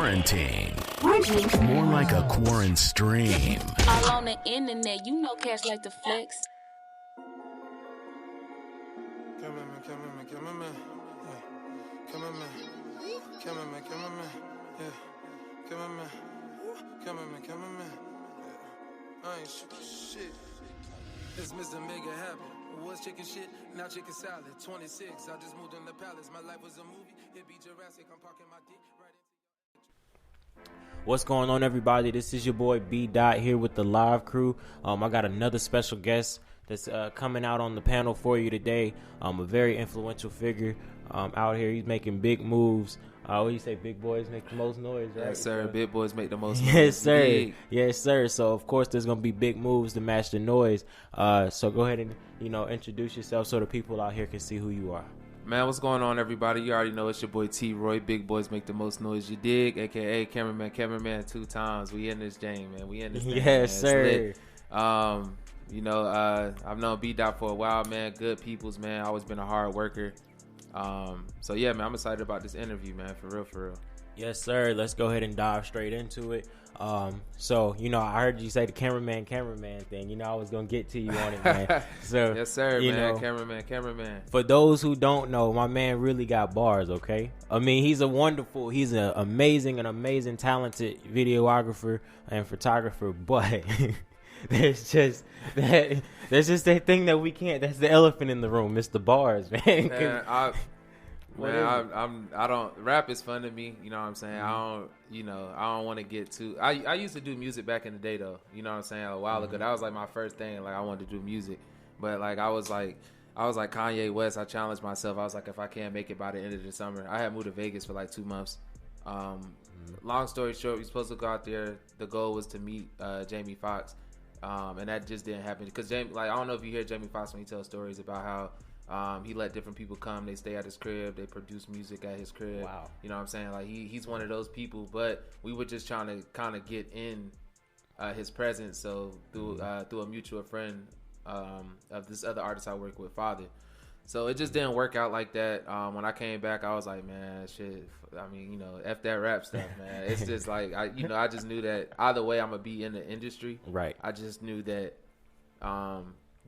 quarantine. More like a quarantine stream. All on the internet, you know cats like to flex. Cameraman. I ain't shit. It's Mr. Make It Happen. Was chicken shit, now chicken salad. 26, I just moved in the palace. My life was a movie. It be Jurassic. I'm parking my dick right into. What's going on, everybody? This is your boy B. Dot here with the live crew. I got another special guest that's coming out on the panel for you today. A very influential figure out here. He's making big moves. What do you say? Big boys make the most noise, right? Yes, sir. Big boys make the most noise. Yes, sir. Big. Yes, sir. So, of course, there's going to be big moves to match the noise. So go ahead and, introduce yourself so the people out here can see who you are. Man, what's going on, everybody? You already know it's your boy T-Roy. Big boys make the most noise. You dig? A.K.A. Cameraman 2 times. We in this game, man. We in this game. Yes, sir. I've known B-Dot for a while, man. Good peoples, man. Always been a hard worker. So yeah, man, I'm excited about this interview, man. For real. Yes, sir. Let's go ahead and dive straight into it. So, I heard you say the cameraman thing. I was going to get to you on it, man. So, yes, sir, man. Cameraman. For those who don't know, my man really got bars, okay? I mean, he's an amazing, talented videographer and photographer, but there's just that thing that we can't, that's the elephant in the room. It's the bars, man. I don't rap is fun to me, you know what I'm saying? Mm-hmm. I don't want to get too I used to do music back in the day though, you know what I'm saying, a while ago. That was like my first thing, like I wanted to do music. But like I was like Kanye West. I challenged myself. I was like, if I can't make it by the end of the summer. I had moved to Vegas for like 2 months. Long story short, we were supposed to go out there. The goal was to meet Jamie Foxx. And that just didn't happen because Jamie, like, I don't know if you hear Jamie Foxx when he tells stories about how he let different people come. They stay at his crib. They produce music at his crib. Wow. You know what I'm saying? Like he's one of those people. But we were just trying to kind of get in his presence. So through a mutual friend of this other artist I work with, Father. So it just didn't work out like that. When I came back, I was like, man, shit. I mean, F that rap stuff, man. It's just like, I just knew that either way I'm going to be in the industry. Right. I just knew that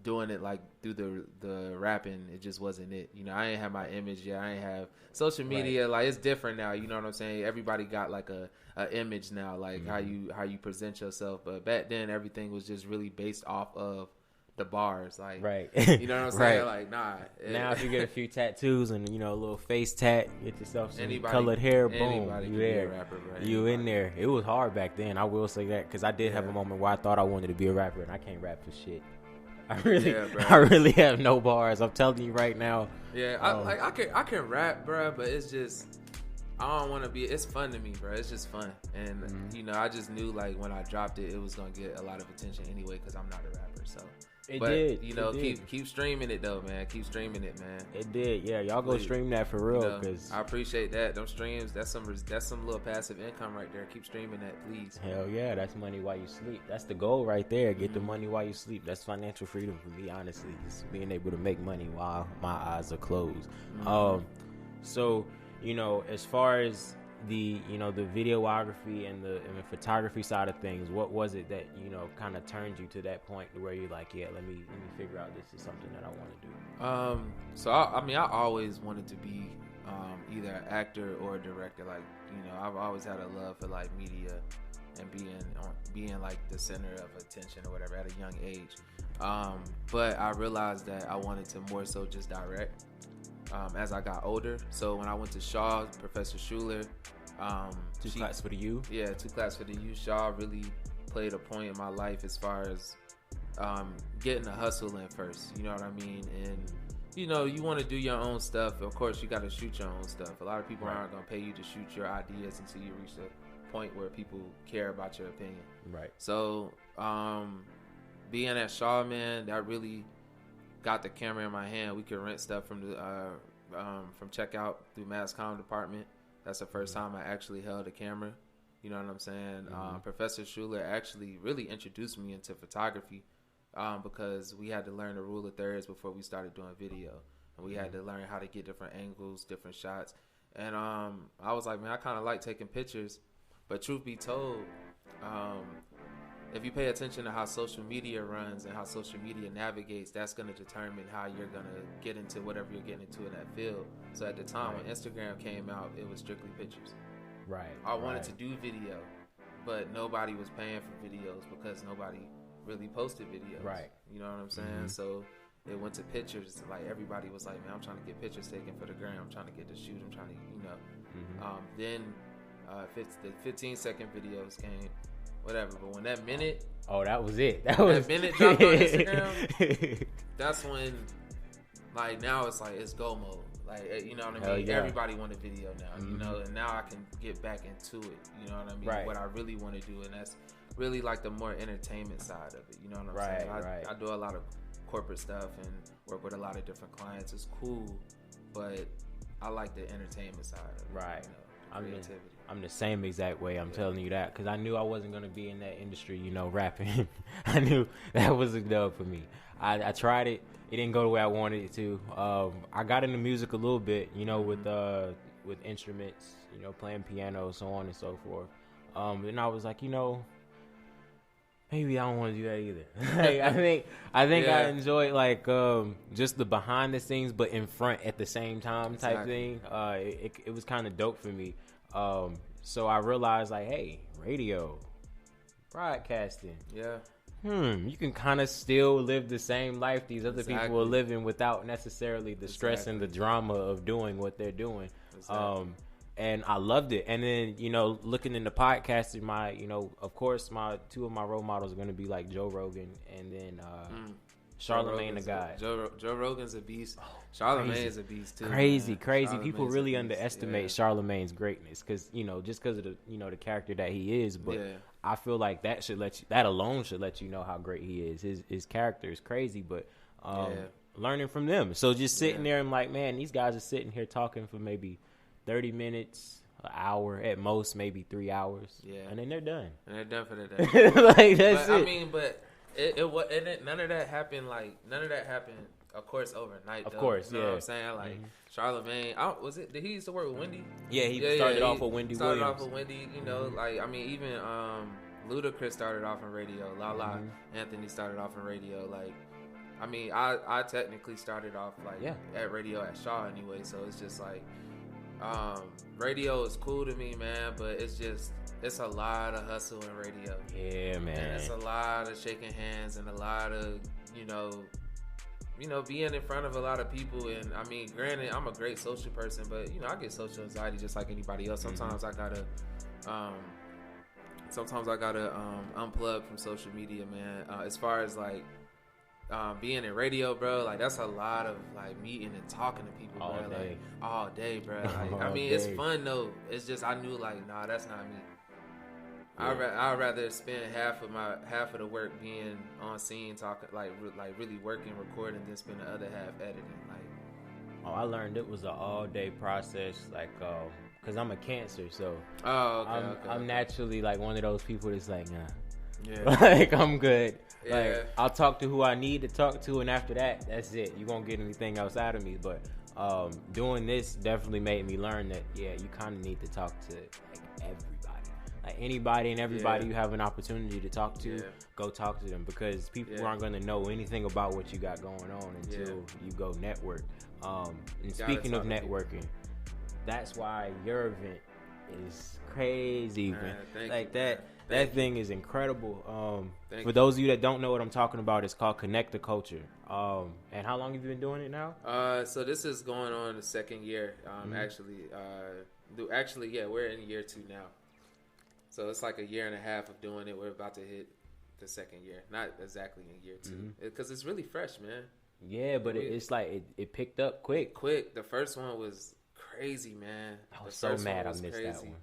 doing it like through the rapping, it just wasn't it. I ain't have my image yet. I ain't have social media. Right. Like, it's different now. You know what I'm saying? Everybody got like a image now, like how you present yourself. But back then, everything was just really based off of the bars, like, right. You know what I'm saying? Right. Like, nah. Now if you get a few tattoos and a little face tat, get yourself some colored hair, boom, you there. Rapper, bro. You in there. It was hard back then. I will say that because I did have a moment where I thought I wanted to be a rapper and I can't rap for shit. I really have no bars. I'm telling you right now. Yeah, I can rap, bro, but it's just I don't want to be. It's fun to me, bro. It's just fun, and I just knew like when I dropped it, it was gonna get a lot of attention anyway because I'm not a rapper, so. It did. Keep streaming it though, man. Keep streaming it, man. It did. Yeah, y'all go stream that for real. Cause I appreciate that. Them streams, that's some little passive income right there. Keep streaming that, please. Hell yeah, that's money while you sleep. That's the goal right there. Get the money while you sleep. That's financial freedom for me, honestly. Just being able to make money while my eyes are closed. So as far as the the videography and the photography side of things, what was it that kind of turned you to that point where you're like, yeah, let me figure out this is something that I want to do? So I always wanted to be either an actor or a director. Like I've always had a love for like media and being like the center of attention or whatever at a young age. But I realized that I wanted to more so just direct. As I got older. So when I went to Shaw, Professor Schuler, two class for the U? Yeah, 2 class for the U. Shaw really played a point in my life as far as getting the hustle in first. You know what I mean? And, you want to do your own stuff. Of course, you got to shoot your own stuff. A lot of people aren't going to pay you to shoot your ideas until you reach the point where people care about your opinion. Right. So being at Shaw, man, that really got the camera in my hand. We could rent stuff from the from checkout through mass comm department. That's the first time I actually held a camera. You know what I'm saying? Professor Schuler actually really introduced me into photography because we had to learn the rule of thirds before we started doing video, and we had to learn how to get different angles, different shots. And I was like, man, I kind of like taking pictures. But truth be told, if you pay attention to how social media runs and how social media navigates, that's going to determine how you're going to get into whatever you're getting into in that field. So at the time when Instagram came out, it was strictly pictures. Right. I wanted to do video, but nobody was paying for videos because nobody really posted videos. Right. You know what I'm saying? So it went to pictures. Like everybody was like, man, I'm trying to get pictures taken for the gram. I'm trying to get the shoot. I'm trying to, you know. Then the 15-second videos came, whatever. But when that minute, that was it. That minute dropped on Instagram. That's when, like, now it's like it's go mode. Like, you know what I mean? Yeah. Everybody want a video now, you know, and now I can get back into it. You know what I mean? Right. What I really want to do, and that's really like the more entertainment side of it. You know what I'm saying? I do a lot of corporate stuff and work with a lot of different clients. It's cool, but I like the entertainment side of it. Right. You know, creativity. I'm the same exact way. I'm telling you that because I knew I wasn't going to be in that industry, you know, rapping. I knew that was a dub for me. I tried it. It didn't go the way I wanted it to. I got into music a little bit, you know, with instruments, you know, playing piano, so on and so forth. And I was like, you know, maybe I don't want to do that either. Like, I think I enjoyed like just the behind the scenes, but in front at the same time type thing. It was kind of dope for me. So I realized like, hey, radio, broadcasting. Yeah. You can kind of still live the same life these other people are living without necessarily the stress and the drama of doing what they're doing. And I loved it. And then, you know, looking into podcasting, of course, two of my role models are going to be like Joe Rogan and then Charlamagne the God. Joe Rogan's a beast. Charlamagne is a beast too. Crazy. People really underestimate Charlamagne's greatness because, you know, just because of the, you know, the character that he is. But I feel like that alone should let you know how great he is. His character is crazy, but learning from them. So just sitting there and like, man, these guys are sitting here talking for maybe 30 minutes, an hour at most, maybe 3 hours. Yeah. And then they're done. And they're done for the day. Like, that's it. I mean, but none of that happened, of course, overnight. Of course, you know what I'm saying? Like, Charlamagne, did he used to work with Wendy? Yeah, he started off with Wendy Williams. Started off with Wendy, you know, like, I mean, even Ludacris started off in radio. Lala Anthony started off in radio. Like, I mean, I technically started off, like, at radio at Shaw anyway, so it's just like, radio is cool to me, man, but it's a lot of hustle in radio. Yeah, man. And it's a lot of shaking hands and a lot of, you know, being in front of a lot of people. And I mean, granted, I'm a great social person, but you know, I get social anxiety just like anybody else. Sometimes I gotta unplug from social media, man. As far as like being in radio, bro, like that's a lot of like meeting and talking to people, all bro. day. Like all day, bro. Like, I mean, it's fun though. It's just I knew like, nah, that's not me. I'd rather spend half of the work being on scene, talking like really working, recording, than spend the other half editing. Like, I learned it was an all day process, like, cause I'm a Cancer, so I'm naturally like one of those people that's like, nah, like I'm good. Yeah. Like I'll talk to who I need to talk to, and after that, that's it. You won't get anything else out of me. But doing this definitely made me learn that you kind of need to talk to like everybody, like anybody and everybody you have an opportunity to talk to. Go talk to them because people aren't going to know anything about what you got going on until you go network. And speaking of networking, that's why your event is crazy, man. Like that. That thing is incredible. For those of you that don't know what I'm talking about, it's called Connect the Culture. And how long have you been doing it now? So this is going on the second year. We're in year 2 now. So it's like a year and a half of doing it. We're about to hit the second year. Not exactly in year 2. Because it's really fresh, man. Yeah, but it's like it picked up quick. The first one was crazy, man. I was so mad I missed that one.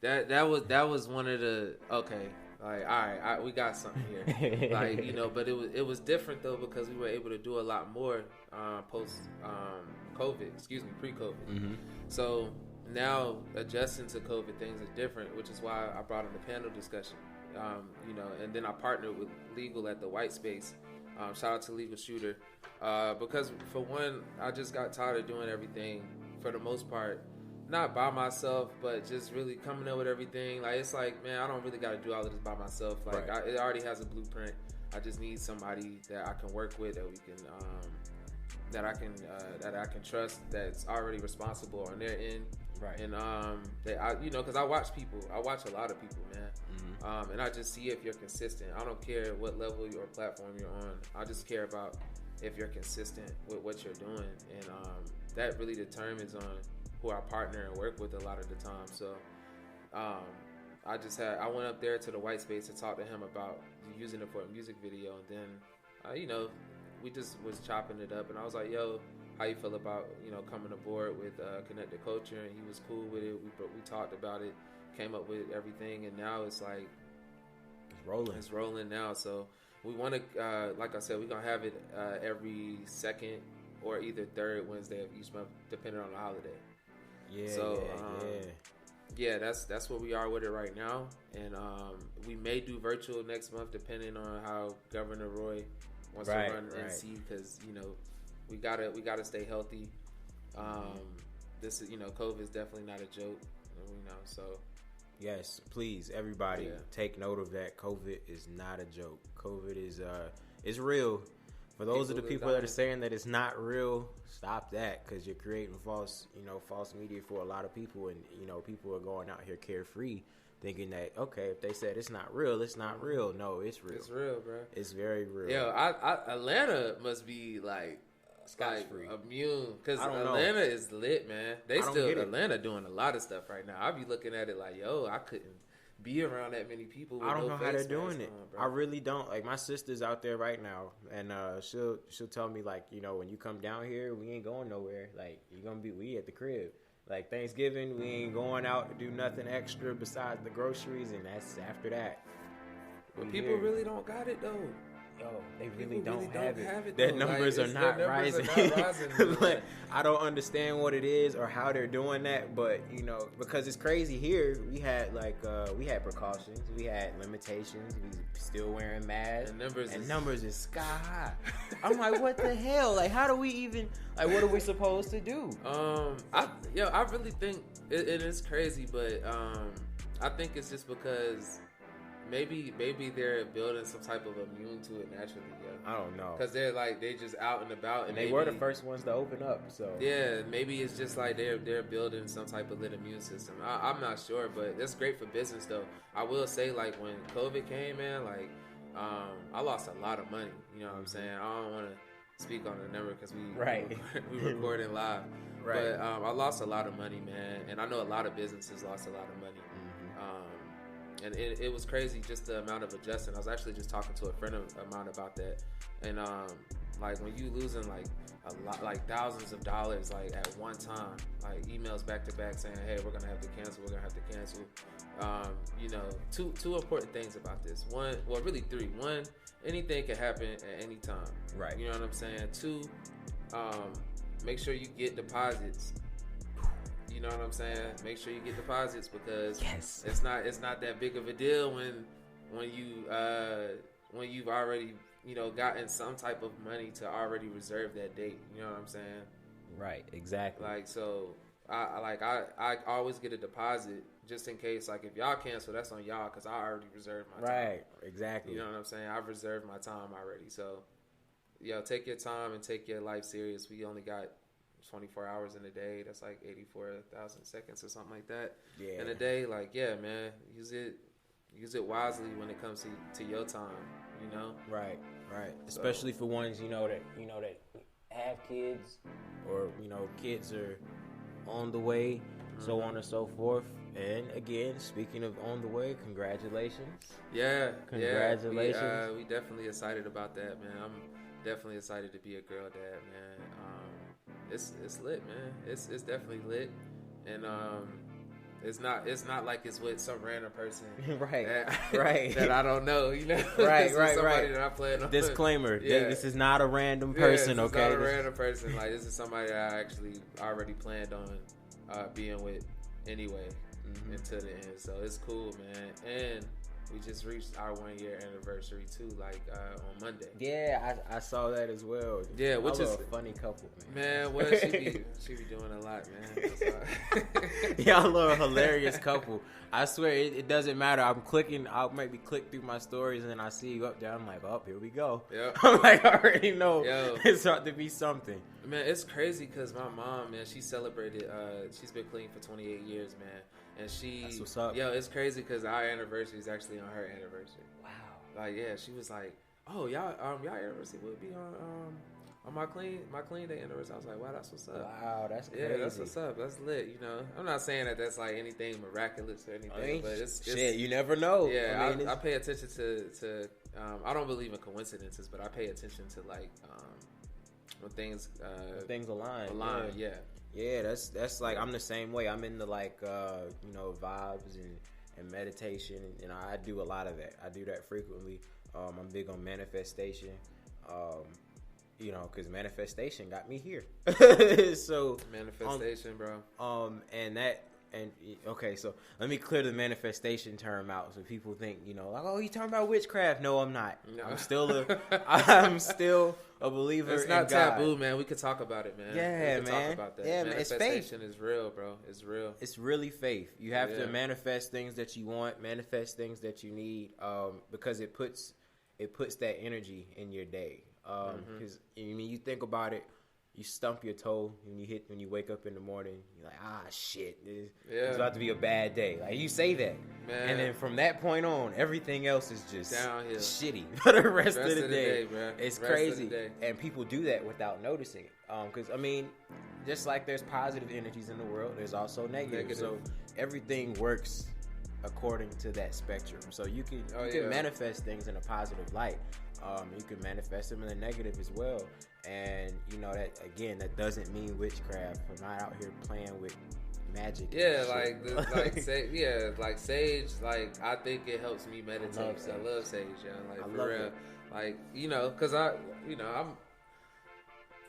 That was one of the okay. Like, all right, we got something here. Like, you know, but it was different though because we were able to do a lot more pre-COVID. So now adjusting to COVID, things are different, which is why I brought in the panel discussion. You know, and then I partnered with Legal at the White Space. Shout out to Legal Shooter because for one, I just got tired of doing everything for the most part. not by myself, but just really coming up with everything. Like, it's like, man, I don't really got to do all of this by myself. Like, Right. it already has a blueprint. I just need somebody that I can work with, that we can, that I can trust, that's already responsible on their end. Right. And because I watch a lot of people, man. Mm-hmm. And I just see if you're consistent. I don't care what level or platform you're on. I just care about if you're consistent with what you're doing, and that really determines on who I partner and work with a lot of the time. So I went up there to the white space to talk to him about using it for a music video, and then we just was chopping it up, and I was like, yo, how you feel about coming aboard with Connected Culture? And he was cool with it. We talked about it, came up with everything, and now it's like it's rolling now. So we want to, like I said, we're gonna have it every second or either third Wednesday of each month, depending on the holiday. Yeah. So that's where we are with it right now, and we may do virtual next month, depending on how Governor Roy wants to run NC, because we gotta stay healthy. This is COVID is definitely not a joke, so. Yes, please, everybody, take note of that. COVID is not a joke. COVID is real. For those of the people that are saying that it's not real, stop that, because you're creating false media for a lot of people, and people are going out here carefree, thinking that if they said it's not real, it's not real. No, it's real. It's real, bro. It's very real. Yo, Atlanta must be like scotch-free, immune, because Atlanta is lit, man. Atlanta doing a lot of stuff right now. I be looking at it like, yo, I couldn't be around that many people with I don't no know how they're face doing mask it. on, bro. I really don't. Like, my sister's out there right now, and she'll tell me, like, when you come down here, we ain't going nowhere. Like, we at the crib. Like, Thanksgiving, we ain't going out to do nothing extra besides the groceries, and that's after that. But people really don't got it, though. Yo, they really don't have it. Their Their numbers are not rising. Like, I don't understand what it is or how they're doing that, but because it's crazy here. We had precautions, we had limitations, we still wearing masks, and numbers is sky high. I'm like, what the hell? Like, how do we even what are we supposed to do? I really think it is crazy, but I think it's just because. Maybe they're building some type of immune to it naturally. Yeah, I don't know, because they just out and about, and they were the first ones to open up. So yeah, maybe it's just like they're building some type of lit immune system. I'm not sure, but that's great for business though. I will say, like, when COVID came, man, like I lost a lot of money. You know what I'm saying? I don't want to speak on the number because we recording live, but I lost a lot of money, man, and I know a lot of businesses lost a lot of money. And it was crazy, just the amount of adjusting. I was actually just talking to a friend of mine about that. And like, when you losing like a lot, like thousands of dollars, like at one time, like emails back to back saying, hey, we're gonna have to cancel. Two important things about this. One, well, really three. One, anything can happen at any time. Right. You know what I'm saying? Two, make sure you get deposits. You know what I'm saying? Make sure you get deposits, because it's not that big of a deal when you've already gotten some type of money to already reserve that date. You know what I'm saying? Right. Exactly. Like, so I always get a deposit just in case. Like, if y'all cancel, that's on y'all, because I already reserved my time. Right. Exactly. You know what I'm saying? I've reserved my time already. So take your time and take your life serious. We only got 24 hours in a day. That's like 84,000 seconds or something like that in a day. Like, yeah, man, use it wisely when it comes to your time. Right. Especially for ones that have kids, or kids are on the way, so on and so forth. And again, speaking of on the way, congratulations. Yeah, congratulations. Yeah, we definitely excited about that, man. I'm definitely excited to be a girl dad, man. It's lit, man. It's definitely lit, and it's not like it's with some random person, right? That I don't know, Right. That I plan on. Disclaimer: this is not a random person, this okay? Is not a random person. Like, this is somebody that I actually already planned on being with anyway, until the end. So it's cool, man. And We just reached our 1 year anniversary too, like on Monday. Yeah, I saw that as well. Yeah, which is a funny couple, man. Man, well, she be doing a lot, man. Y'all are a hilarious couple. I swear, it doesn't matter. I'll maybe click through my stories and then I see you up there. I'm like, oh, here we go. Yep. I'm like, I already know it's about to be something. Man, it's crazy because my mom, man, she celebrated. She's been clean for 28 years, man. And That's what's up. Yo, it's crazy because our anniversary is actually on her anniversary. Wow. Like, yeah, she was like, "Oh, y'all anniversary would be on my clean day anniversary." I was like, "Wow, that's what's up." Wow, that's crazy. Yeah, that's what's up. That's lit. You know, I'm not saying that that's like anything miraculous or anything, but it's shit. You never know. Yeah, I pay attention to. I don't believe in coincidences, but I pay attention to like when things align. Yeah. Yeah, that's like I'm the same way. I'm into like vibes and meditation, and I do a lot of that. I do that frequently. I'm big on manifestation. Because manifestation got me here. So manifestation, bro. Okay, so let me clear the manifestation term out so people think, like, oh, you talking about witchcraft? No, I'm not. No. I'm still a believer. It's not in God. taboo, man. We could talk about it, man. Yeah, we could talk about that. Yeah, manifestation is real, bro. It's real. It's really faith. You have to manifest things that you want, manifest things that you need, because it puts that energy in your day. Because you think about it. You stump your toe when you wake up in the morning. You're like, shit, it's about to be a bad day. Like you say that, man. And then from that point on, everything else is just downhill, shitty for the rest of the day. Bro. It's crazy, and people do that without noticing it. Because just like there's positive energies in the world, there's also negative. So everything works according to that spectrum. So you can manifest things in a positive light. You can manifest them in the negative as well. And that doesn't mean witchcraft. I'm not out here playing with magic. Yeah, like sage. Like I think it helps me meditate. I love sage. Like for real. Like because I'm.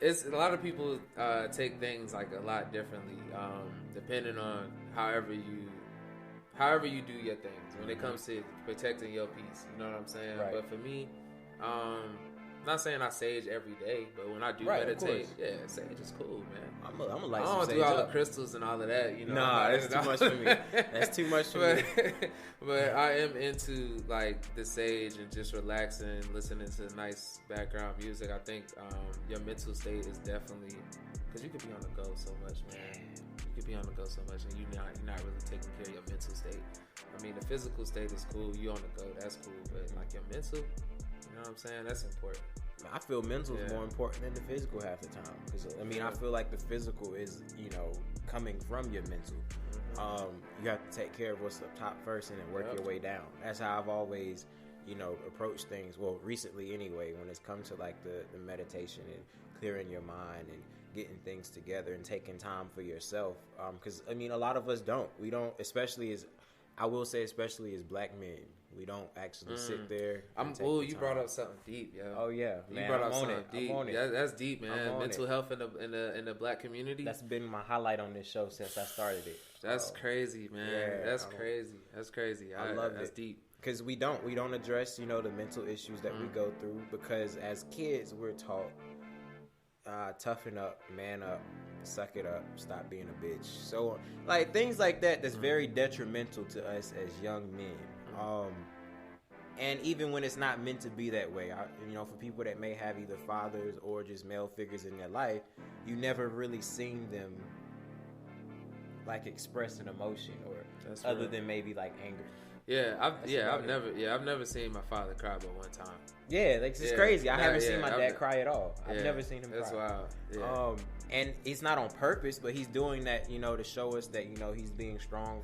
It's a lot of people take things like a lot differently, depending on however you do your things when it comes to protecting your peace. You know what I'm saying? Right. But for me, not saying I sage every day, but when I do meditate, sage is cool, man. I'm gonna like I some don't sage do all up. the crystals and all of that, Nah, that's too much for me. That's too much for me. But I am into like the sage and just relaxing, listening to nice background music. I think your mental state is definitely, because you could be on the go so much, man. You could be on the go so much, and you're not really taking care of your mental state. The physical state is cool. You on the go, that's cool. But like your mental, you know what I'm saying? That's important. I feel mental is more important than the physical half the time. Because I feel like the physical is coming from your mental. You have to take care of what's up top first and then work your way down. That's how I've always approached things. Well, recently anyway, when it's come to like the meditation and clearing your mind and getting things together and taking time for yourself. Because a lot of us don't. We don't, especially as Black men. We don't actually sit there. You brought up something deep, yo. Oh yeah, man. You brought up something deep. That's deep, man. Mental health in the Black community. That's been my highlight on this show since I started it. That's crazy, man. Yeah, that's crazy. That's crazy. I love it. That's deep. Because we don't address the mental issues that we go through. Because as kids, we're taught toughen up, man up, suck it up, stop being a bitch. So like things like that. That's very detrimental to us as young men. And even when it's not meant to be that way, for people that may have either fathers or just male figures in their life, you never really seen them like express an emotion or other than maybe like anger. I've never seen my father cry but one time. Yeah, like it's crazy. I haven't seen my dad cry at all. I've never seen him that's cry. That's wild. Yeah. And it's not on purpose, but he's doing that, to show us that, he's being strong,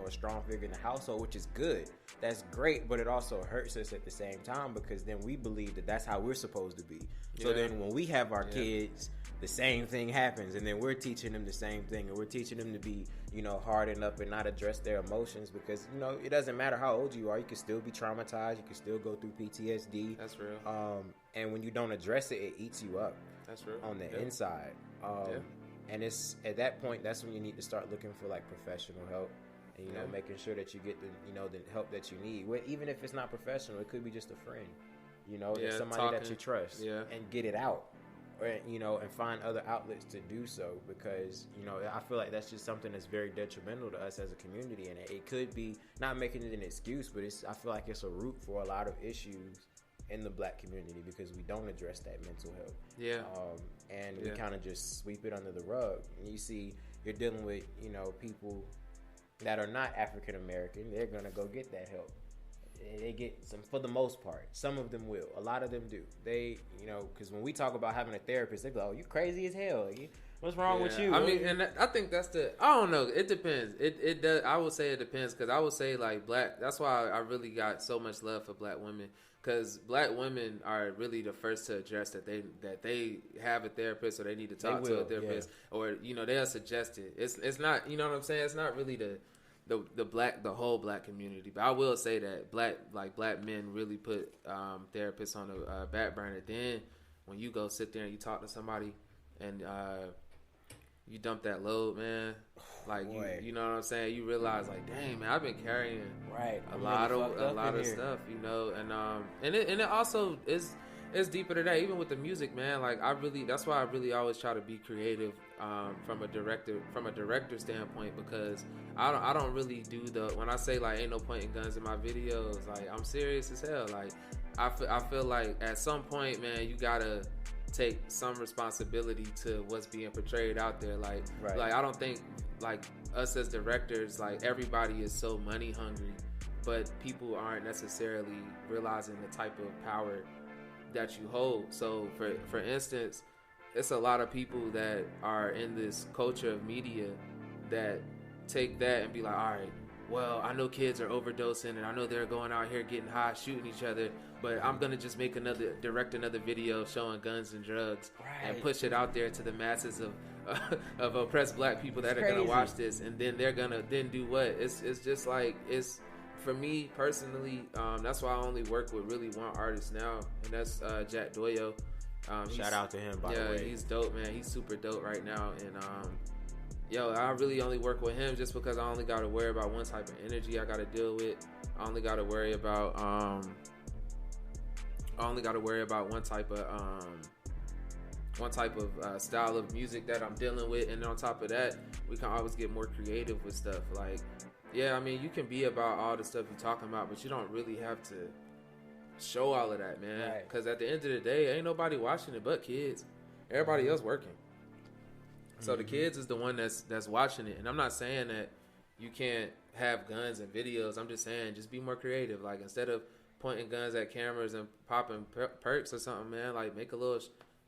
a strong figure in the household, which is good. That's great, but it also hurts us at the same time because then we believe that that's how we're supposed to be. So then when we have our kids, the same thing happens, and then we're teaching them the same thing, and we're teaching them to be, hardened up and not address their emotions because, it doesn't matter how old you are, you can still be traumatized, you can still go through PTSD. That's real. And when you don't address it, it eats you up. That's real. On the inside. And it's at that point, that's when you need to start looking for like professional help. and, you know, making sure that you get the, you know, the help that you need. Even if it's not professional, it could be just a friend, you know, somebody that you trust, and get it out. Or, you know, and find other outlets to do so, because, you know, I feel like that's just something that's very detrimental to us as a community, and it could be, not making it an excuse, but I feel like it's a root for a lot of issues in the black community, because we don't address that mental health. And we kind of just sweep it under the rug. And you see, you're dealing with, you know, people that are not African American. They're gonna go get that help. They get some, for the most part. Some of them will. A lot of them do. They, you know, because when we talk about having a therapist, they go, "Oh, you crazy as hell. What's wrong with you?" I mean, and I think that's I don't know. It depends. It does. I would say it depends, because I would say, like, black. That's why I really got so much love for black women, because black women are really the first to address that they have a therapist, or they need to talk to a therapist, or, you know, they'll suggest it. It's not, you know what I'm saying? It's not really the whole black community, but I will say that black men really put therapists on the back burner. Then when you go sit there and you talk to somebody and you dump that load, man, like, you know what I'm saying, you realize, like, dang, man, I've been carrying a lot of stuff, you know, and it also is. It's deeper than that, even with the music, man. Like, that's why I really always try to be creative from a director standpoint, because I don't really do when I say, like, ain't no pointing guns in my videos, like, I'm serious as hell. Like, I feel like at some point, man, you gotta take some responsibility to what's being portrayed out there. Like, like, I don't think, like, us as directors, like, everybody is so money hungry, but people aren't necessarily realizing the type of power that you hold. So for instance, it's a lot of people that are in this culture of media that take that and be like, all right, well, I know kids are overdosing, and I know they're going out here getting high, shooting each other, but I'm gonna just direct another video showing guns and drugs, and push it out there to the masses of oppressed black people that are gonna watch this, and then they're gonna do what? It's just like, it's, for me personally, that's why I only work with really one artist now, and that's Jack Doyo. Shout out to him, by the way. Yeah, he's dope, man. He's super dope right now, and I really only work with him just because I only got to worry about one type of energy I got to deal with. I only got to worry about one type of style of music that I'm dealing with, and on top of that, we can always get more creative with stuff. Like, yeah, I mean, you can be about all the stuff you're talking about, but you don't really have to show all of that, man. Because at the end of the day, ain't nobody watching it but kids. Everybody else working. So the kids is the one that's watching it. And I'm not saying that you can't have guns and videos. I'm just saying, just be more creative. Like, instead of pointing guns at cameras and popping perks or something, man, like, make a little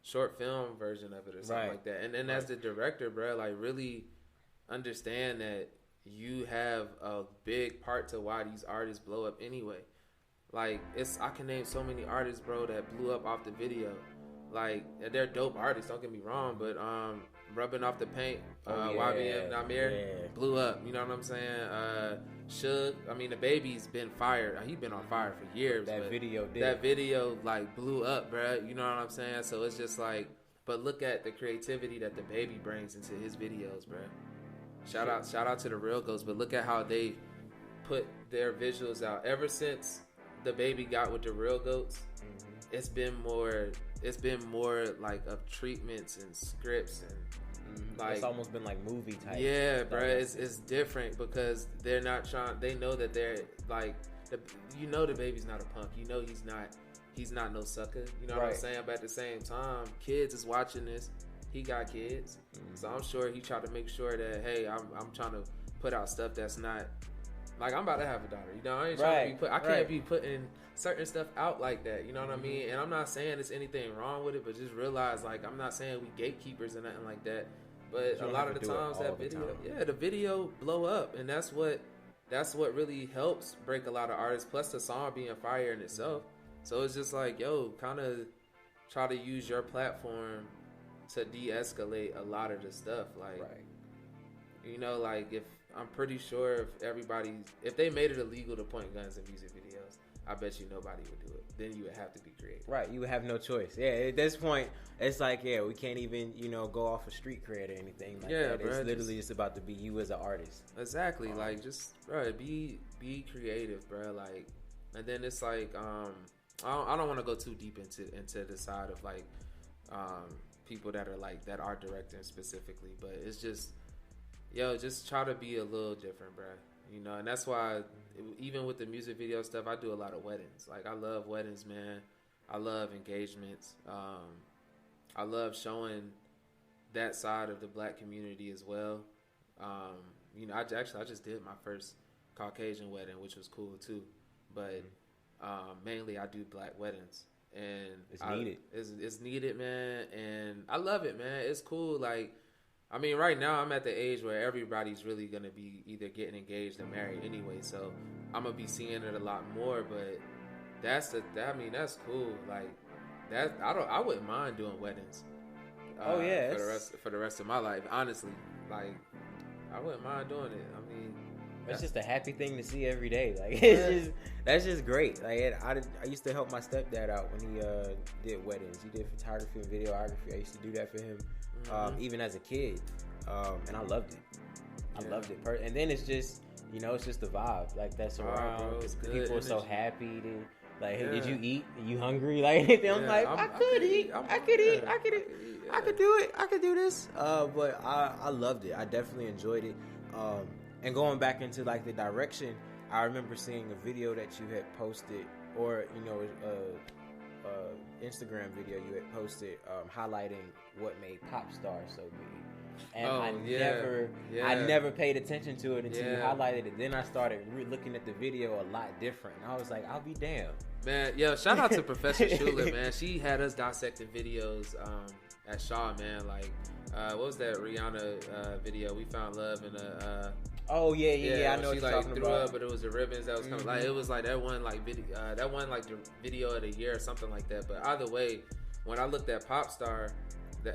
short film version of it or something like that. And then as the director, bro, like, really understand that you have a big part to why these artists blow up anyway. Like, I can name so many artists, bro, that blew up off the video. Like, they're dope artists, don't get me wrong, but Rubbing Off the Paint, YBM Namir blew up, you know what I'm saying? Suge, I mean, the baby's been fired. He's been on fire for years. That video, like, blew up, bro, you know what I'm saying? So it's just like, but look at the creativity that the baby brings into his videos, bro. Shout out to the Real Ghosts, but look at how they put their visuals out. Ever since the baby got with the Real Goats, it's been more like of treatments and scripts and like, it's almost been like movie type. Yeah, bro, it's different because they're not trying. They know that they're like, you know, the baby's not a punk. You know, he's not no sucker. You know what I'm saying? But at the same time, kids is watching this. He got kids, so I'm sure he tried to make sure that, hey, I'm trying to put out stuff that's not, like, I'm about to have a daughter, you know, I ain't trying to be I can't be putting certain stuff out like that, you know what I mean? And I'm not saying there's anything wrong with it, but just realize, like, I'm not saying we gatekeepers or nothing like that, but a lot of the times that video, the video blow up, and that's what really helps break a lot of artists, plus the song being fire in itself. So it's just like, yo, kind of try to use your platform to de-escalate a lot of the stuff. Like, you know, like, if I'm pretty sure if they made it illegal to point guns in music videos, I bet you nobody would do it. Then you would have to be creative. Right, you would have no choice. Yeah, at this point, it's like, yeah, we can't even, go off of street cred or anything like that. Bro, it's literally just about to be you as an artist. Exactly. Like, just, bro, be creative, bro. Like, and then it's like, I don't want to go too deep into the side of like, people that are like that art directing specifically, but it's just, just try to be a little different, bro. And that's why even with the music video stuff, I do a lot of weddings. Like, I love weddings, man. I love engagements. I love showing that side of the black community as well. I just did my first Caucasian wedding, which was cool too. But mainly I do black weddings, and it's needed. It's needed, man, and I love it, man. It's cool. Like, I mean, right now I'm at the age where everybody's really gonna be either getting engaged or married anyway, so I'm gonna be seeing it a lot more. But that's cool. Like, that I wouldn't mind doing weddings. For the rest of my life, honestly, like, I wouldn't mind doing it. I mean, that's just a happy thing to see every day. Like, that's just great. Like, I used to help my stepdad out when he did weddings. He did photography and videography. I used to do that for him, even as a kid, and I loved it. I loved it. And then it's just, it's just the vibe like that's around. People are so happy to. Like, hey, did you eat? Are you hungry? Like, I'm like, I could eat. I could do it. I could do this. But I loved it. I definitely enjoyed it. And going back into like the direction, I remember seeing a video that you had posted, or Instagram video you had posted, highlighting what made Popstar so big. And I never paid attention to it until you highlighted it. Then I started looking at the video a lot different, and I was like, I'll be damned. Man, shout out to Professor Schuler, man. She had us dissecting videos at Shaw, man. Like, what was that Rihanna video? We Found Love in a... I know what you're talking threw about. Up, but it was the ribbons that was coming. Like, it was like that one, like video, the video of the year or something like that. But either way, when I looked at Popstar,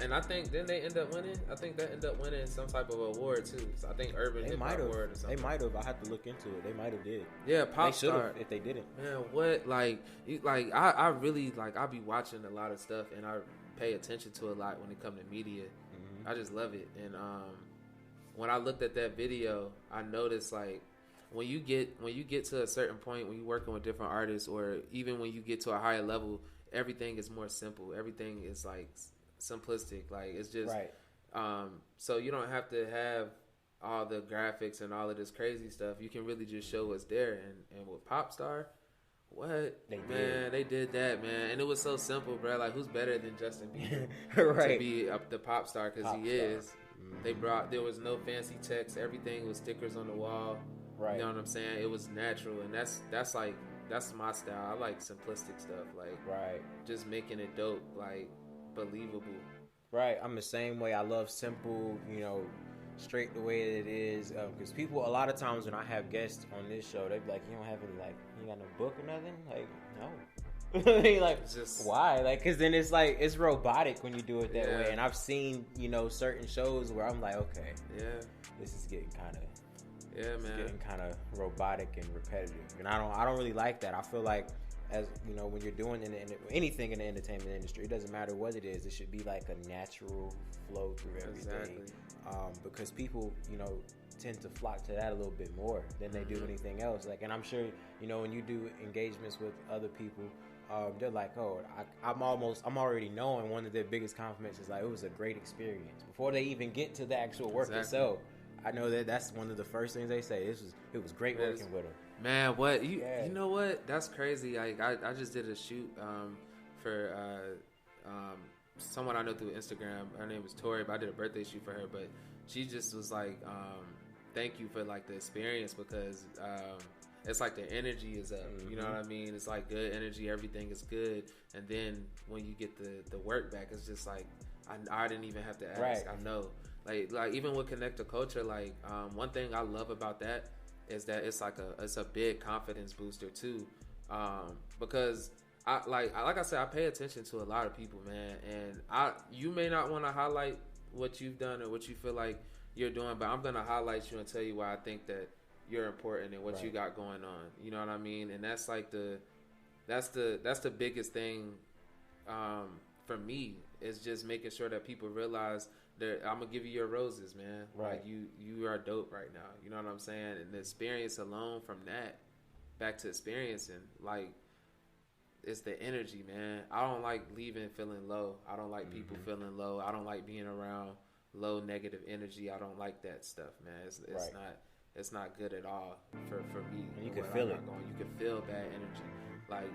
and I think then they end up winning. I think they end up winning some type of award too. So I think Urban Hip Hop Award or something. They might have. I have to look into it. They might have did. Yeah, Popstar. They should have if they didn't. Man, what I really I be watching a lot of stuff, and I pay attention to a lot when it comes to media. I just love it, and when I looked at that video, I noticed like when you get to a certain point, when you're working with different artists, or even when you get to a higher level, everything is more simple. Everything is like simplistic. Like, it's just right. So you don't have to have all the graphics and all of this crazy stuff. You can really just show what's there. And with Popstar, they did that, man, and it was so simple, bro. Like, who's better than Justin Bieber right. to be the pop star, because he is. There was no fancy text. Everything was stickers on the wall. Right. You know what I'm saying? It was natural, and that's my style. I like simplistic stuff, like just making it dope, like believable. Right. I'm the same way. I love simple, straight the way that it is. Because people, a lot of times when I have guests on this show, they be like, you don't have any, like, you got no book or nothing? Like, no. Like, just, why? Like, because then it's like, it's robotic when you do it that way. And I've seen, certain shows where I'm like, okay, this is getting kind of robotic and repetitive. And I don't really like that. I feel like, as when you're doing anything in the entertainment industry, it doesn't matter what it is. It should be like a natural flow through everything. Because people, tend to flock to that a little bit more than they do anything else. Like, and I'm sure, when you do engagements with other people, they're like, oh, I'm already knowing one of their biggest compliments is like, it was a great experience before they even get to the actual work itself. I know that's one of the first things they say. It was great working with them. Man, what you know what? That's crazy. Like, I just did a shoot for someone I know through Instagram. Her name is Tori, but I did a birthday shoot for her. But she just was like, thank you for like the experience, because it's like the energy is up. You know what I mean? It's like good energy. Everything is good. And then when you get the work back, it's just like, I didn't even have to ask. Right. I know. Like even with Connect to Culture, like one thing I love about that is that it's a big confidence booster too, because like I said, I pay attention to a lot of people, man, and you may not want to highlight what you've done or what you feel like you're doing, but I'm gonna highlight you and tell you why I think that you're important and what you got going on. You know what I mean? And that's like the that's the biggest thing for me, is just making sure that people realize that I'm gonna give you your roses, man. Right. Like you are dope right now. You know what I'm saying? And the experience alone from that, back to experiencing, like, it's the energy, man. I don't like leaving feeling low. I don't like people feeling low. I don't like being around low negative energy. I don't like that stuff, man. It's not good at all for me. And you can feel it. You can feel bad energy. Like,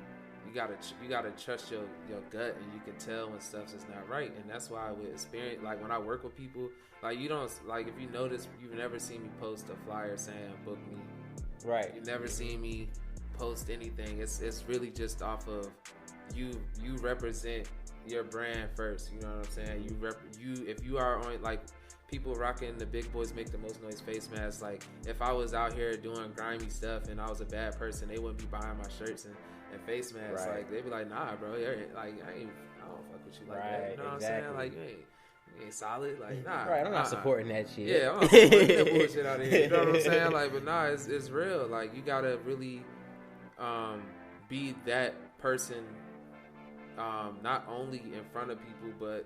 you gotta trust your gut, and you can tell when stuff is not right. And that's why with experience, like when I work with people, like, you don't, like, if you notice, you've never seen me post a flyer saying book me. Right. You've never seen me post anything. It's really just off of you represent your brand first. You know what I'm saying? If you are on, like, people rocking the Big Boys Make the Most Noise face masks. Like, if I was out here doing grimy stuff and I was a bad person, they wouldn't be buying my shirts and face masks. Right. Like, they'd be like, nah, bro, like, I don't fuck with you like that. You know what I'm saying? Like, you ain't solid. Like, nah. Right, I'm not supporting that shit. Yeah, I'm not supporting that bullshit out here. You know what I'm saying? Like, but nah, it's real. Like, you gotta really be that person, not only in front of people, but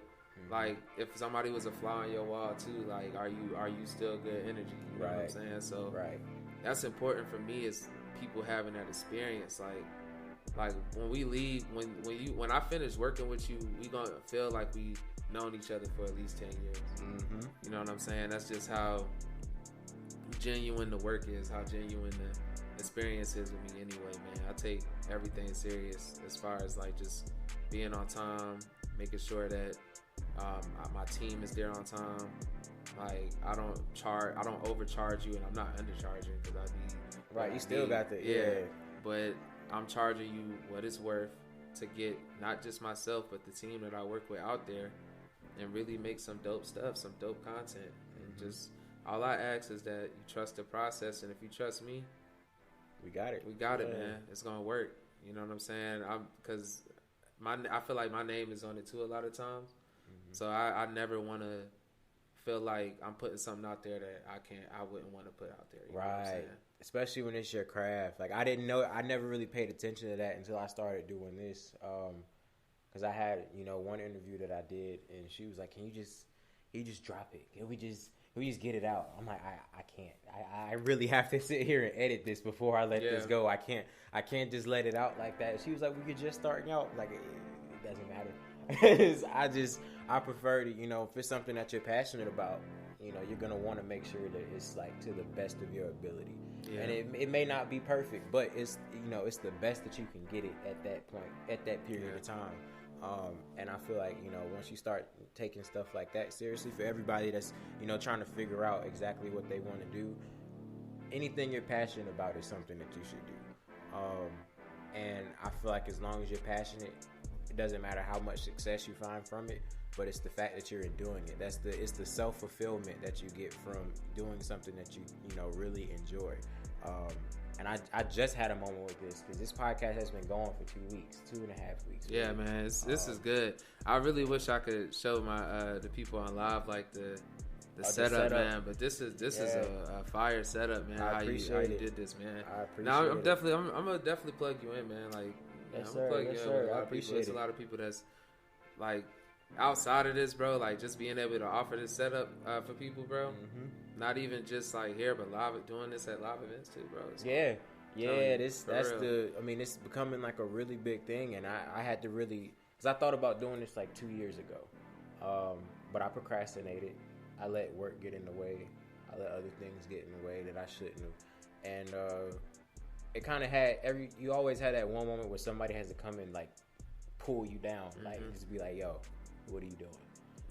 like, if somebody was a fly on your wall too, like, are you still good energy? You know what I'm saying? So that's important for me, is people having that experience. Like when we leave, when I finish working with you, we gonna feel like we known each other for at least 10 years. You know what I'm saying? That's just how genuine the work is, how genuine the experience is with me anyway, man. I take everything serious as far as, like, just being on time, making sure that my team is there on time. Like, I don't overcharge you, and I'm not undercharging, because I need you still got the but I'm charging you what it's worth to get not just myself, but the team that I work with out there, and really make some dope stuff, some dope content. And just, all I ask is that you trust the process, and if you trust me, we got it, man. It's gonna work. You know what I'm saying? Because I feel like my name is on it too a lot of times. So I never want to feel like I'm putting something out there that I wouldn't want to put out there. You know what I'm saying? Especially when it's your craft. Like, I never really paid attention to that until I started doing this. Because I had, one interview that I did, and she was like, can you just drop it? Can we just get it out? I'm like, I can't. I really have to sit here and edit this before I let this go. I can't just let it out like that. She was like, we could just starting out. Like, it doesn't matter. I prefer to, if it's something that you're passionate about, you're going to want to make sure that it's, like, to the best of your ability. Yeah. And it may not be perfect, but it's, it's the best that you can get it at that point, at that period of time. And I feel like, once you start taking stuff like that seriously, for everybody that's, trying to figure out exactly what they want to do, anything you're passionate about is something that you should do. And I feel like as long as you're passionate, it doesn't matter how much success you find from it, but it's the fact that you're doing it. It's the self-fulfillment that you get from doing something that you really enjoy. And I just had a moment with this, because this podcast has been going for 2 weeks, 2.5 weeks. Yeah, really. Man, this is good. I really wish I could show my the people on live, like the setup, man. But this is a fire setup, man. How you did this, man. I appreciate it. I'm gonna definitely plug you in, man. Like, yes, I'm sir. plug Yes, you in sir. with a lot of people. There's a lot of people that's, like, outside of this, bro. Like, just being able to offer this setup for people, bro. Not even just, like, here, but doing this at live events too, bro. It's becoming, like, a really big thing, and I had to really, because I thought about doing this, like, 2 years ago, but I procrastinated. I let work get in the way. I let other things get in the way that I shouldn't have, and it kind of you always had that one moment where somebody has to come and, like, pull you down, like, just be like, yo, what are you doing?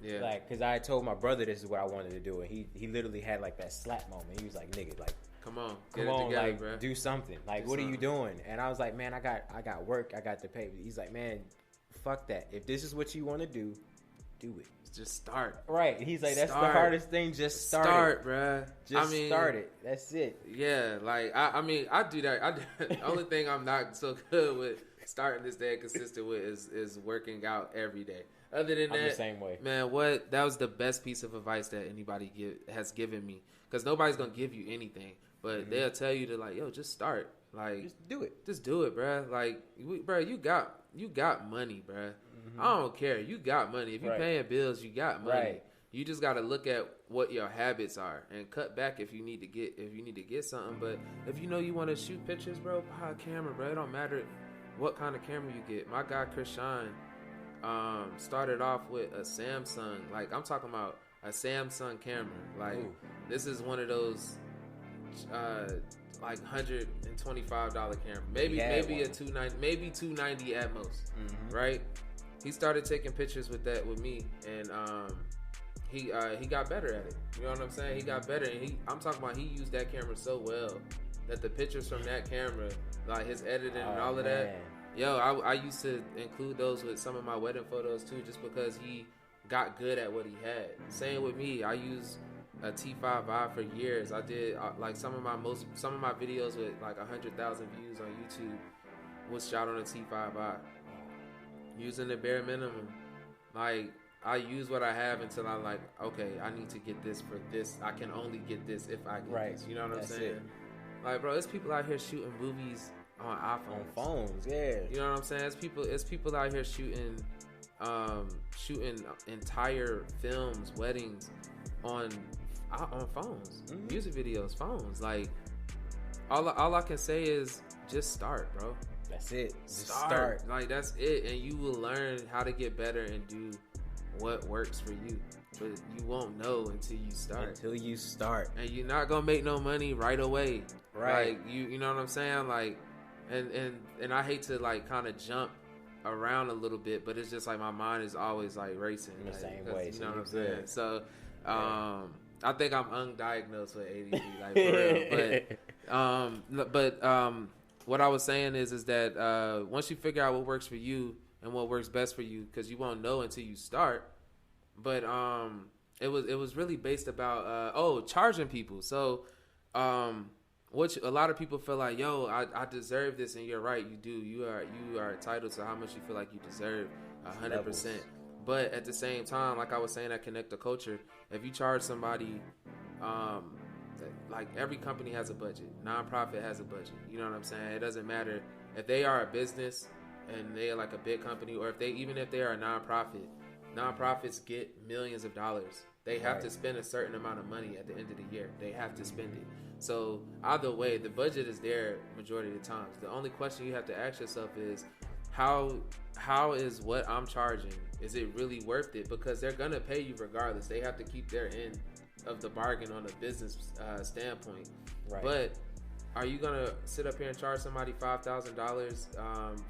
Yeah. Like, because I told my brother this is what I wanted to do, and he literally had, like, that slap moment. He was like, nigga, like, come on, together, like, bro. Do something. Like, what are you doing? And I was like, man, I got work. I got to pay. He's like, man, fuck that. If this is what you want to do it. Just start. Right. He's like, that's the hardest thing. Just start bro. Start it. That's it. Yeah. Like, I do that. The only thing I'm not so good with starting this day consistent with is working out every day. Other than that, the same way. Man, that was the best piece of advice that anybody has given me. Because nobody's going to give you anything. but they'll tell you to like, yo, just start. Like, Just do it. Just do it, bruh. Like, bruh, you got money, bruh. I don't care. You got money. If you're paying bills, you got money. Right. You just got to look at what your habits are and cut back if you need to get something. But if you know you want to shoot pictures, bro, buy a camera, bro. It don't matter what kind of camera you get. My guy Krishan started off with a Samsung. Like, I'm talking about a Samsung camera. Like, this is one of those like $125 camera. Maybe a $290, maybe $290 at most. Right? He started taking pictures with that with me, and he got better at it. You know what I'm saying? He got better, and I'm talking about he used that camera so well that the pictures from that camera, like his editing and all of that, yo, I used to include those with some of my wedding photos too, just because he got good at what he had. Same with me. I used a T5i for years. I did like some of my videos with like 100,000 views on YouTube was shot on a T5i using the bare minimum. Like, I use what I have until I'm like, okay, I need to get this for this. I can only get this if I get this. You know what I'm saying? It. Like, bro, there's people out here shooting movies on iPhones. On phones, yeah. You know what I'm saying? It's people out here shooting entire films, weddings on phones, music videos, phones. Like, all I can say is just start, bro. That's it. Just start. Like, that's it, and you will learn how to get better and do what works for you. But you won't know until you start. And you're not gonna make no money right away. Right. Like, you know what I'm saying? Like, and I hate to like kind of jump around a little bit, but it's just like my mind is always like racing in the like, same way. You know what I'm saying? So I think I'm undiagnosed with ADD, like, for real. But what I was saying is that once you figure out what works for you and what works best for you, because you won't know until you start. But it was really based about charging people. So which a lot of people feel like, yo, I deserve this, and you're right, you do. You are entitled to how much you feel like you deserve, 100%. But at the same time, like I was saying at Connect the Culture, if you charge somebody, like every company has a budget, nonprofit has a budget. You know what I'm saying? It doesn't matter if they are a business and they are like a big company, or even if they are a nonprofit. Nonprofits get millions of dollars. They have to spend a certain amount of money at the end of the year. They have to spend it. So either way, the budget is there majority of the times. The only question you have to ask yourself is, how is what I'm charging, is it really worth it? Because they're going to pay you regardless. They have to keep their end of the bargain on a business standpoint. Right. But are you going to sit up here and charge somebody $5,000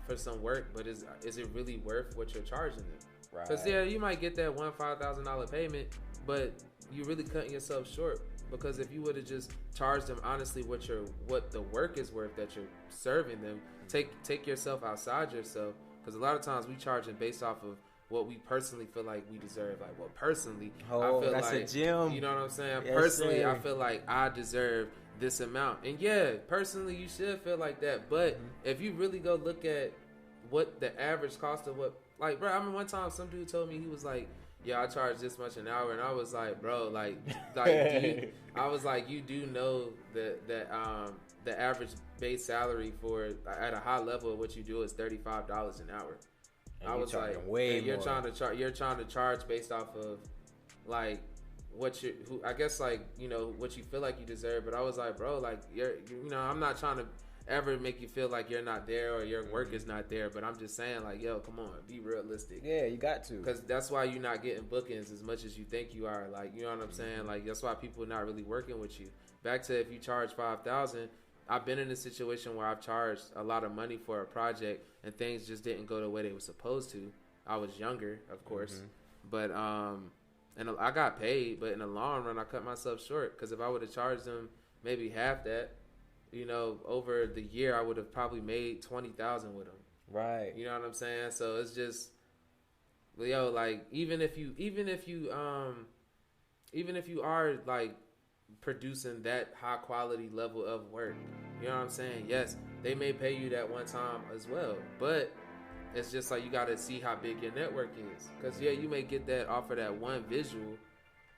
for some work, but is it really worth what you're charging them? Because you might get that one $5,000 payment, but you're really cutting yourself short. Because if you would have just charged them honestly what the work is worth that you're serving them, take yourself outside yourself. Because a lot of times we charge them based off of what we personally feel like we deserve. Like, well, personally, I feel that's like, a gem. You know what I'm saying? Yes, personally, sir. I feel like I deserve this amount. And yeah, personally, you should feel like that. But if you really go look at what the average cost of what, like, bro, I mean, one time some dude told me, he was like, yeah, I charge this much an hour, and I was like, bro, like I was like, you do know that the average base salary for at a high level of what you do is $35 an hour. And I was like, you're trying to charge based off of like what I guess, like, you know, what you feel like you deserve. But I was like, bro, like you know, I'm not trying to ever make you feel like you're not there or your work is not there, but I'm just saying, like, yo, come on, be realistic. Yeah, you got to, because that's why you're not getting bookings as much as you think you are. Like, you know what I'm saying? Like, that's why people are not really working with you. Back to if you charge $5,000, I've been in a situation where I've charged a lot of money for a project and things just didn't go the way they were supposed to. I was younger, of course, but and I got paid, but in the long run, I cut myself short, because if I would have charged them maybe half that, you know, over the year, I would have probably made $20,000 with them. Right. You know what I'm saying? So it's just, yo, like, even if you are like producing that high quality level of work, you know what I'm saying? Yes, they may pay you that one time as well, but it's just like, you got to see how big your network is. Because yeah, you may get that off of that one visual,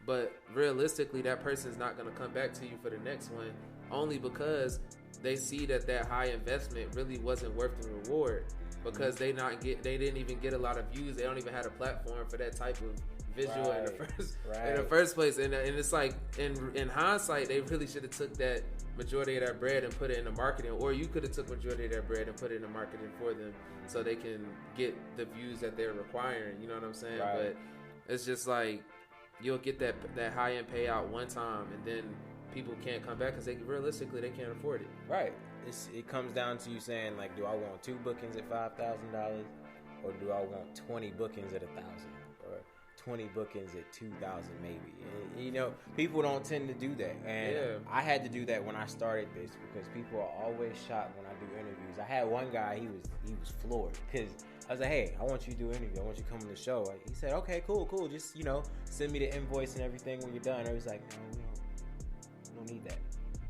but realistically, that person's not going to come back to you for the next one only because they see that high investment really wasn't worth the reward, because they didn't even get a lot of views. They don't even have a platform for that type of visual in the first place. And it's like in hindsight, they really should have took that majority of that bread and put it into marketing, or you could have took majority of that bread and put it into marketing for them, so they can get the views that they're requiring. You know what I'm saying? Right. But it's just like you'll get that high end payout one time, and then people can't come back because they can't afford it. Right. It comes down to you saying, like, do I want 2 bookings at $5,000, or do I want 20 bookings at $1,000, or 20 bookings at 2,000 maybe? And, you know, people don't tend to do that, and I had to do that when I started this, because people are always shocked when I do interviews. I had one guy, he was floored, because I was like, hey, I want you to do an interview. I want you to come on the show. He said, okay, cool. Just, you know, send me the invoice and everything when you're done. I was like, no, we don't need that.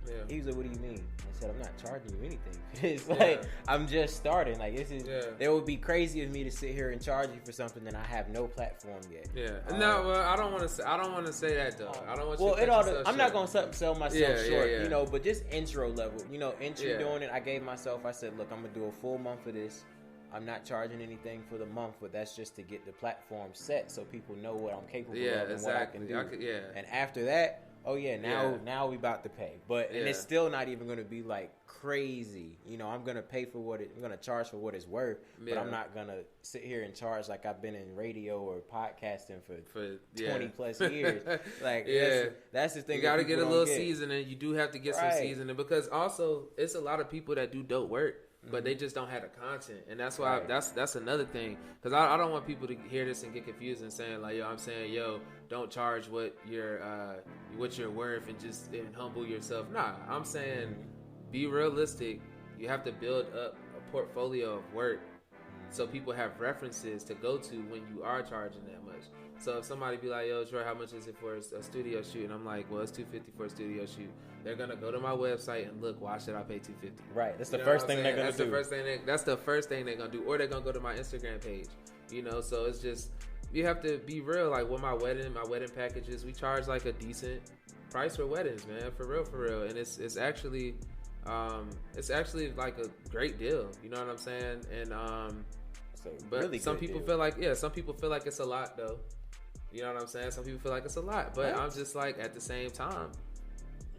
Yeah. He was like, what do you mean? I said, I'm not charging you anything. It's like, I'm just starting. Like, this is, it would be crazy of me to sit here and charge you for something that I have no platform yet. Yeah. No, well, I don't want to say that though. I don't want you to cut yourself I'm not going to sell myself short, yeah. you know, but just intro level, you know, doing it. I gave myself, I said, look, I'm going to do a full month of this. I'm not charging anything for the month, but that's just to get the platform set so people know what I'm capable of and what I can do. And after that, now we about to pay. And it's still not even going to be like crazy. You know, I'm going to I'm going to charge for what it's worth, but I'm not going to sit here and charge like I've been in radio or podcasting for 20 plus years. Like, that's the thing. You got to get a little seasoning. You do have to get some seasoning, because also it's a lot of people that do dope work, but they just don't have the content, and that's why that's another thing. Because I don't want people to hear this and get confused and saying like, don't charge what you're worth and humble yourself. Nah, I'm saying be realistic. You have to build up a portfolio of work so people have references to go to when you are charging that much. So if somebody be like, yo, Troy, how much is it for a studio shoot? And I'm like, well, it's $250 for a studio shoot. They're going to go to my website and look, why should I pay $250? Right. That's the first thing they're going to do. That's the first thing they're going to do. Or they're going to go to my Instagram page. You know, so it's just, you have to be real. Like with my wedding packages, we charge like a decent price for weddings, man. For real. And it's actually like a great deal. You know what I'm saying? And, but really some people feel like it's a lot though. You know what I'm saying? Some people feel like it's a lot, but I'm just like, at the same time,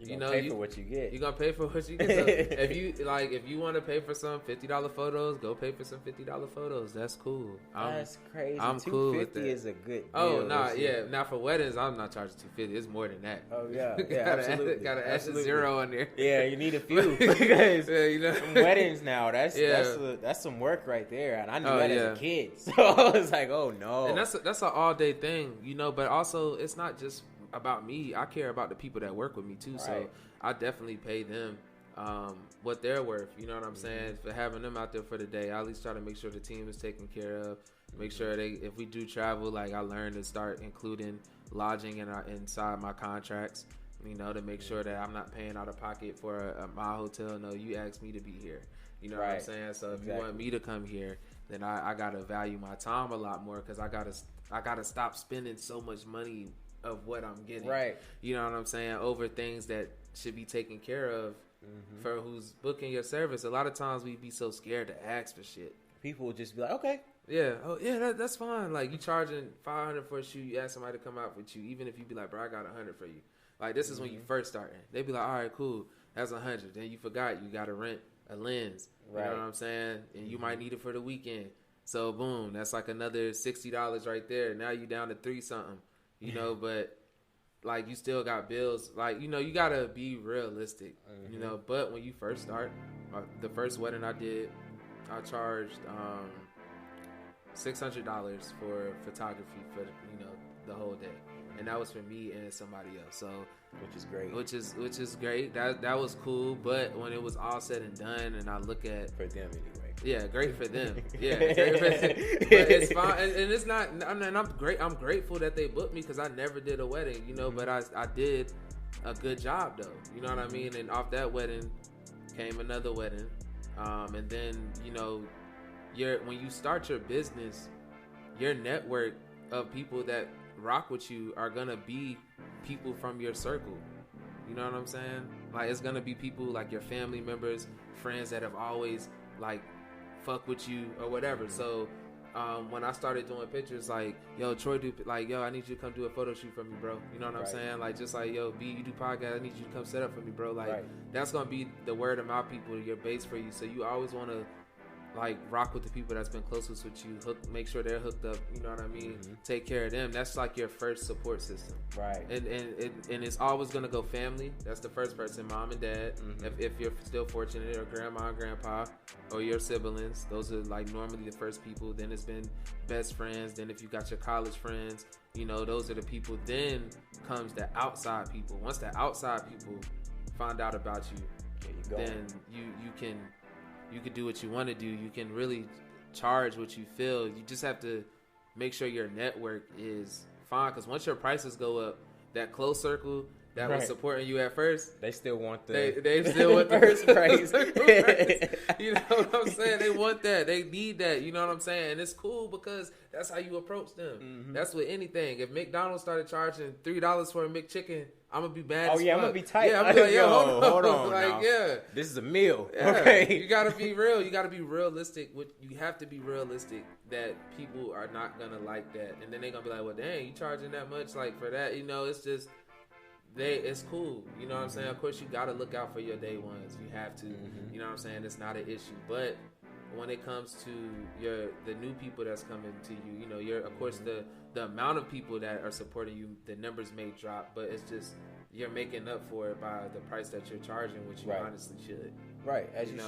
you're gonna pay for what you get. You're gonna pay for what you get. So if you want to pay for some $50 photos, go pay for some $50 photos. That's cool. That's crazy. I'm cool with that. $250 is a good deal. Oh no, Now for weddings, I'm not charging $250. It's more than that. Oh yeah, absolutely. Gotta add a zero on there. Yeah, you need a few because some weddings now. That's some work right there, and I knew that as a kid. So I was like, oh no. And that's an all day thing, you know. But also, it's not just about me. I care about the people that work with me too. Right. So I definitely pay them what they're worth. You know what I'm saying? For having them out there for the day, I at least try to make sure the team is taken care of. Make sure if we do travel, like I learned to start including lodging inside my contracts. You know, to make sure that I'm not paying out of pocket for my hotel. No, you asked me to be here. You know what I'm saying? So if you want me to come here, then I gotta value my time a lot more, because I gotta stop spending so much money of what I'm getting. Right. You know what I'm saying? Over things that should be taken care of for who's booking your service. A lot of times we be so scared to ask for shit. People will just be like, okay. Yeah. Oh yeah, that's fine. Like, you charging $500 for a shoot, you ask somebody to come out with you, even if you be like, bro, I got $100 for you. Like, this is when you first starting. They be like, all right, cool, that's $100. Then you forgot you got to rent a lens. Right. You know what I'm saying? And you might need it for the weekend. So boom, that's like another $60 right there. Now you down to $3 something. You know, but like, you still got bills. Like, you know, you gotta be realistic. You know, but when you first start, the first wedding I did, I charged $600 for photography for the whole day, and that was for me and somebody else. So, which is great. Which is great. That was cool. But when it was all said and done, and I look at for them anyway. Yeah, great for them. Yeah, great for them. But it's fine, and it's not. And I'm grateful that they booked me, because I never did a wedding, you know. But I did a good job though. You know what I mean? And off that wedding came another wedding, and then when you start your business, your network of people that rock with you are gonna be people from your circle. You know what I'm saying? Like, it's gonna be people like your family members, friends that have always like fuck with you or whatever. So when I started doing pictures, like, yo, Troy, I need you to come do a photo shoot for me, bro. You know what I'm saying? Like, just like, yo, B, you do podcast, I need you to come set up for me, bro. Like, that's gonna be the word of mouth people, your base for you. So you always want to like rock with the people that's been closest with you, make sure they're hooked up, you know what I mean? Take care of them. That's like your first support system, right? And it's always gonna go family. That's the first person, mom and dad, if you're still fortunate, or grandma and grandpa, or your siblings. Those are like normally the first people. Then it's been best friends. Then if you got your college friends, you know, those are the people. Then comes the outside people. Once the outside people find out about you, then you can do what you want to do. You can really charge what you feel. You just have to make sure your network is fine. Because once your prices go up, that close circle that was supporting you at first, they still want they still want the first price. You know what I'm saying? They want that. They need that. You know what I'm saying? And it's cool because that's how you approach them. That's with anything. If McDonald's started charging $3 for a McChicken, I'm gonna be bad. Oh yeah, I'm gonna be tight. Yeah, I'm like, yo, hold on. Like, now. yeah, this is a meal. yeah. Okay, You gotta be real. You gotta be realistic. You have to be realistic that people are not gonna like that, and then they're gonna be like, well, dang, you charging that much like for that? You know, it's just it's cool. You know what I'm saying? Of course, you gotta look out for your day ones. You have to. You know what I'm saying? It's not an issue, but when it comes to the new people that's coming to you, you know, of course the amount of people that are supporting you, the numbers may drop, but it's just you're making up for it by the price that you're charging, which you honestly should. Right, as you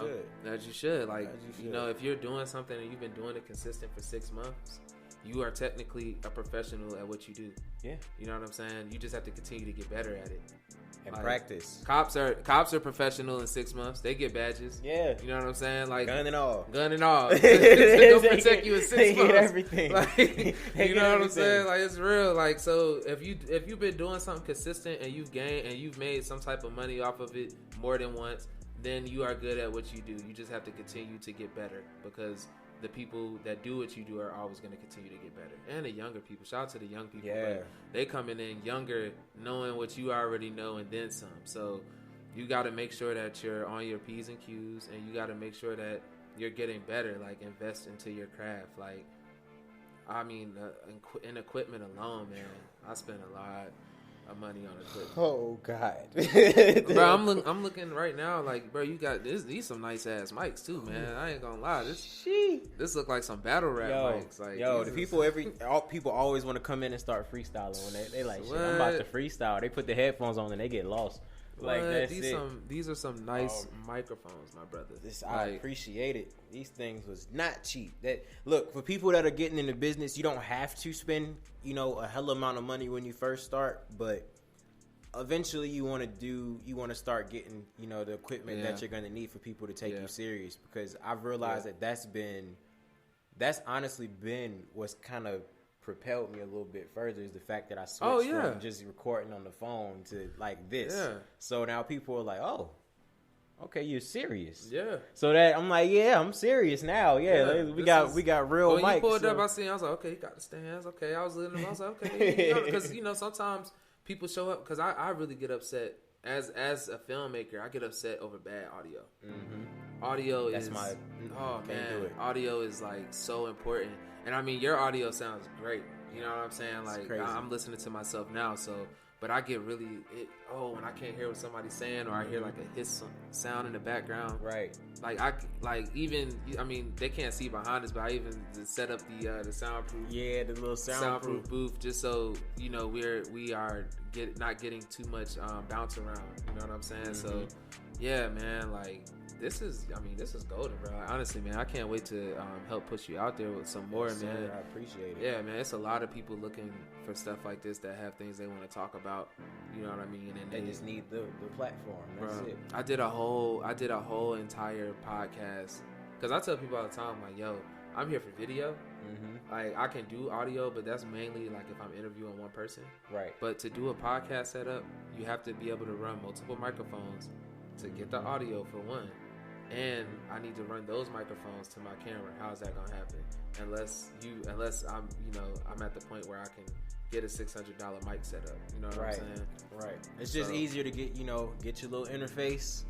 should. Like, you know, if you're doing something and you've been doing it consistent for 6 months, you are technically a professional at what you do. Yeah. You know what I'm saying? You just have to continue to get better at it. And like, practice. Cops are professional in 6 months. They get badges. Yeah. You know what I'm saying? Like gun and all. They'll protect you in 6 months. They get everything. Like, you know what I'm saying? Like, it's real. Like, so if you've been doing something consistent and you've gained and you've made some type of money off of it more than once, then you are good at what you do. You just have to continue to get better, because the people that do what you do are always going to continue to get better. And the younger people. Shout out to the young people. Yeah. Like, they coming in younger, knowing what you already know and then some. So you got to make sure that you're on your P's and Q's, and you got to make sure that you're getting better. Like, invest into your craft. Like, I mean, in equipment alone, man, I spend a lot of money on equipment. Oh God, bro, I'm looking right now. Like, bro, you got these some nice ass mics too, man. I ain't gonna lie. This look like some battle rap mics. Like, the people always want to come in and start freestyling when they like, shit, I'm about to freestyle. They put the headphones on and they get lost. Like, that's these are some nice microphones, my brother. I appreciate it. These things was not cheap. Look, for people that are getting into business, you don't have to spend, a hell amount of money when you first start, but eventually you want to start getting, the equipment that you're going to need for people to take you serious, because I've realized that's honestly been what's kind of propelled me a little bit further, is the fact that I switched from just recording on the phone to like this. Yeah. So now people are like, oh, okay, you're serious. Yeah. So that I'm like, I'm serious now. Yeah. We got real mics. When you pulled up, I was like, okay, you got the stands. Okay. I was listening. I was like, okay. Because, sometimes people show up, because I really get upset. As a filmmaker, I get upset over bad audio. Mm-hmm. Audio audio is like so important. And I mean, your audio sounds great. You know what I'm saying? Like, I'm listening to myself now, but I get really when I can't hear what somebody's saying, or I hear like a hiss sound in the background. Right. They can't see behind us, but I even set up the soundproof. Yeah, the little soundproof booth, just so we are not getting too much bounce around. You know what I'm saying? Mm-hmm. So yeah, man, like. This is golden, bro. Honestly, man, I can't wait to help push you out there with some more, man. Sir, I appreciate it. Yeah, man, it's a lot of people looking for stuff like this that have things they want to talk about. You know what I mean? And they just need the platform. That's it. I did a whole entire podcast, because I tell people all the time, like, yo, I'm here for video. Mm-hmm. Like, I can do audio, but that's mainly like if I'm interviewing one person. Right. But to do a podcast setup, you have to be able to run multiple microphones to get the audio for one. And I need to run those microphones to my camera. How's that gonna happen? Unless I'm at the point where I can get a $600 mic set up. You know what I'm saying? Right. It's just So- easier to get get your little interface,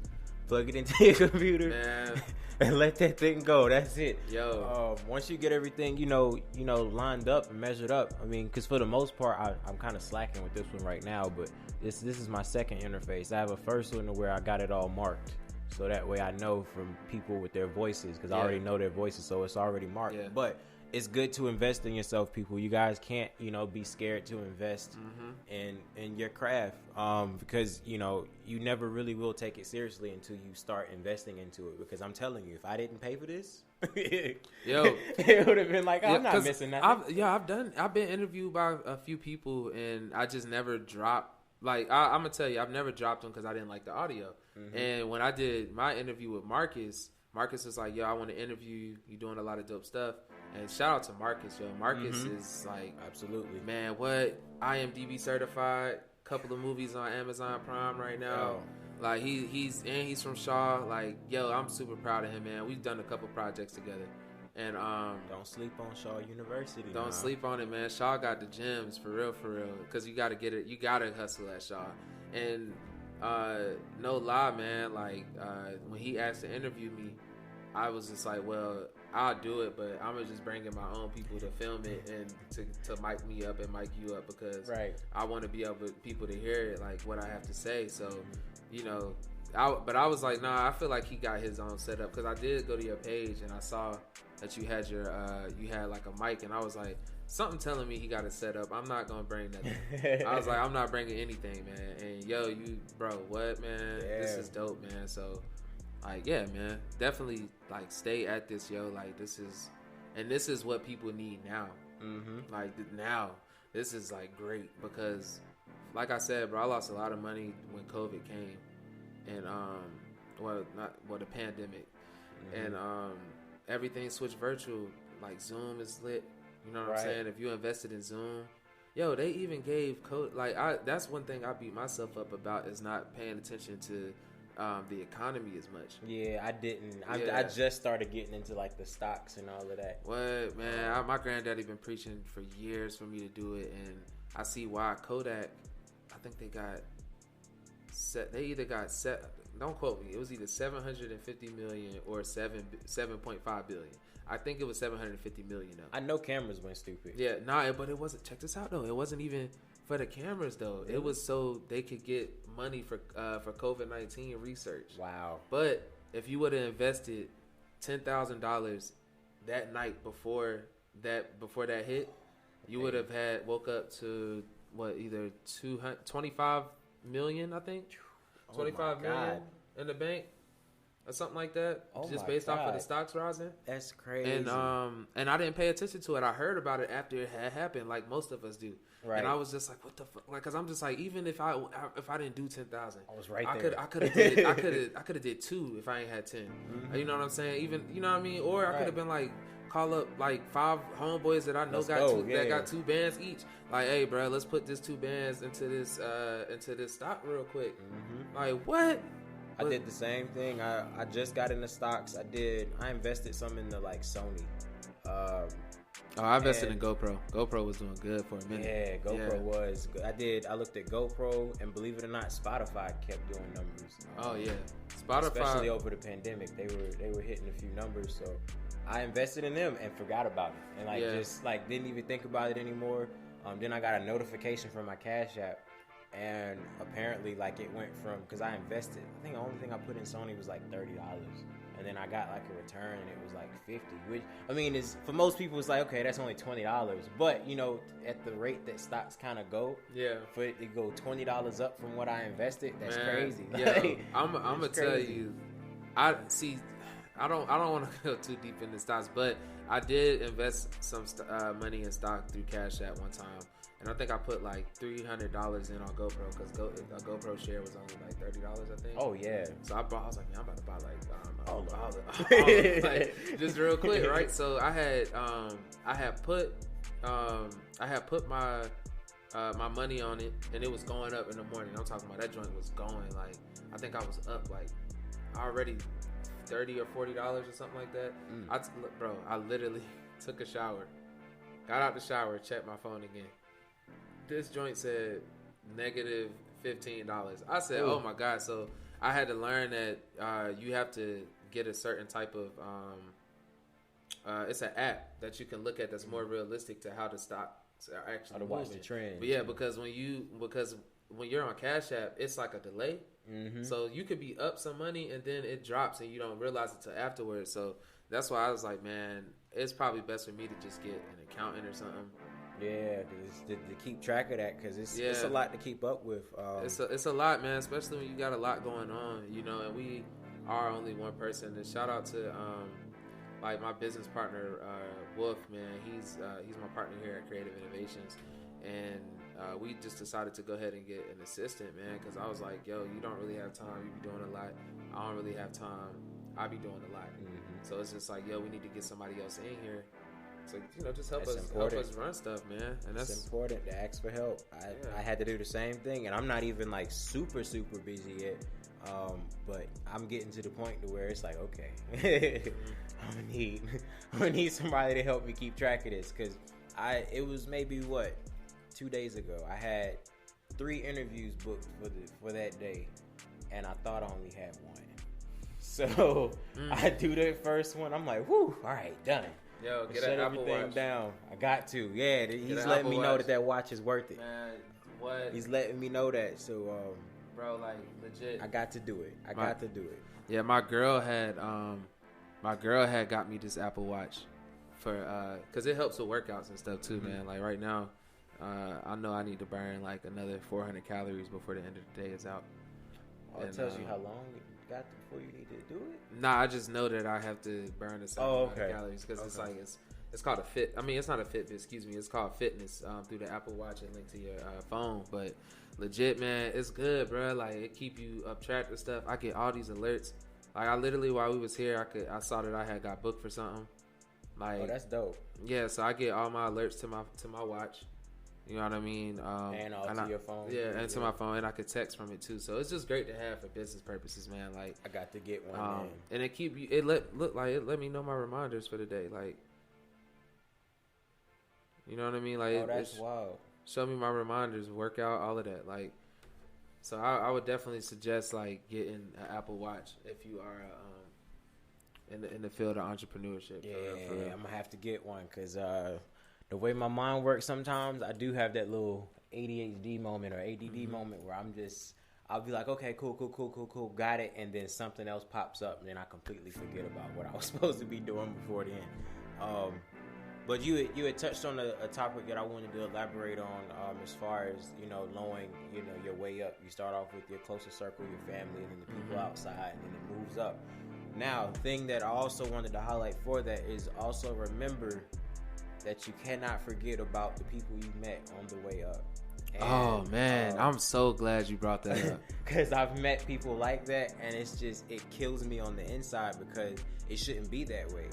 plug it into your computer, Man, and let that thing go. That's it. yo, Once you get everything, lined up and measured up. I mean, because for the most part, I'm kind of slacking with this one right now. But this is my second interface. I have a first one where I got it all marked, so that way I know from people with their voices, because I already know their voices, so it's already marked. Yeah. But it's good to invest in yourself, people. You guys can't, be scared to invest in your craft, because you never really will take it seriously until you start investing into it. Because I'm telling you, if I didn't pay for this, yo, it would have been like, I'm not 'cause missing nothing. I've been interviewed by a few people, and I just never dropped. Like I'm gonna tell you, I've never dropped them because I didn't like the audio. And when I did my interview with Marcus was like, yo, I want to interview you. You're doing a lot of dope stuff. And shout out to Marcus, yo. Marcus is like, Absolutely, man, what? IMDb certified. Couple of movies on Amazon Prime right now. Oh. Like he's from Shaw. Like, yo, I'm super proud of him, man. We've done a couple projects together. And don't sleep on Shaw University. don't sleep on it, man. Shaw got the gems for real, because you got to get it. You got to hustle at Shaw. And no lie, man. Like when he asked to interview me, I was just like, well, I'll do it, but I'm gonna just bring in my own people to film it and to mic me up and mic you up, because I want to be able people to hear it, like what I have to say. So, but I was like, nah, I feel like he got his own setup, because I did go to your page and I saw that you had you had like a mic, and I was like, something telling me he got it set up. I'm not gonna bring nothing. I was like, I'm not bringing anything, man. And yo, what, man? Yeah. This is dope, man. So, like, yeah, man, definitely like stay at this, yo. Like this is what people need now. Like now, this is like great, because, like I said, bro, I lost a lot of money when COVID came, and the pandemic, and everything switched virtual. Like Zoom is lit. You know what I'm saying? If you invested in Zoom, yo, they even gave code. Like that's one thing I beat myself up about, is not paying attention to the economy as much. Yeah, I didn't. I just started getting into like the stocks and all of that. What, man? My granddaddy been preaching for years for me to do it, and I see why. Kodak, I think they got set. They either got set. Don't quote me. It was either 750 million or 7.5 billion. I think it was 750 million though. I know cameras went stupid. Yeah, but it wasn't. Check this out though. It wasn't even for the cameras though. It was so they could get money for COVID-19 research. Wow. But if you would have invested $10,000 that night before that hit, you would have woke up to either 25 million, I think. 25 million in the bank or something like that, just based off of the stocks rising. That's crazy. And I didn't pay attention to it. I heard about it after it had happened, like most of us do. Right. And I was just like, what the fuck? Like, cause I'm just like, even if I didn't do 10,000, I was right there. I could have did 2 if I ain't had 10. You know what I'm saying? Even, you know what I mean? Or I could have been like, call up like 5 homeboys that I know got 2 bands each. Like, hey, bro, let's put this 2 bands into this stock real quick. Like, what? I did the same thing. I just got into stocks. I invested some into like Sony. I invested in GoPro. GoPro was doing good for a minute. Yeah, GoPro was good. I looked at GoPro, and believe it or not, Spotify kept doing numbers. Oh yeah, Spotify, especially over the pandemic, they were hitting a few numbers. So I invested in them and forgot about it, and just didn't even think about it anymore. Then I got a notification from my Cash App, and apparently it went from, because I invested, I think the only thing I put in Sony was like $30, and then I got like a return and it was like $50, which I mean is, for most people it's like, okay, that's only $20, but at the rate that stocks kind of go, for it to go $20 up from what I invested, that's crazy. Yeah, I'm gonna tell you, I don't want to go too deep into stocks, but I did invest some money in stock through Cash App one time. And I think I put like $300 in on GoPro, because a GoPro share was only like $30, I think. Oh yeah. So I was like, man, I'm about to buy like like, just real quick, right? So I had put my money on it, and it was going up in the morning. I'm talking about that joint was going like, I think I was up like already $30 or $40 or something like that. I literally took a shower, got out the shower, checked my phone again. this joint said -$15. I said, oh my God. So I had to learn that you have to get a certain type of, it's an app that you can look at that's more realistic to how to stop. Actually, How to watch the trend. But yeah, because when you're on Cash App, it's like a delay. Mm-hmm. So you could be up some money and then it drops and you don't realize it till afterwards. So that's why I was like, man, it's probably best for me to just get an accountant or something. Yeah, to keep track of that, because it's a lot to keep up with. It's a lot, man, especially when you got a lot going on, you know. And we are only one person. And shout out to like my business partner Wolf, man. He's my partner here at Creative Innovations, and we just decided to go ahead and get an assistant, man, because I was like, yo, you don't really have time. You be doing a lot. I don't really have time. I be doing a lot. Mm-hmm. So it's just like, yo, we need to get somebody else in here. So, you know, just help us run stuff, man. And that's important to ask for help. I had to do the same thing, and I'm not even like super busy yet. But I'm getting to the point to where it's like, okay, I'm gonna need somebody to help me keep track of this, because it was maybe 2 days ago. I had 3 interviews booked for that day, and I thought I only had 1. So I do the first one. I'm like, whoo, all right, done. Yo, get shut an Apple everything Watch down. I got to. Yeah, he's letting me know that watch is worth it. Man, what? He's letting me know that. So, bro, like legit, I got to do it. I got to do it. Yeah, my girl had got me this Apple Watch for because it helps with workouts and stuff too, man. Like right now, I know I need to burn like another 400 calories before the end of the day is out. Oh, it tells you how long you got before you need to do it? Nah, I just know that I have to burn a certain amount of calories, because it's like it's called a fit. I mean, it's not a Fitbit, excuse me. It's called Fitness through the Apple Watch and linked to your phone. But legit, man, it's good, bro. Like, it keep you up track with stuff. I get all these alerts. Like, I literally, while we was here, I saw that I had got booked for something. Like, oh, that's dope. Yeah, so I get all my alerts to my watch. You know what I mean? And to your phone. Yeah, and to my phone, and I could text from it too. So it's just great to have for business purposes, man. Like, I got to get one. And it keep you. It let me know my reminders for the day. Like, you know what I mean? Like, oh, that's wild. Show me my reminders, workout, all of that. Like, so I would definitely suggest like getting an Apple Watch if you are in the field of entrepreneurship. Yeah, for real. I'm gonna have to get one, because the way my mind works sometimes, I do have that little ADHD moment or ADD moment where I'll be like, okay, cool, got it, and then something else pops up, and then I completely forget about what I was supposed to be doing before then. But you had touched on a topic that I wanted to elaborate on, as far as, you know, knowing, you know, your way up. You start off with your closest circle, your family, and then the people outside, and then it moves up. Now, the thing that I also wanted to highlight for that is also remember that you cannot forget about the people you met on the way up. And, oh man, I'm so glad you brought that up. Because I've met people like that, and it's just, it kills me on the inside, because it shouldn't be that way.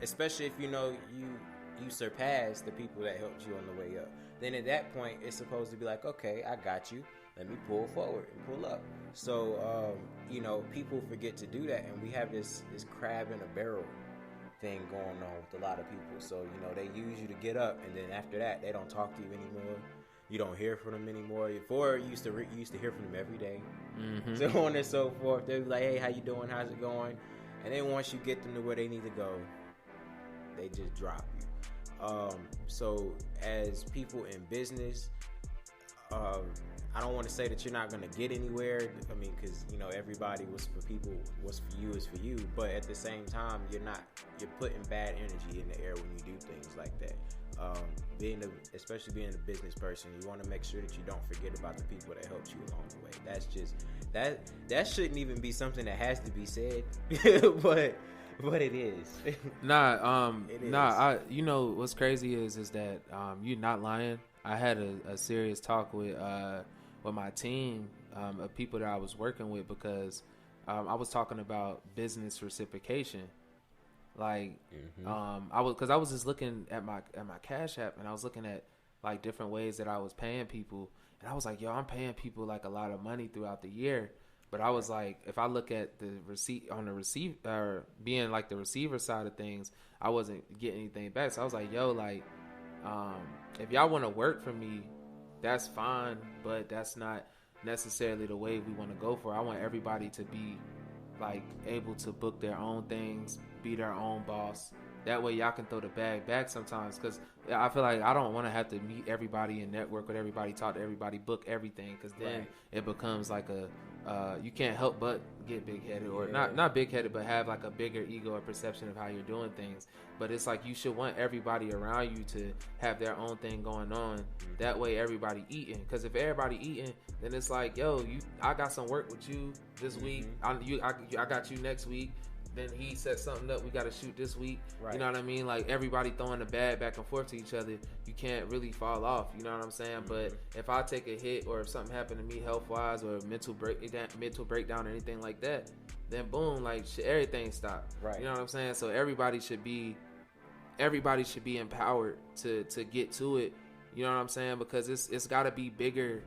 Especially if you know you surpass the people that helped you on the way up. Then at that point, it's supposed to be like, okay, I got you. Let me pull forward and pull up. So, you know, people forget to do that, and we have this crab in a barrel thing going on with a lot of people. So, you know, they use you to get up, and then after that, they don't talk to you anymore. You don't hear from them anymore. Before, you used to hear from them every day. Mm-hmm. So on and so forth. They'll be like, hey, how you doing? How's it going? And then once you get them to where they need to go, they just drop you. So as people in business, I don't want to say that you're not going to get anywhere. I mean, because, you know, everybody what's for people, what's for you is for you. But at the same time, you're putting bad energy in the air when you do things like that. Especially being a business person, you want to make sure that you don't forget about the people that helped you along the way. That's just, that shouldn't even be something that has to be said, but it is. You know what's crazy is that you're not lying. I had a serious talk with my team of people that I was working with, because I was talking about business reciprocation. Like, I was just looking at my Cash App, and I was looking at like different ways that I was paying people, and I was like, yo, I'm paying people like a lot of money throughout the year. But I was like, if I look at the receipt on the being like the receiver side of things, I wasn't getting anything back. So I was like, yo, like, if y'all want to work for me, that's fine, but that's not necessarily the way we want to go for. I want everybody to be like able to book their own things, be their own boss. That way y'all can throw the bag back sometimes, because I feel like I don't want to have to meet everybody and network with everybody, talk to everybody, book everything, because then it becomes like a you can't help but get big-headed, or not big-headed, but have like a bigger ego or perception of how you're doing things. But it's like you should want everybody around you to have their own thing going on. That way everybody eating, because if everybody eating, then it's like, yo, I got some work with you this week, I got you next week. Then he set something up, we got to shoot this week. Right. You know what I mean? Like, everybody throwing the bag back and forth to each other, you can't really fall off. You know what I'm saying? But if I take a hit, or if something happened to me health-wise, or mental breakdown or anything like that, then boom, like, everything stop. Right. You know what I'm saying? So everybody should be empowered to get to it. You know what I'm saying? Because it's got to be bigger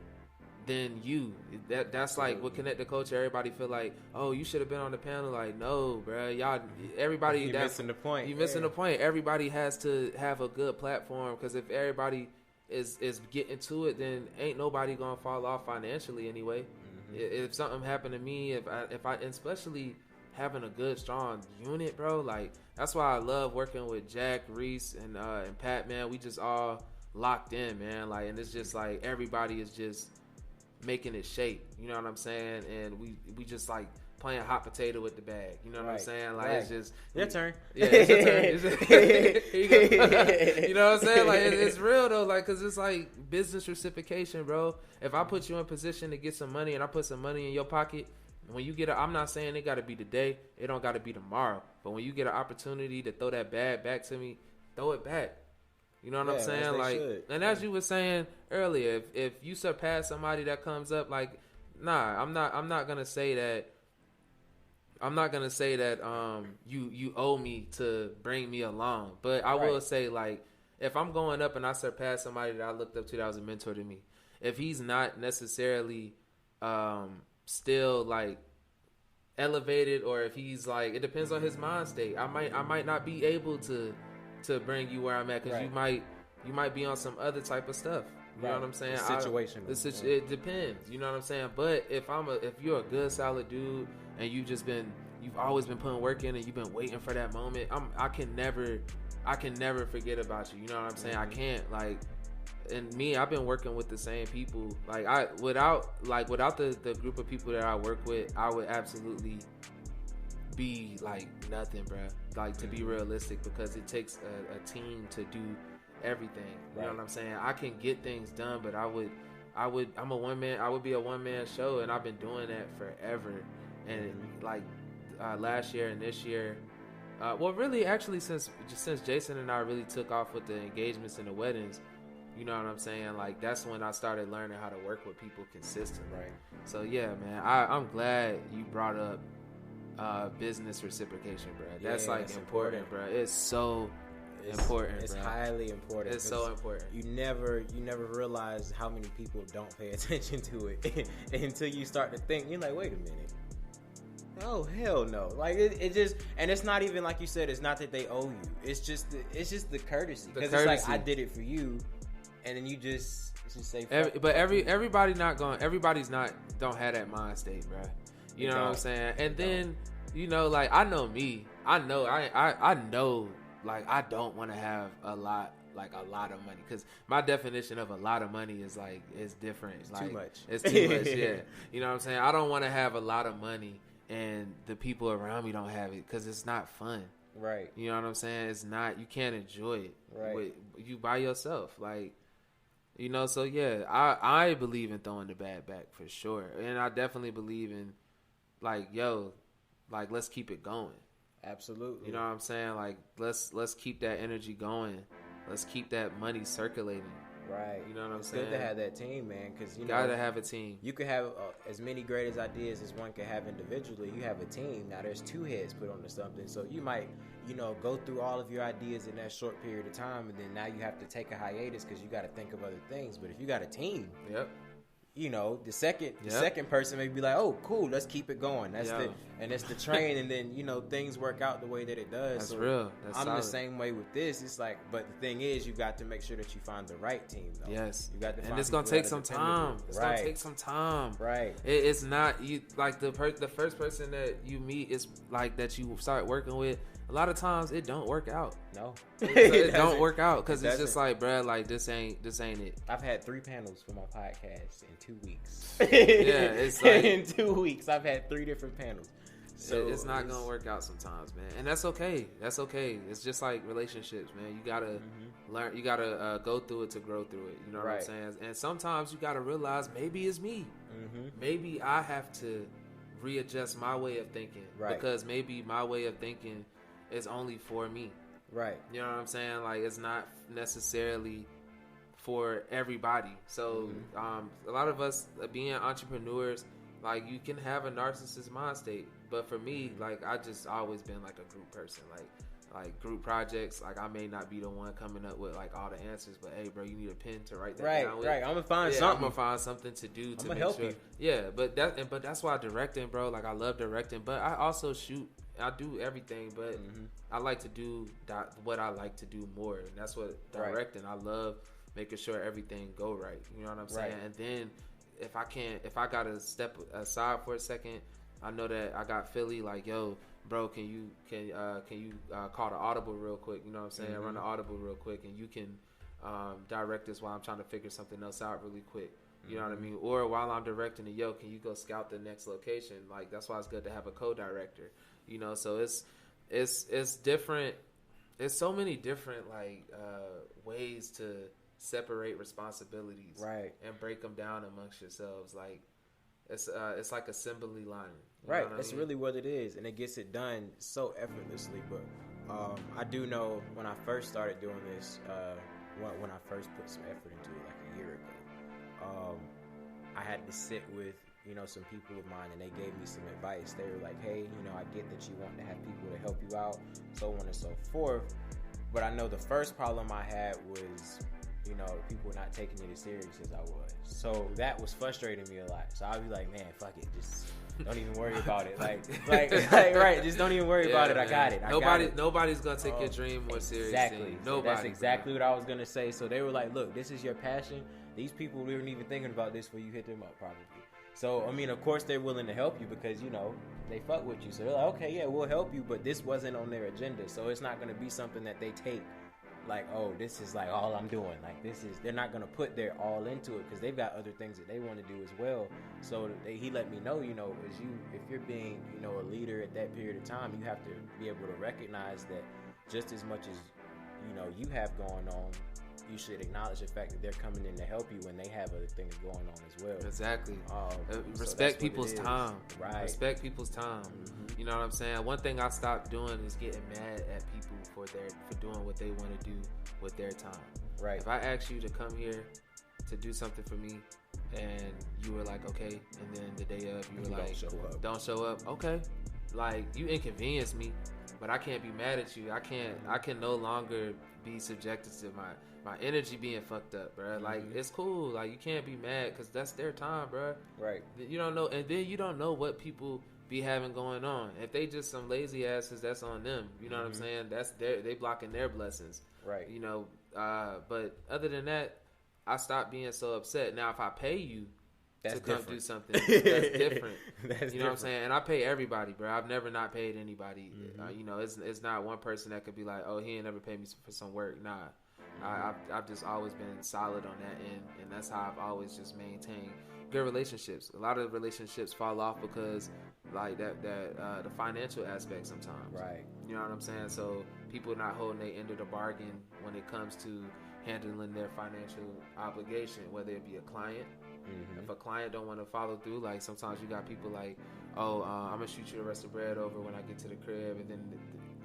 than you. That's like what Connect the Culture. Everybody feel like, oh, you should have been on the panel. Like, no, bro, y'all, everybody, you're missing the point. You're missing the point. Everybody has to have a good platform, because if everybody is getting to it, then ain't nobody gonna fall off financially anyway. If something happened to me, if I especially having a good strong unit, bro, like that's why I love working with Jack, Reese, and Pat, man. We just all locked in, man. Like, and it's just like everybody is just making it shake, you know what I'm saying? And we just like playing hot potato with the bag, you know what I'm saying? Like, it's just your turn. Yeah, it's your turn. Here you go. You know what I'm saying? Like, it's real though, like, because it's like business reciprocation, bro. If I put you in position to get some money, and I put some money in your pocket, when you get I'm not saying it got to be today, it don't got to be tomorrow, but when you get an opportunity to throw that bag back to me, throw it back. You know what I'm saying? Like, and as you were saying earlier, if you surpass somebody that comes up, like, nah, I'm not gonna say that you owe me to bring me along. But I will say, like, if I'm going up and I surpass somebody that I looked up to that was a mentor to me, if he's not necessarily still like elevated, or if he's like, it depends on his mind state. I might not be able to bring you where I'm at, because you might be on some other type of stuff. You know what I'm saying? Situational. It depends. You know what I'm saying? But if you're a good, solid dude, and you've always been putting work in, and you've been waiting for that moment, I can never forget about you. You know what I'm saying? I can't, like, and me, I've been working with the same people. Like, without the group of people that I work with, I would absolutely be like nothing, bro. Like, to be realistic, because it takes a team to do everything. You know what I'm saying? I can get things done, but I would be a one-man show, and I've been doing that forever. And like last year and this year, well, really, actually, since Jason and I really took off with the engagements and the weddings, you know what I'm saying? Like, that's when I started learning how to work with people consistently. Right. So yeah, man, I'm glad you brought up business reciprocation, bro. That's like important, bro. It's so important. It's bro. Highly important. It's so important. You never realize how many people don't pay attention to it until you start to think. You're like, wait a minute. Oh, hell no. Like, it just, and it's not even like you said, it's not that they owe you. It's just the courtesy. Because it's like, I did it for you, and then you just say, everybody's not don't have that mind state, bro. You know what I'm saying? And then, you know, like, I know me. I know, like, I don't want to have a lot of money, because my definition of a lot of money is like, it's different. It's like, too much. It's too much, yeah. You know what I'm saying? I don't want to have a lot of money and the people around me don't have it, because it's not fun. Right. You know what I'm saying? It's not, you can't enjoy it. Right. You by yourself. Like, you know, so yeah, I believe in throwing the bag back for sure. And I definitely believe in, like, yo, like, let's keep it going. Absolutely. You know what I'm saying? Like, let's keep that energy going. Let's keep that money circulating. Right. You know what I'm saying? It's good to have that team, man, because you gotta have a team. You could have as many great ideas as one could have individually. You have a team. Now there's two heads put onto something, so you might, go through all of your ideas in that short period of time, and then now you have to take a hiatus because you got to think of other things. But if you got a team, you know, the second person may be like, oh, cool, let's keep it going. That's it's the train, and then, you know, things work out the way that it does. That's so real. That's I'm solid. the same way with this. It's like, but the thing is, you got to make sure that you find the right team, though. Yes. You got to find and it's gonna take some time. Right. It's gonna take some time. Right. It's not you like the first person that you meet is like that you start working with. A lot of times it don't work out. No, it don't work out because it's just like, bruh, like this ain't it. I've had 3 panels for my podcast in 2 weeks. Yeah, it's like in 2 weeks I've had 3 different panels. So it's not gonna work out sometimes, man, and that's okay. That's okay. It's just like relationships, man. You gotta learn. You gotta go through it to grow through it. You know what I'm saying? And sometimes you gotta realize maybe it's me. Maybe I have to readjust my way of thinking because maybe my way of thinking is only for me. Right. You know what I'm saying? Like, it's not necessarily for everybody. So a lot of us being entrepreneurs, like, you can have a narcissist mind state, but for me, like, I just always been like a group person. Like group projects, like, I may not be the one coming up with like all the answers, but hey, bro, you need a pen to write that down with. Right. I'm gonna find something. I'm gonna find something to do to make help sure. you. Yeah, but that's why directing, bro. Like, I love directing, but I also shoot. I do everything, but I like to do what I like to do more, and that's what directing. I love making sure everything go right. You know what I'm saying? And then if I gotta step aside for a second, I know that I got Philly. Like, yo, bro, can you call the audible real quick? You know what I'm saying? Run the audible real quick, and you can direct this while I'm trying to figure something else out really quick. You know what I mean? Or while I'm directing it, yo, can you go scout the next location? Like, that's why it's good to have a co-director. You know, so it's different. There's so many different ways to separate responsibilities, and break them down amongst yourselves. Like, it's like assembly line, right? That's really what it is, and it gets it done so effortlessly. But I do know when I first started doing this, when I first put some effort into it, like a year ago, I had to sit with, you know, some people of mine, and they gave me some advice. They were like, hey, you know, I get that you want to have people to help you out, so on and so forth. But I know the first problem I had was, you know, people not taking it as serious as I was. So that was frustrating me a lot. So I'd be like, man, fuck it, just don't even worry about it. Like, right, just don't even worry about it. Man. I got it. Nobody's gonna take your dream more seriously. Exactly. Nobody. That's exactly what I was gonna say. So they were like, look, this is your passion. These people weren't even thinking about this before you hit them up, probably. So, I mean, of course they're willing to help you because, you know, they fuck with you. So they're like, okay, yeah, we'll help you, but this wasn't on their agenda. So it's not going to be something that they take like, oh, this is like all I'm doing. Like, they're not going to put their all into it because they've got other things that they want to do as well. So he let me know, you know, if you're being, you know, a leader at that period of time, you have to be able to recognize that just as much as, you know, you have going on, you should acknowledge the fact that they're coming in to help you when they have other things going on as well. Exactly. Respect so people's time. Right. Respect people's time. You know what I'm saying? One thing I stopped doing is getting mad at people for doing what they want to do with their time. Right. If I ask you to come here to do something for me, and you were like, okay, and then the day of you were like, don't show up. Okay. Like, you inconvenience me, but I can't be mad at you. I can no longer be subjected to my energy being fucked up, bro. Like, it's cool. Like, you can't be mad because that's their time, bro. Right. You don't know, and then you don't know what people be having going on. If they just some lazy asses, that's on them. You know what I'm saying? That's they blocking their blessings. Right. You know, but other than that, I stopped being so upset. Now, if I pay you to come do something, that's different. You know what I'm saying? And I pay everybody, bro. I've never not paid anybody. You know, it's not one person that could be like, oh, he ain't never paid me for some work. Nah. I've just always been solid on that end, and that's how I've always just maintained good relationships. A lot of relationships fall off because like that the financial aspect sometimes. Right. You know what I'm saying? So people not holding their end of the bargain when it comes to handling their financial obligation, whether it be a client. If a client don't want to follow through, like sometimes you got people like, oh, I'm gonna shoot you the rest of bread over when I get to the crib, and then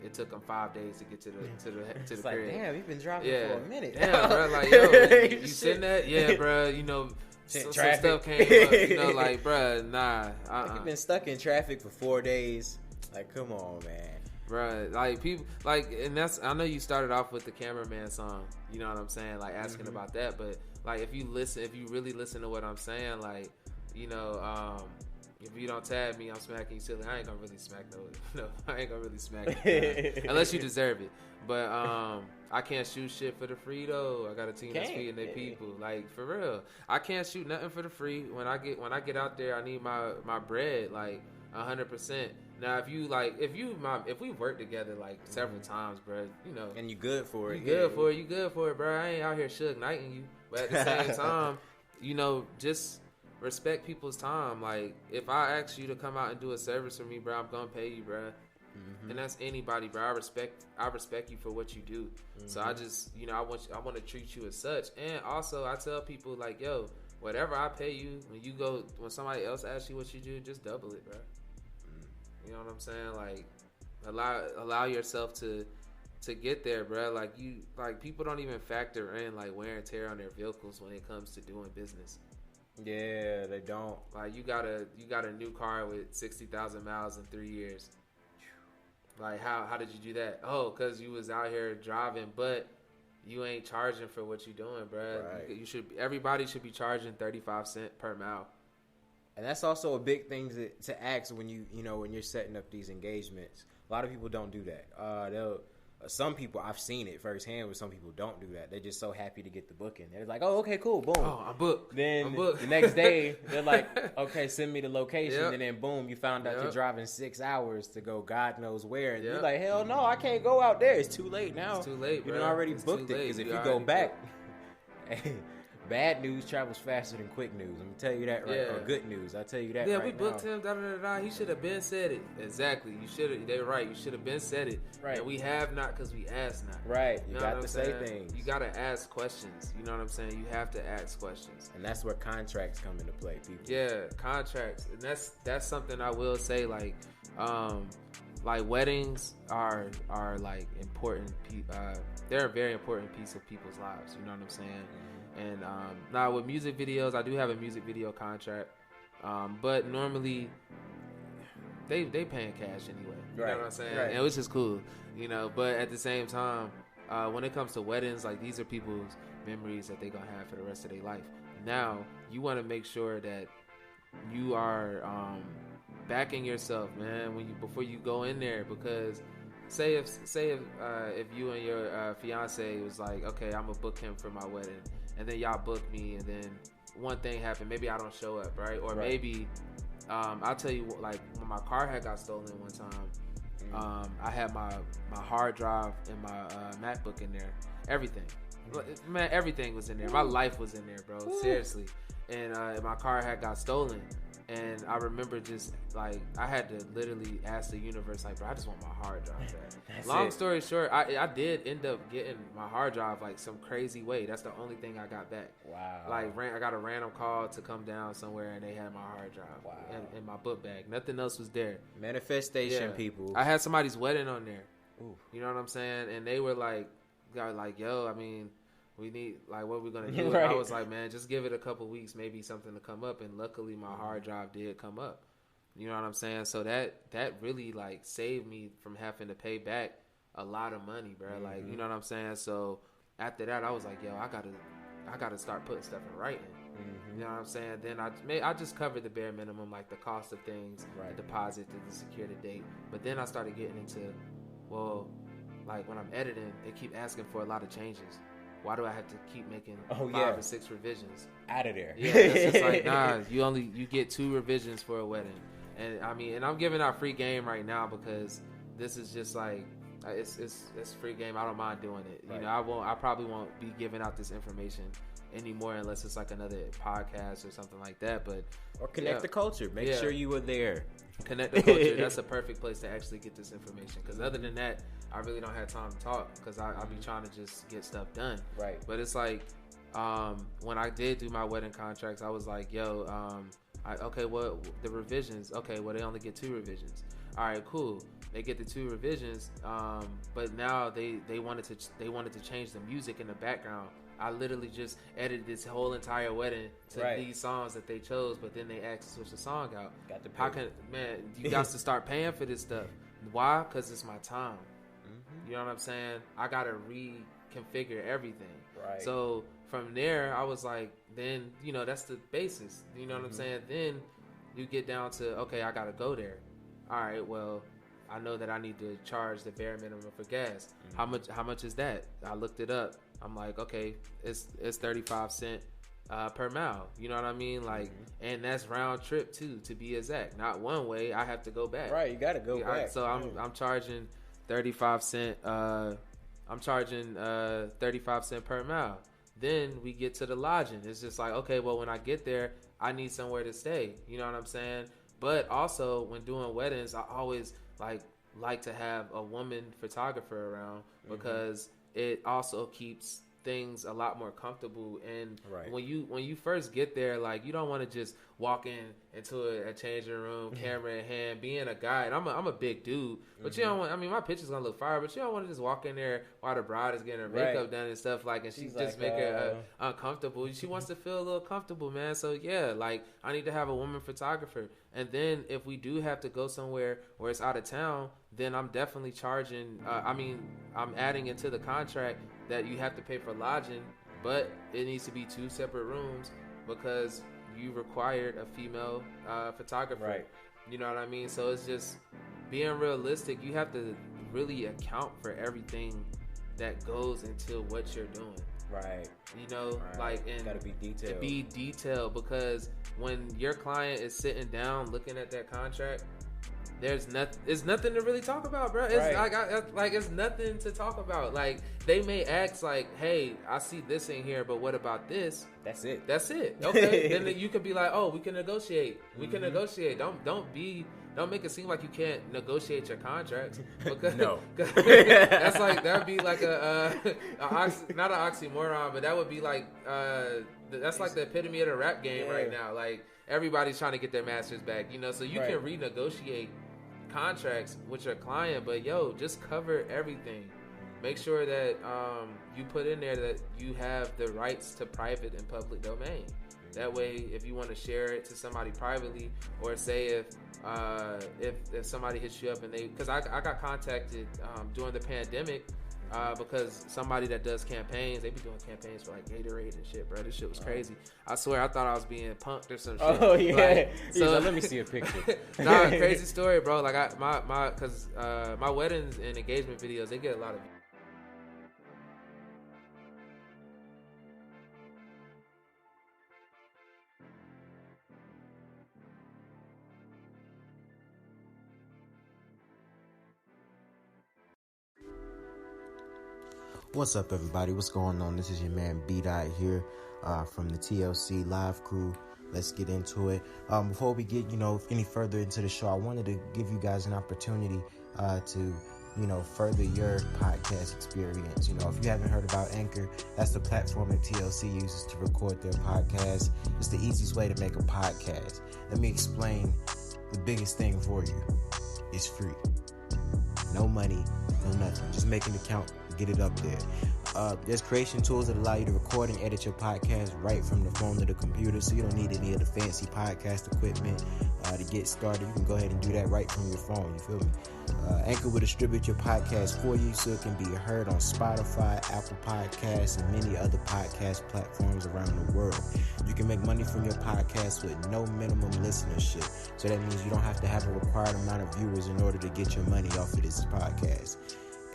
it took them 5 days to get to the it's crib. Like, damn, you've been driving for a minute. Damn, bro, like, yo, you sitting there? Yeah, bro, you know, some stuff came up, you know, like, bro, nah. Like, you've been stuck in traffic for 4 days. Like, come on, man. Bro, like, people, like, and that's, I know you started off with the Cameraman song, you know what I'm saying, like, asking about that, but like if you really listen to what I'm saying, like, you know, if you don't tag me, I'm smacking you silly. I ain't gonna really smack no, I ain't gonna really smack you unless you deserve it. But I can't shoot shit for the free though. I got a team that's feeding their people. Like, for real, I can't shoot nothing for the free. When I get out there, I need my bread, like 100%. Now, if we work together like several times, bro, you know, and you good for it, you good for it, bro. I ain't out here Suge Knighting you, but at the same time, you know, just respect people's time. Like, if I ask you to come out and do a service for me, bro, I'm gonna pay you, bro. And that's anybody, bro. I respect you for what you do. So I just, you know, I want to treat you as such. And also, I tell people, like, yo, whatever I pay you, when somebody else asks you what you do, just double it, bro. You know what I'm saying? Like, allow yourself to get there, bro. Like people don't even factor in like wear and tear on their vehicles when it comes to doing business. Yeah, they don't. Like, you got a new car with 60,000 miles in 3 years. Like, how did you do that? Oh, because you was out here driving, but you ain't charging for what you doing, bro. Right. Everybody should be charging 35 cents per mile. And that's also a big thing to ask when when you're setting up these engagements. A lot of people don't do that. Some people, I've seen it firsthand, where some people don't do that. They're just so happy to get the booking. They're like, oh, okay, cool, boom. Oh, I'm booked. Then the next day, they're like, okay, send me the location. Yep. And then boom, you found out you're driving 6 hours to go God knows where. And you're like, hell no, I can't go out there. It's too late now. It's too late, bro. You already booked it. Because if you go back, bad news travels faster than quick news. I'm going to tell you that, right? Or good news. I'll tell you that right now. Yeah, we booked him, da-da-da-da. He should have been said it. Exactly. They're right. You should have been said it. Right. And we have not because we asked not. Right. You got to say things. You got to ask questions. You know what I'm saying? You have to ask questions. And that's where contracts come into play, people. Yeah, contracts. And that's something I will say, like weddings are like important. They're a very important piece of people's lives. You know what I'm saying? And now with music videos, I do have a music video contract, but normally they paying cash anyway. You know what I'm saying? Right. And which is cool, you know. But at the same time, when it comes to weddings, like, these are people's memories that they gonna have for the rest of their life. Now you want to make sure that you are backing yourself, man, before you go in there, because say if you and your fiance was like, okay, I'm gonna book him for my wedding. And then y'all book me, and then one thing happened. Maybe I don't show up, right? Or maybe I'll tell you, like, when my car had got stolen one time, I had my hard drive and my MacBook in there. Everything, man, everything was in there. My life was in there, bro. Seriously. And my car had got stolen. And I remember just, like, I had to literally ask the universe, like, bro, I just want my hard drive back. Long story short, I did end up getting my hard drive, like, some crazy way. That's the only thing I got back. Wow. Like, I got a random call to come down somewhere, and they had my hard drive. Wow. In my book bag. Nothing else was there. Manifestation, people. I had somebody's wedding on there. Ooh. You know what I'm saying? And they were like, yo, I mean, we need, like, what are we going to do? Right. I was like, man, just give it a couple weeks, maybe something to come up. And luckily my hard drive did come up. You know what I'm saying? So that really, like, saved me from having to pay back a lot of money, bro. Mm-hmm. Like, you know what I'm saying? So after that, I was like, yo, I gotta start putting stuff in writing. Mm-hmm. You know what I'm saying? Then I just covered the bare minimum, like the cost of things, the deposit, the secure the date. But then I started getting into, well, like, when I'm editing, they keep asking for a lot of changes. Why do I have to keep making 5 or 6 revisions? Out of there. Yeah, it's just like, nah, you get 2 revisions for a wedding. And I mean, and I'm giving out free game right now because this is just like, it's free game. I don't mind doing it. Right. You know, I probably won't be giving out this information anymore unless it's like another podcast or something like that. But or connect the culture. Make sure you were there. Connect the culture. That's a perfect place to actually get this information. Because other than that, I really don't have time to talk because I'll be trying to just get stuff done. Right. But it's like, when I did do my wedding contracts, I was like, yo, the revisions. Okay, well, they only get 2 revisions. All right, cool. They get the 2 revisions, but now they wanted to change the music in the background. I literally just edited this whole entire wedding to these songs that they chose, but then they asked to switch the song out. Got to pay. You got to start paying for this stuff. Why? Because it's my time. You know what I'm saying? I gotta reconfigure everything. Right. So from there, I was like, then that's the basis. You know what I'm saying? Then you get down to, okay, I gotta go there. All right, well, I know that I need to charge the bare minimum for gas. How much is that? I looked it up. I'm like, okay, it's 35 cents per mile. You know what I mean? Like, and that's round trip too, to be exact. Not one way. I have to go back. Right, you gotta go back. So I'm charging 35 cent. I'm charging 35 cent per mile. Then we get to the lodging. It's just like, okay, well, when I get there, I need somewhere to stay. You know what I'm saying? But also, when doing weddings, I always like to have a woman photographer around because it also keeps things a lot more comfortable. And when you first get there, like, you don't want to just walk into a changing room, camera in hand, being a guy. And I'm a big dude, but you don't want, I mean, my picture's gonna look fire, but you don't want to just walk in there while the bride is getting her makeup done and stuff, like, and she's just make her uncomfortable. She wants to feel a little comfortable, man. So yeah, like, I need to have a woman photographer. And then if we do have to go somewhere where it's out of town, then I'm definitely charging. I'm adding into the contract that you have to pay for lodging, but it needs to be 2 separate rooms because you required a female photographer. Right. You know what I mean? So it's just being realistic. You have to really account for everything that goes into what you're doing. Right. You know, like, and gotta be detailed. To be detailed, because when your client is sitting down looking at that contract, there's nothing to really talk about, bro. It's it's nothing to talk about. Like, they may ask, like, hey, I see this in here, but what about this? That's it. Okay. Then you could be like, oh, we can negotiate. We can negotiate. Don't make it seem like you can't negotiate your contracts. Because no. That's like, that would be like not an oxymoron, but that would be like, that's like the epitome of the rap game right now. Like, everybody's trying to get their masters back, so you can renegotiate contracts with your client, but just cover everything. Make sure that you put in there that you have the rights to private and public domain. That way, if you want to share it to somebody privately, or say if somebody hits you up and because I got contacted during the pandemic because somebody that does campaigns, they be doing campaigns for like Gatorade and shit, bro. This shit was crazy. I swear, I thought I was being punked or some shit. Oh yeah. Like, so let me see a picture. Nah, crazy story, bro. Like, my weddings and engagement videos, they get a lot of. What's up, everybody? What's going on? This is your man B-Dot here from the TLC Live crew. Let's get into it. Before we get, any further into the show, I wanted to give you guys an opportunity to, further your podcast experience. If you haven't heard about Anchor, that's the platform that TLC uses to record their podcast. It's the easiest way to make a podcast. Let me explain the biggest thing for you. It's free. No money, no nothing. Just make an account. Get it up there. There's creation tools that allow you to record and edit your podcast right from the phone to the computer, so you don't need any of the fancy podcast equipment to get started. You can go ahead and do that right from your phone. You feel me? Anchor will distribute your podcast for you so it can be heard on Spotify, Apple Podcasts, and many other podcast platforms around the world. You can make money from your podcast with no minimum listenership. So that means you don't have to have a required amount of viewers in order to get your money off of this podcast.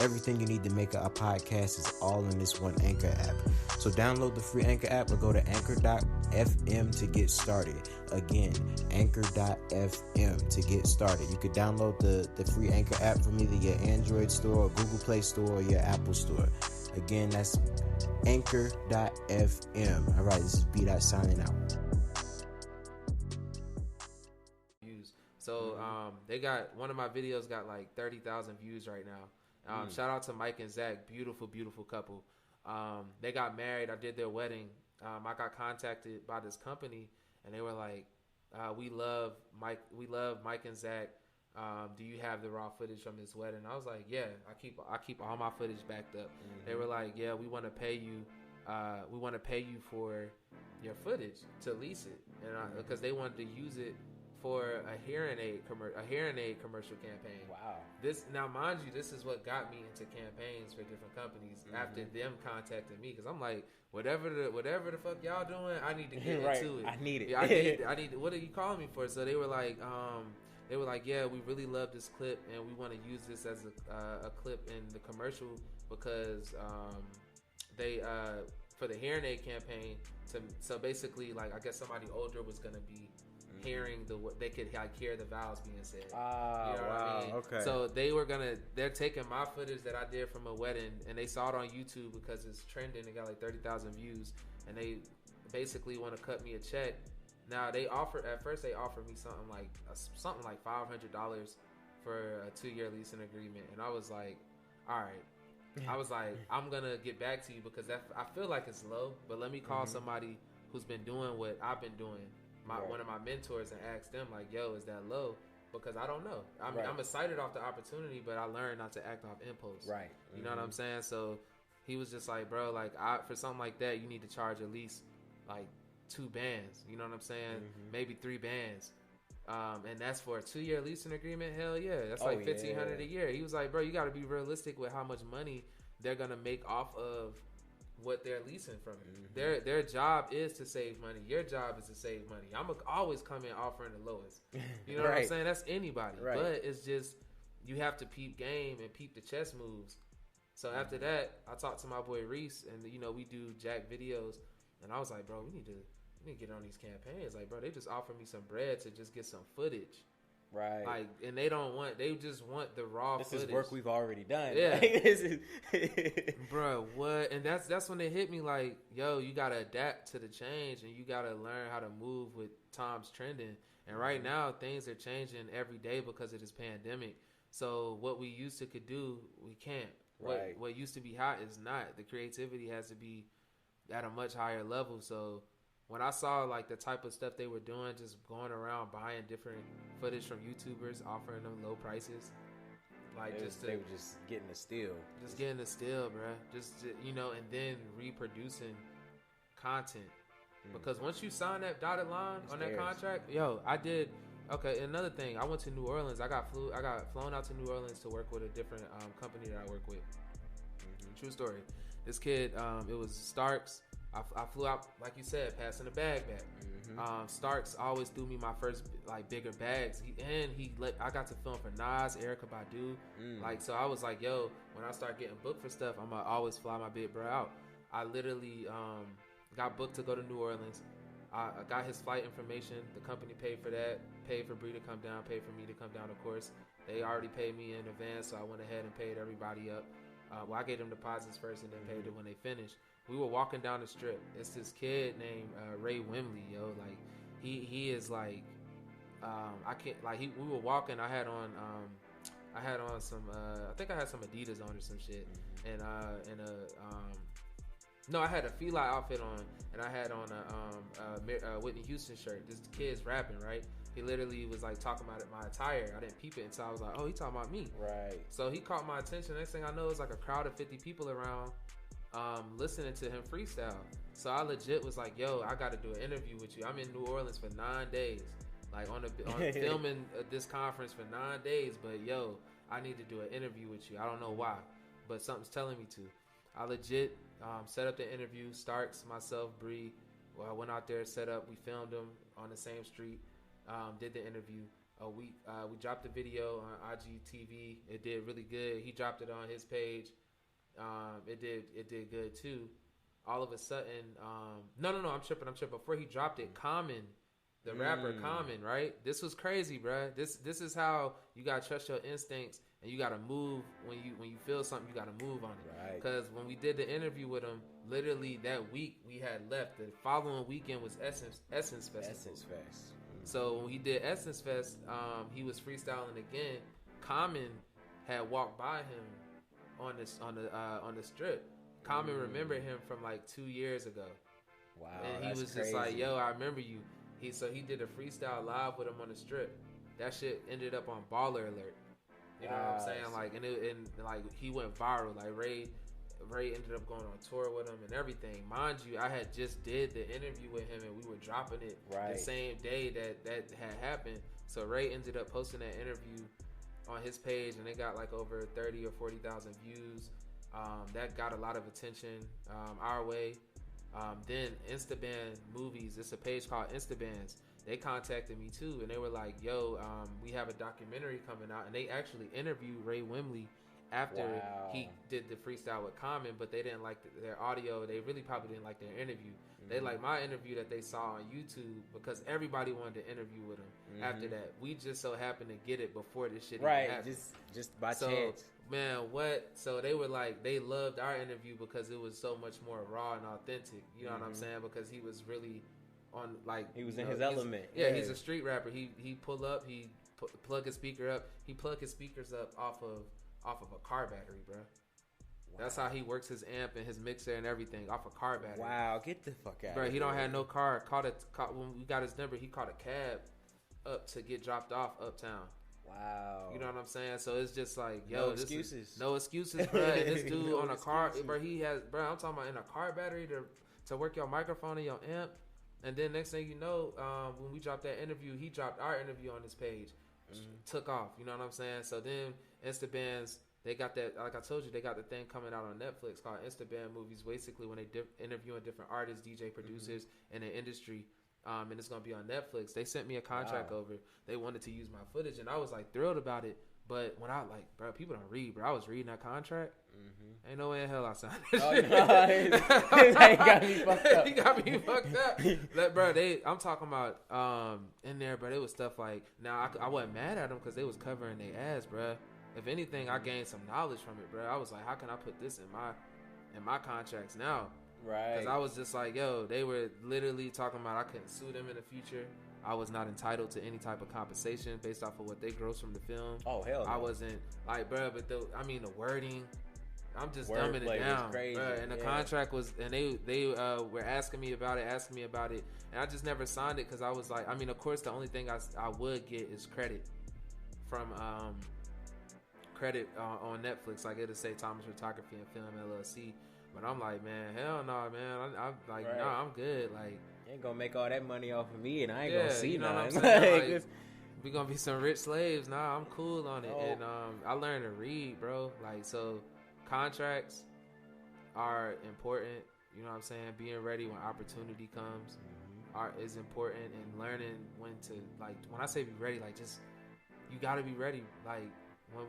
Everything you need to make a podcast is all in this one Anchor app. So download the free Anchor app or go to anchor.fm to get started. Again, anchor.fm to get started. You could download the free Anchor app from either your Android store or Google Play Store or your Apple Store. Again, that's anchor.fm. All right, this is B-Dot signing out. So they got, one of my videos got like 30,000 views right now. Shout out to Mike and Zach, beautiful couple. They got married. I did their wedding. I got contacted by this company, and they were like, "We love Mike and Zach. Do you have the raw footage from this wedding?" I was like, "Yeah, I keep all my footage backed up." They were like, "Yeah, we want to pay you. For your footage to lease it," and because they wanted to use it for a hearing aid commercial campaign. Wow. This now, mind you, this is what got me into campaigns for different companies after them contacting me, because I'm like, whatever the fuck y'all doing, I need to get Right. into it. I need it. I need. What are you calling me for? So they were like, yeah, we really love this clip and we want to use this as a clip in the commercial because they for the hearing aid campaign. So basically, like, I guess somebody older was gonna be hearing they could like hear the vowels being said. You know what I mean? Okay. So they're taking my footage that I did from a wedding and they saw it on YouTube because it's trending. It got like 30,000 views, and they basically want to cut me a check. Now at first they offered me something like $500 for a 2-year leasing agreement, and I was like, all right. I was like, I'm gonna get back to you because I feel like it's low, but let me call somebody who's been doing what I've been doing, one of my mentors, and ask them like, yo, is that low? Because I don't know. I'm excited off the opportunity, but I learned not to act off impulse. Right. You know what I'm saying? So he was just like, bro, like for something like that, you need to charge at least like 2 bands. You know what I'm saying? Maybe 3 bands. And that's for a 2-year leasing agreement. Hell yeah, that's like $1,500 a year. He was like, bro, you got to be realistic with how much money they're gonna make off of what they're leasing from you. Their job is to save money. Your job is to save money. I'm always come in offering the lowest. You know what I'm saying? That's anybody. But it's just you have to peep game and peep the chess moves. So after that, I talked to my boy Reese, and we do Jack videos, and I was like, bro, we need to get on these campaigns. Like, bro, they just offered me some bread to just get some footage. Right. Like, and they just want the raw footage. This is work we've already done. Yeah. Bro, what? And that's when it hit me like, yo, you got to adapt to the change and you got to learn how to move with times trending. And right now, things are changing every day because of this pandemic. So what we used to could do, we can't. Right. What used to be hot is not. The creativity has to be at a much higher level. So when I saw like the type of stuff they were doing, just going around buying different footage from YouTubers, offering them low prices, like they were just getting the steal. Just getting the steal, bro. Just and then reproducing content. Because once you sign that dotted line on that contract, yo, I did. Okay, another thing, I went to New Orleans. I got flown out to New Orleans to work with a different company that I work with. True story. This kid, it was Starks. I flew out, like you said, passing the bag back. Starks always threw me my first like bigger bags. I got to film for Nas, Erykah Badu. Like, so I was like, yo, when I start getting booked for stuff, I'm gonna always fly my big bro out. I literally got booked to go to New Orleans. I got his flight information. The company paid for that, paid for Bree to come down, paid for me to come down, of course. They already paid me in advance, so I went ahead and paid everybody up. Well, I gave them deposits first and then paid it when they finished. We were walking down the strip. It's this kid named Ray Wimley, yo. Like, he is like, I can't, like, we were walking. I had on some, I think I had some Adidas on or some shit. And no, I had a Fila outfit on, and I had on a Whitney Houston shirt. This kid's rapping, right? He literally was like talking about my attire. I didn't peep it until I was like, oh, he talking about me. Right. So he caught my attention. Next thing I know, it's like a crowd of 50 people around listening to him freestyle. So I legit was like, yo, I got to do an interview with you. I'm in New Orleans for 9 days. Like on filming this conference for 9 days. But yo, I need to do an interview with you. I don't know why, but something's telling me to. I legit set up the interview. Starks, myself, Bree. Well, I went out there, set up. We filmed him on the same street. Did the interview. We dropped the video on IGTV. It did really good. He dropped it on his page. It did good too. All of a sudden, no, I'm tripping. Before he dropped it, Common, the rapper Common, right? This was crazy, bruh. This is how you gotta trust your instincts and you gotta move when you feel something. You gotta move on it. Right. Because when we did the interview with him, literally that week we had left. The following weekend was Essence Festival. Essence Fest. So when he did Essence Fest, he was freestyling again. Common had walked by him on the strip. Common remembered him from like 2 years ago. Wow, and he was crazy. just like, yo, I remember you. He did a freestyle live with him on the strip. That shit ended up on Baller Alert. You know what I'm saying? Like, and like he went viral. Like Ray Ray ended up going on tour with him and everything. Mind you, I had just did the interview with him and we were dropping it the same day that had happened. So Ray ended up posting that interview on his page and it got like over 30 or 40,000 views. That got a lot of attention our way. Then Instaband Movies, it's a page called Instabands. They contacted me too, and they were like, "Yo, we have a documentary coming out," and they actually interviewed Ray Wimley after he did the freestyle with Common, but they didn't like their audio. They really probably didn't like their interview. They liked my interview that they saw on YouTube because everybody wanted to interview with him. After that, we just so happened to get it before this shit even happened. just by chance. Man, what? So they were like, they loved our interview because it was so much more raw and authentic. You know what I'm saying? Because he was really on, like, he was in his element. Yeah, he's a street rapper. He pull up, he plug his speaker up. He plug his speakers up off of a car battery, bro. That's how he works his amp and his mixer and everything off a car battery. Wow, get the fuck out. Bro, he don't have no car. When we got his number, he called a cab up to get dropped off uptown. Wow. You know what I'm saying? So it's just like, yo, no excuses. No excuses, bro. And this dude No on a car, excuses. bro, I'm talking about in a car battery to work your microphone and your amp. And then next thing you know, when we dropped that interview, he dropped our interview on his page. Took off, you know what I'm saying? So then Instabands, they got that, like I told you, they got the thing coming out on Netflix called Instaband Movies, basically when they interviewing different artists, DJ producers in the industry. And it's going to be on Netflix. They sent me a contract over. They wanted to use my footage, and I was, like, thrilled about it. But when I, like, bro, people don't read, bro. I was reading that contract. Ain't no way in hell I signed it. Oh, no. He got me fucked up. He got me fucked up. Like, bro, I'm talking about in there, bro, it was stuff like, now, I wasn't mad at them because they was covering their ass, bro. If anything, I gained some knowledge from it, bro. I was like, how can I put this in my contracts now? Right. Because I was just like, yo, they were literally talking about I couldn't sue them in the future. I was not entitled to any type of compensation based off of what they gross from the film. Oh, hell no. I wasn't, like, bro, but the wording, I'm just dumbing it down. Crazy. Bruh, and the contract was, and they were asking me about it, and I just never signed it because I was like, I mean, of course, the only thing I would get is credit from on Netflix. Like, it'll say Thomas Photography and Film LLC. But I'm like, man, hell no, man. I'm like, nah, I'm good. Like, you ain't gonna make all that money off of me, and I ain't gonna see you know nothing. what I'm saying? Like, we gonna be some rich slaves. Nah, I'm cool on it. And I learned to read, bro. Like, so contracts are important. You know what I'm saying? Being ready when opportunity comes is important, and learning when to, like, when I say be ready, like, just, you gotta be ready. Like,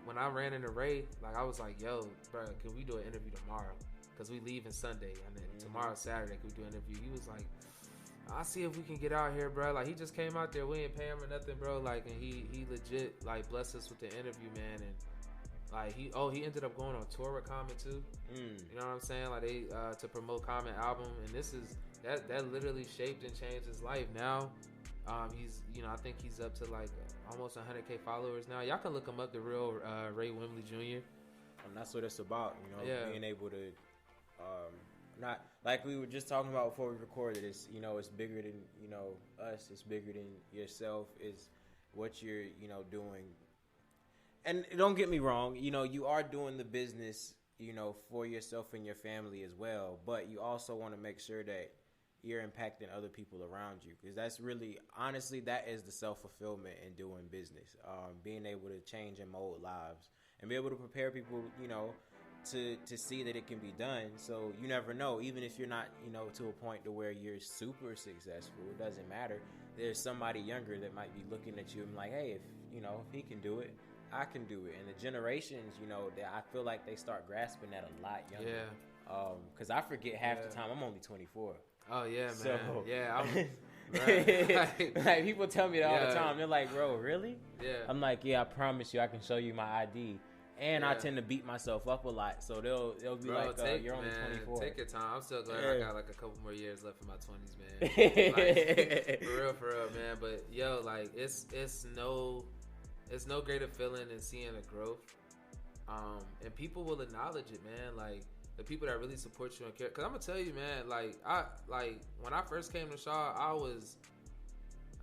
when I ran into Ray, like, I was like, yo, bro, can we do an interview tomorrow? Because we leaving Sunday, and then tomorrow's Saturday, could we do an interview? He was like, I'll see if we can get out here, bro. Like, he just came out there. We ain't pay him or nothing, bro. Like, and he legit, like, blessed us with the interview, man. And, like, he ended up going on tour with Common, too. You know what I'm saying? Like, they, to promote Common album. And this is, that literally shaped and changed his life. Now, he's, you know, I think he's up to, like, almost 100K followers now. Y'all can look him up, the real Ray Wimley Jr. And that's what it's about, you know, being able to, not like we were just talking about before we recorded. It's, you know, it's bigger than, you know, us. It's bigger than yourself. It's what you're, you know, doing. And don't get me wrong, you know, you are doing the business, you know, for yourself and your family as well. But you also want to make sure that you're impacting other people around you, because that's really, honestly, that is the self-fulfillment in doing business. Being able to change and mold lives and be able to prepare people, you know, to see that it can be done. So you never know, even if you're not, you know, to a point to where you're super successful, it doesn't matter. There's somebody younger that might be looking at you and like, hey, if, you know, if he can do it, I can do it. And the generations, you know, that I feel like they start grasping that a lot younger. Yeah. Because I forget half the time. I'm only 24. Oh yeah, man. So, yeah, like people tell me that all the time. They're like, bro, really? Yeah. I'm like, yeah, I promise you, I can show you my ID. And I tend to beat myself up a lot, so they'll be like, you're only 24. Take your time. I'm still glad I got like a couple more years left in my 20s, man. Like, for real, man. But yo, like, it's no greater feeling than seeing a growth. And people will acknowledge it, man. Like, the people that really support you and care. Cause I'm gonna tell you, man. Like when I first came to Shaw, I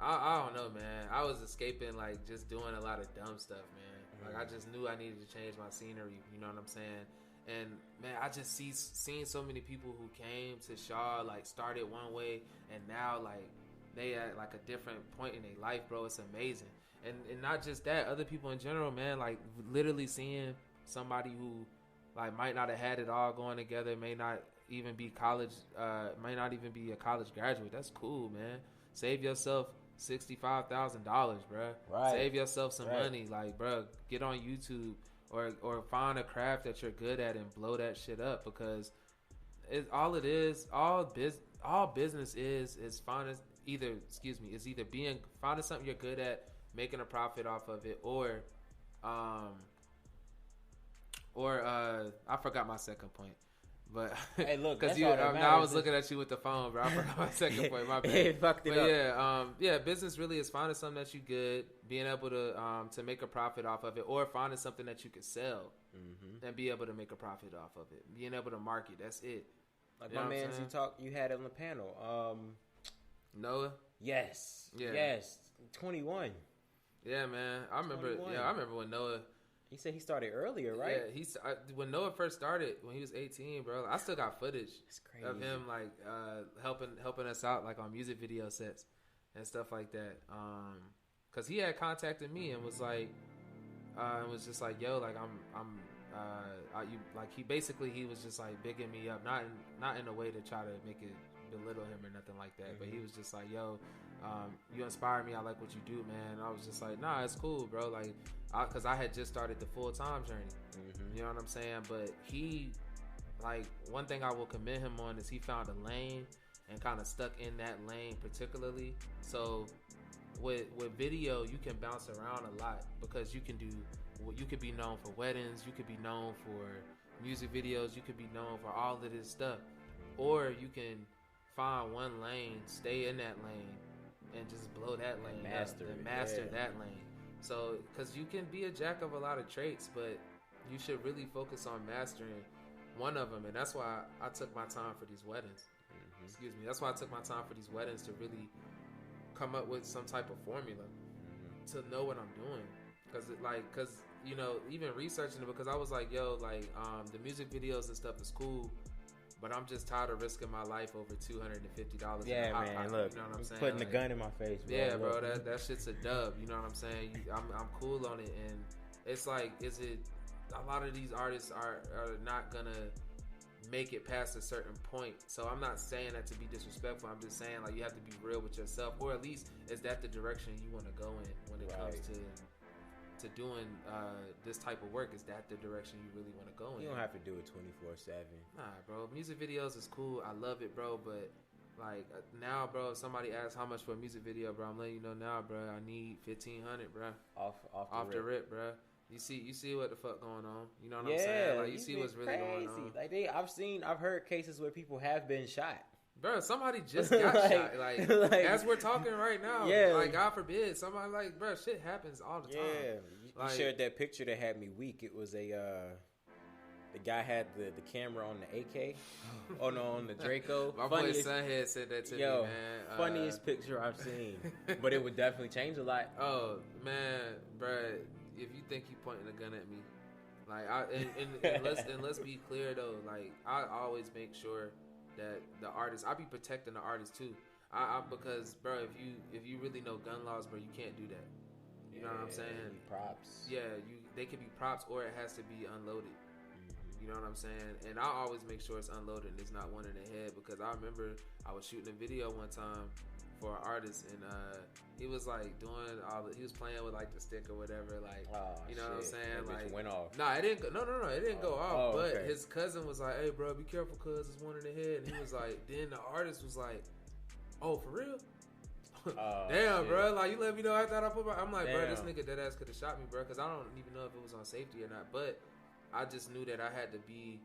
don't know, man. I was escaping, like, just doing a lot of dumb stuff, man. Like, I just knew I needed to change my scenery, you know what I'm saying? And man, I just seen so many people who came to Shaw, like started one way, and now like they at like a different point in their life, bro. It's amazing. And not just that, other people in general, man, like literally seeing somebody who like might not have had it all going together, may not even be a college graduate. That's cool, man. Save yourself $65,000, bro. Right. Save yourself some money, like, bro. Get on YouTube or find a craft that you're good at and blow that shit up, because all business is finding finding something you're good at, making a profit off of it, or I forgot my second point. But hey, look, because I was looking at you with the phone, bro. I forgot my second point. My bad. It fucked it up. Yeah, business really is finding something that you good, being able to make a profit off of it, or finding something that you can sell and be able to make a profit off of it. Being able to market, that's it. Like my man, you had on the panel. Noah. Yes. Yeah. Yes. 21. Yeah, man. I remember. 21. Yeah, I remember when Noah. He said he started earlier, right? Yeah, when Noah first started, when he was 18, bro. I still got footage of him like helping us out like on music video sets and stuff like that. Cause he had contacted me and was like, just like, yo, like he was just like bigging me up, not in a way to try to make it belittle him or nothing like that, but he was just like, yo, you inspire me, I like what you do, man. And I was just like, nah, it's cool, bro, like, because I had just started the full-time journey, you know what I'm saying? But he, like, one thing I will commend him on is he found a lane and kind of stuck in that lane particularly. So with video, you can bounce around a lot, because you could be known for weddings, you could be known for music videos, you could be known for all of this stuff, or you can find one lane, stay in that lane, and just blow that lane, master that lane. So, because you can be a jack of a lot of traits, but you should really focus on mastering one of them, and that's why I took my time for these weddings. Excuse me. That's why I took my time for these weddings, to really come up with some type of formula to know what I'm doing. Because you know, even researching it, because I was like, yo, like the music videos and stuff is cool, but I'm just tired of risking my life over $250. Yeah, man. Pocket, look, you know what I'm saying? Putting the gun in my face, bro. Yeah, bro. That shit's a dub. You know what I'm saying? I'm cool on it, and it's like, is it? A lot of these artists are not gonna make it past a certain point. So I'm not saying that to be disrespectful. I'm just saying, like, you have to be real with yourself, or at least is that the direction you want to go in when it comes to doing this type of work? Is that the direction you really want to go in? You don't have to do it 24/7. Nah, bro. Music videos is cool. I love it, bro. But like now, bro, if somebody asks how much for a music video, bro, I'm letting you know now, bro. I need $1,500, bro. Off the rip, bro. You see what the fuck going on? You know what I'm saying? Like, you see what's really going on. Like I've heard cases where people have been shot. Bro, somebody just got shot. Like, as we're talking right now, like, God forbid, somebody, like, bro, shit happens all the time. Yeah, you shared that picture that had me weak. It was the guy had the camera on the AK, on the Draco. My boy Sunhead said that to me, man. Funniest picture I've seen, but it would definitely change a lot. Oh man, bro, if you think you pointing a gun at me, like, let's be clear though, like, I always make sure that the artist, I be protecting the artist too. Because, bro, if you really know gun laws, bro, you can't do that. You know what I'm saying? Props. Yeah, they could be props, or it has to be unloaded. You know what I'm saying? And I always make sure it's unloaded and it's not one in the head, because I remember I was shooting a video one time for an artist, and he was like doing he was playing with like the stick or whatever, like, you know what I'm saying? That like, went off. Nah, it didn't go, no, it didn't go off. But okay. His cousin was like, "Hey, bro, be careful, cuz it's one in the head." And he was like, then the artist was like, "Oh, for real?" Damn, shit. Bro, like, you let me know after I put I'm like, bro, this nigga dead ass could have shot me, bro, because I don't even know if it was on safety or not. But I just knew that I had to be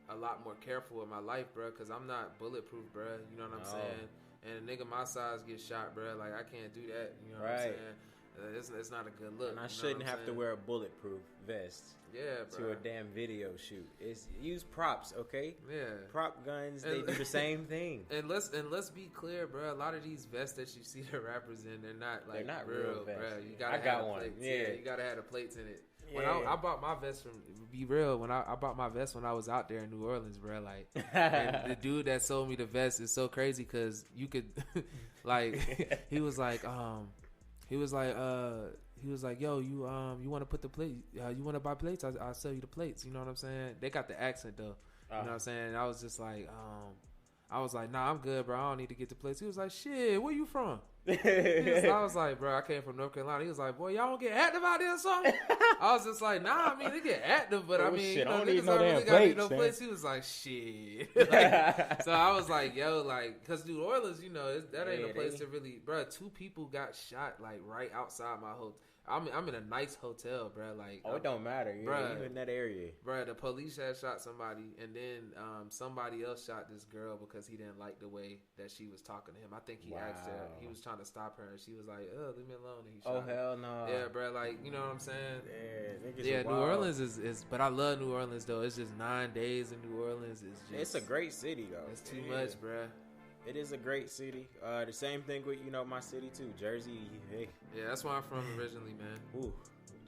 a lot more careful with my life, bro, because I'm not bulletproof, bro. You know what I'm saying? And a nigga my size gets shot, bro. Like, I can't do that. You know what I'm saying? It's not a good look. And I shouldn't have to wear a bulletproof vest. Yeah, bro. To a damn video shoot. Use props, okay? Yeah. Prop guns, they do the same thing. And let's be clear, bro. A lot of these vests that you see the rappers in, they're not like, they're not real vests. bro. You I got one. Plates. Yeah, you gotta have the plates in it. When I bought my vest from, be real, when I bought my vest when I was out there in New Orleans, bro, like, and the dude that sold me the vest is so crazy because you could, like, he was like, yo, you want to put the plate, you want to buy plates? I'll sell you the plates. You know what I'm saying? They got the accent though. You know what I'm saying? And I was just like, nah, I'm good, bro. I don't need to get the plates. He was like, shit, where you from? I was like, bro, I came from North Carolina. He was like, boy, y'all don't get active out there or something? I was just like, nah, I mean, they get active, but I mean, shit, niggas don't really got no plates. He was like, shit. Like, so I was like, yo, like, because New Orleans, you know, that ain't a place to really, bro, 2 people got shot, like, right outside my hotel. I'm in a nice hotel, bro. Like, it don't matter, bro. You in that area, bro. The police had shot somebody, and then somebody else shot this girl because he didn't like the way that she was talking to him. I think he asked her. He was trying to stop her, and she was like, "Oh, leave me alone." And he shot her. Hell no. Yeah, bro. Like, you know what I'm saying? Yeah, New Orleans is, but I love New Orleans though. It's just 9 days in New Orleans. It's a great city though. It's too much, bro. It is a great city. The same thing with, my city too, Jersey. Hey. Yeah, that's where I'm from originally, man. Ooh,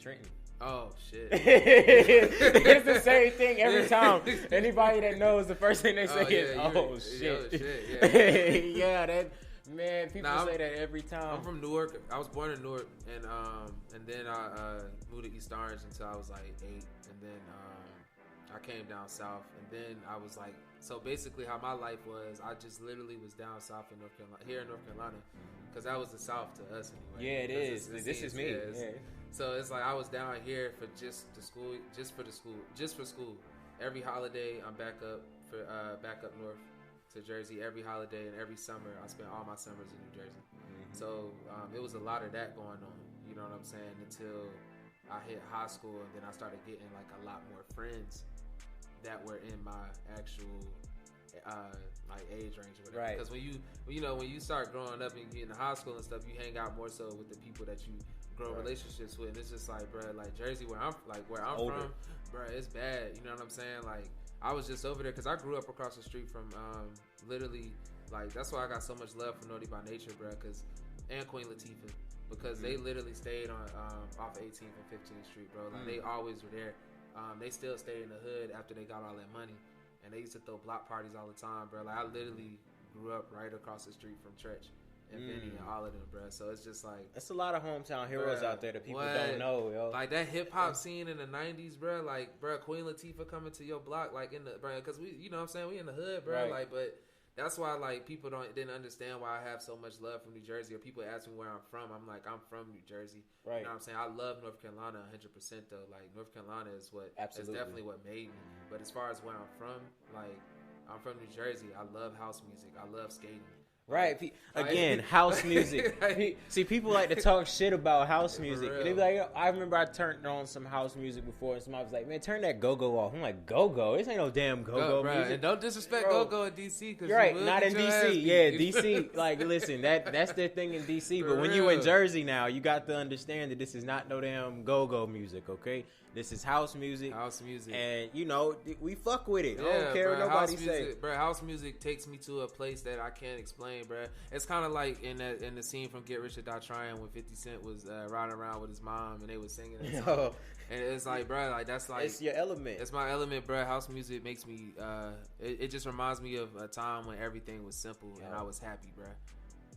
Trenton. Oh shit! It's the same thing every time. Anybody that knows, the first thing they say is, shit." Yeah, that man. People say that every time. I'm from Newark. I was born in Newark, and then I moved to East Orange until I was like 8, and then I came down south, and then I was like. So basically, how my life was, I just literally was down south in North Carolina, here in North Carolina, because that was the South to us anyway. Yeah, it is. This is me. Yeah. So it's like I was down here for just for school. Every holiday, I'm back up north to Jersey. Every holiday and every summer, I spent all my summers in New Jersey. Mm-hmm. So it was a lot of that going on. You know what I'm saying? Until I hit high school, and then I started getting like a lot more friends that were in my actual like age range or whatever. Right. Because when you start growing up and you get into high school and stuff, you hang out more so with the people that you grow relationships with. And it's just like, bro, like Jersey, where I'm from, bro, it's bad. You know what I'm saying? Like, I was just over there because I grew up across the street from literally, like, that's why I got so much love for Naughty by Nature, bro, and Queen Latifah, because they literally stayed on off 18th and 15th Street, bro. Like, they always were there. They still stayed in the hood after they got all that money, and they used to throw block parties all the time, bro. Like, I literally grew up right across the street from Tretch and Vinny and all of them, bro. So it's just like, it's a lot of hometown heroes out there that people don't know, yo. Like that hip hop scene in the '90s, bro. Like, bro, Queen Latifah coming to your block, like in the, bro, because we, you know what I'm saying, we in the hood, bro. Right. Like, but that's why, like, people didn't understand why I have so much love from New Jersey, or people ask me where I'm from. I'm like, I'm from New Jersey. Right. You know what I'm saying? I love North Carolina 100% though. Like, North Carolina is definitely what made me. But as far as where I'm from, like, I'm from New Jersey. I love house music. I love skating. Right. Again, house music. See, people like to talk shit about house music. And they be like, I remember I turned on some house music before, and somebody was like, man, turn that go-go off. I'm like, go-go? This ain't no damn go-go music. And don't disrespect go-go in D.C. Cause you're right, not in D.C. Yeah, D.C. Like, listen, that's their thing in D.C. But when you in Jersey now, you got to understand that this is not no damn go-go music, okay? This is house music. House music. And, you know, we fuck with it. Yeah, I don't care what nobody say. Bro, house music takes me to a place that I can't explain, bro. It's kind of like in the scene from Get Rich or Die Trying when 50 Cent was riding around with his mom and they was singing that song. And it's like, bro, like, that's like, it's your element. It's my element, bro. House music makes me, it just reminds me of a time when everything was simple and I was happy, bro.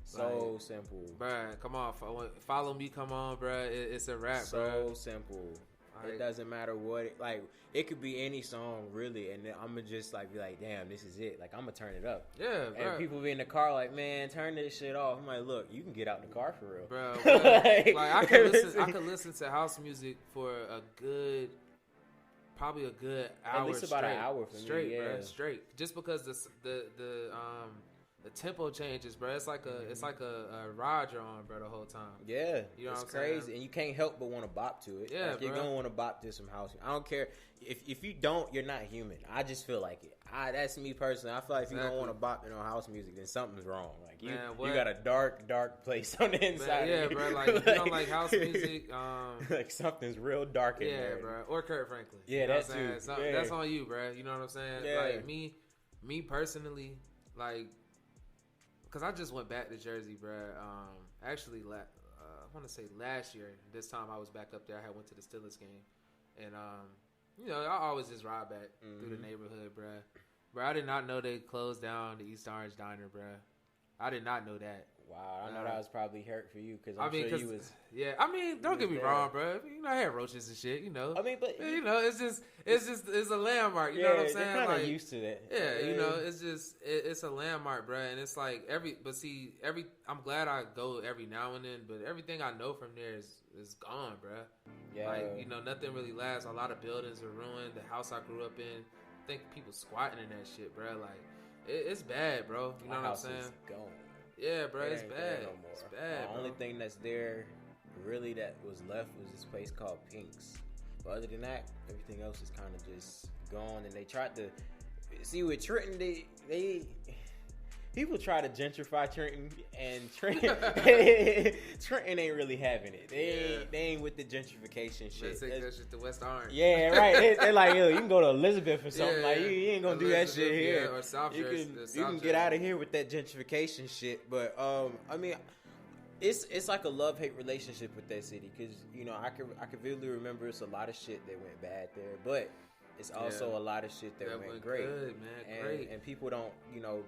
So like, simple. Bro, come on. Follow Me, come on, bro. It's a rap, bro. So simple. It doesn't matter what it could be any song really, and then I'm gonna just like be like, damn, this is it. Like, I'm gonna turn it up. Yeah, and bro. People be in the car like, man, turn this shit off. I'm like, look, you can get out the car for real, bro. like I can listen to house music for probably a good hour. At least about an hour for straight, me, yeah. Bro, straight. Just because the tempo changes, bro. It's like a ride you're on, bro, the whole time. Yeah, you know it's what I'm crazy, saying? And you can't help but want to bop to it. Yeah, like, you're gonna want to bop to some house. I don't care if you don't. You're not human. I just feel like it. That's me personally. I feel like if you don't want to bop to no house music, then something's wrong. Like you got a dark place on the inside. Yeah, of you. Bro. Like, if you don't like house music, like something's real dark in there. Yeah, bro. Or Kurt Franklin. Yeah, that's too. That's on you, bro. You know what I'm saying? Yeah. Like me personally, like. Because I just went back to Jersey, bro. Actually, I want to say last year, this time I was back up there. I had went to the Steelers game. And I always just ride back through the neighborhood, bruh. Bro, I did not know they closed down the East Orange Diner, bruh. I did not know that. Wow, I know that was probably hurt for you because I'm sure you was. Yeah, I mean, don't get me wrong, bro. I had roaches and shit, I mean, but it's a landmark. You know what I'm saying? You're kind of used to that. Yeah, it's a landmark, bro. And it's like I'm glad I go every now and then, but everything I know from there is gone, bro. Yeah, like nothing really lasts. A lot of buildings are ruined. The house I grew up in, I think people squatting in that shit, bro. Like it's bad, bro. You know what I'm saying? Is gone. Yeah, bro, it's bad. No more. It's bad. The only thing that's there, really, that was left was this place called Pink's. But other than that, everything else is kind of just gone. And they tried to see with Trenton. They people try to gentrify Trenton, and Trenton ain't really having it. They ain't with the gentrification shit. They take that shit to West Orange. Yeah, right. They're like, yo, you can go to Elizabeth or something. Like you ain't gonna do that shit here. Yeah, or South Jersey. You can get out of here with that gentrification shit. But I mean, it's like a love-hate relationship with that city because I can vividly remember it's a lot of shit that went bad there, but it's also a lot of shit that went great. Good, man. Great. And people don't,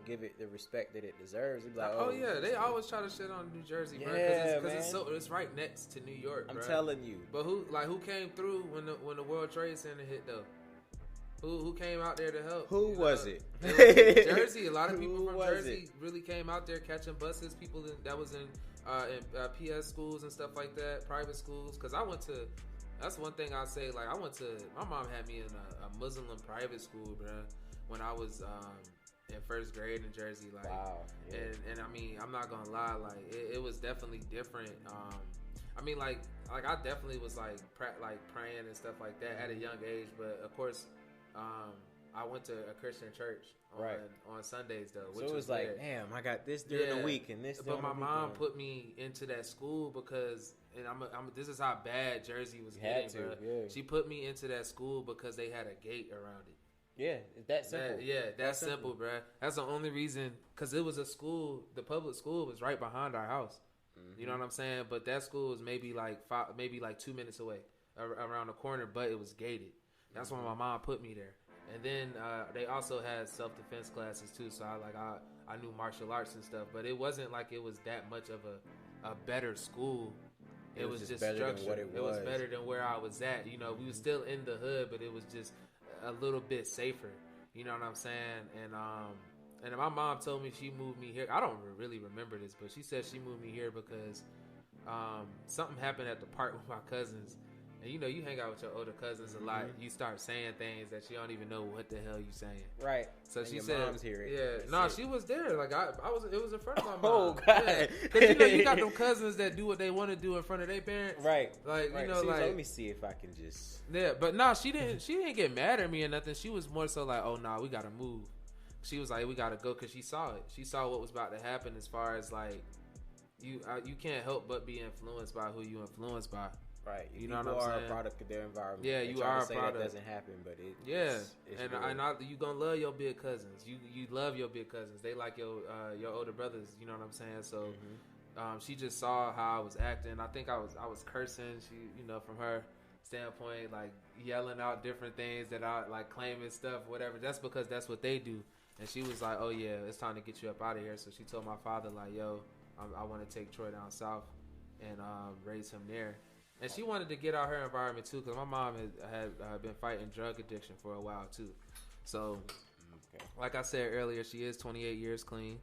give it the respect that it deserves. It's like, oh yeah, they always try to shit on New Jersey, bro. Because it's right next to New York, bro. I'm telling you. But who came through when the World Trade Center hit though? Who came out there to help? Who was it? Jersey. A lot of people from Jersey really came out there catching buses. People that was in PS schools and stuff like that, private schools. Because I went to. That's one thing I say. Like my mom had me in a Muslim private school, bro. When I was in first grade in Jersey, like, wow, yeah. and I mean, I'm not gonna lie, like it was definitely different. I mean, like I definitely was like praying and stuff like that at a young age, but of course, I went to a Christian church on Sundays though. Which so it was like, weird. damn, I got this during the week and this. But my mom put me into that school because. And this is how bad Jersey was getting, bro. Yeah. She put me into that school because they had a gate around it. Yeah, it's that simple. That's simple, bro. That's the only reason, because it was a school. The public school was right behind our house. You know what I'm saying? But that school was maybe like 2 minutes away, around the corner. But it was gated. That's why my mom put me there. And then they also had self-defense classes too. So I knew martial arts and stuff. But it wasn't like it was that much of a better school. It was just structured. It was better than where I was at. We were still in the hood, but it was just a little bit safer. You know what I'm saying? And my mom told me she moved me here. I don't really remember this, but she said she moved me here because something happened at the park with my cousins. And you hang out with your older cousins a lot. You start saying things that you don't even know what the hell you saying. Right. So and she your said, mom's here. Yeah. No, she was there. Like it was in front of my mom. Oh God. Because you got them cousins that do what they want to do in front of their parents. Right. Like right. like let me see if I can just. Yeah, but no, she didn't get mad at me or nothing. She was more so like, oh no, we gotta move. She was like, we gotta go because she saw it. She saw what was about to happen as far as like you can't help but be influenced by who you influenced by. Right, you know what I'm saying? You are a product of their environment. Yeah, you are a product. That doesn't happen, but it. It's you gonna love your big cousins. You love your big cousins. They like your older brothers. You know what I'm saying? So, she just saw how I was acting. I think I was cursing. She, from her standpoint, like yelling out different things that I like claiming stuff, whatever. That's because that's what they do. And she was like, "Oh yeah, it's time to get you up out of here." So she told my father like, "Yo, I want to take Troy down south and raise him there." And she wanted to get out her environment too, because my mom had been fighting drug addiction for a while too. So, like I said earlier, she is 28 years clean.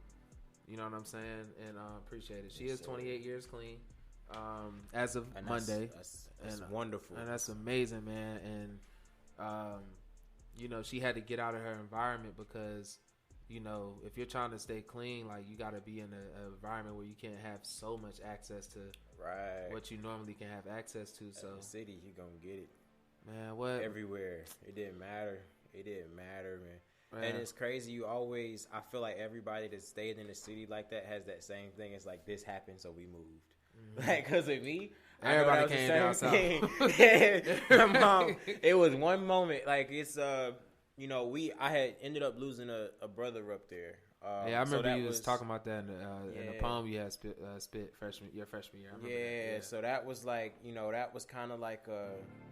You know what I'm saying? And appreciate it. She is 28 years clean as of Monday. That's wonderful. And that's amazing, man. And she had to get out of her environment because, if you're trying to stay clean, like you got to be in an environment where you can't have so much access to. Right. What you normally can have access to. So in the city, you gonna get it. Man, what? Everywhere. It didn't matter, man. And it's crazy. I feel like everybody that stayed in the city like that has that same thing. It's like, this happened, so we moved. Like, because of me, everybody came down south. My mom, it was one moment. Like, it's, I had ended up losing a brother up there. Yeah, I so remember that you was talking about that in the poem you had spit your freshman year. I remember that. Yeah, so that was like, that was kind of like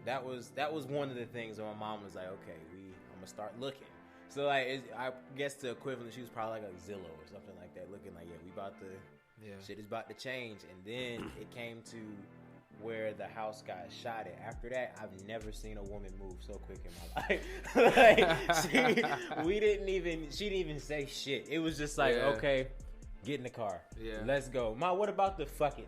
that was one of the things that my mom was like, okay, I'm gonna start looking. So like, I guess the equivalent, she was probably like a Zillow or something like that, looking like, we about to, shit is about to change. And then it came to where the house got shot at. After that, I've never seen a woman move so quick in my life. Like, she didn't even say shit. It was just like, okay, get in the car. Yeah. Let's go. Ma, what about the fuck it?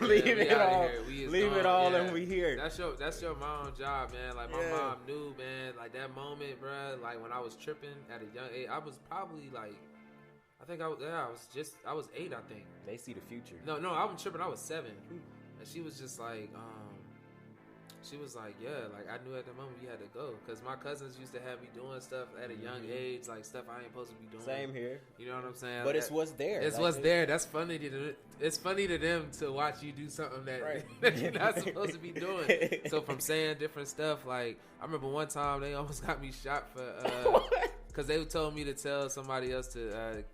leave it all and we here. That's your mom's job, man. Like, my mom knew, man, like that moment, bruh, like when I was tripping at a young age, I was probably like, I was 8, I think. They see the future. No, I was tripping. I was 7. And she was just like, like, I knew at the moment we had to go. Because my cousins used to have me doing stuff at a young age, like stuff I ain't supposed to be doing. Same here. You know what I'm saying? But it's what's there. It's what's there. That's funny it's funny to them to watch you do something that you're not supposed to be doing. So from saying different stuff, like, I remember one time they almost got me shot for... Because they told me to tell somebody else to,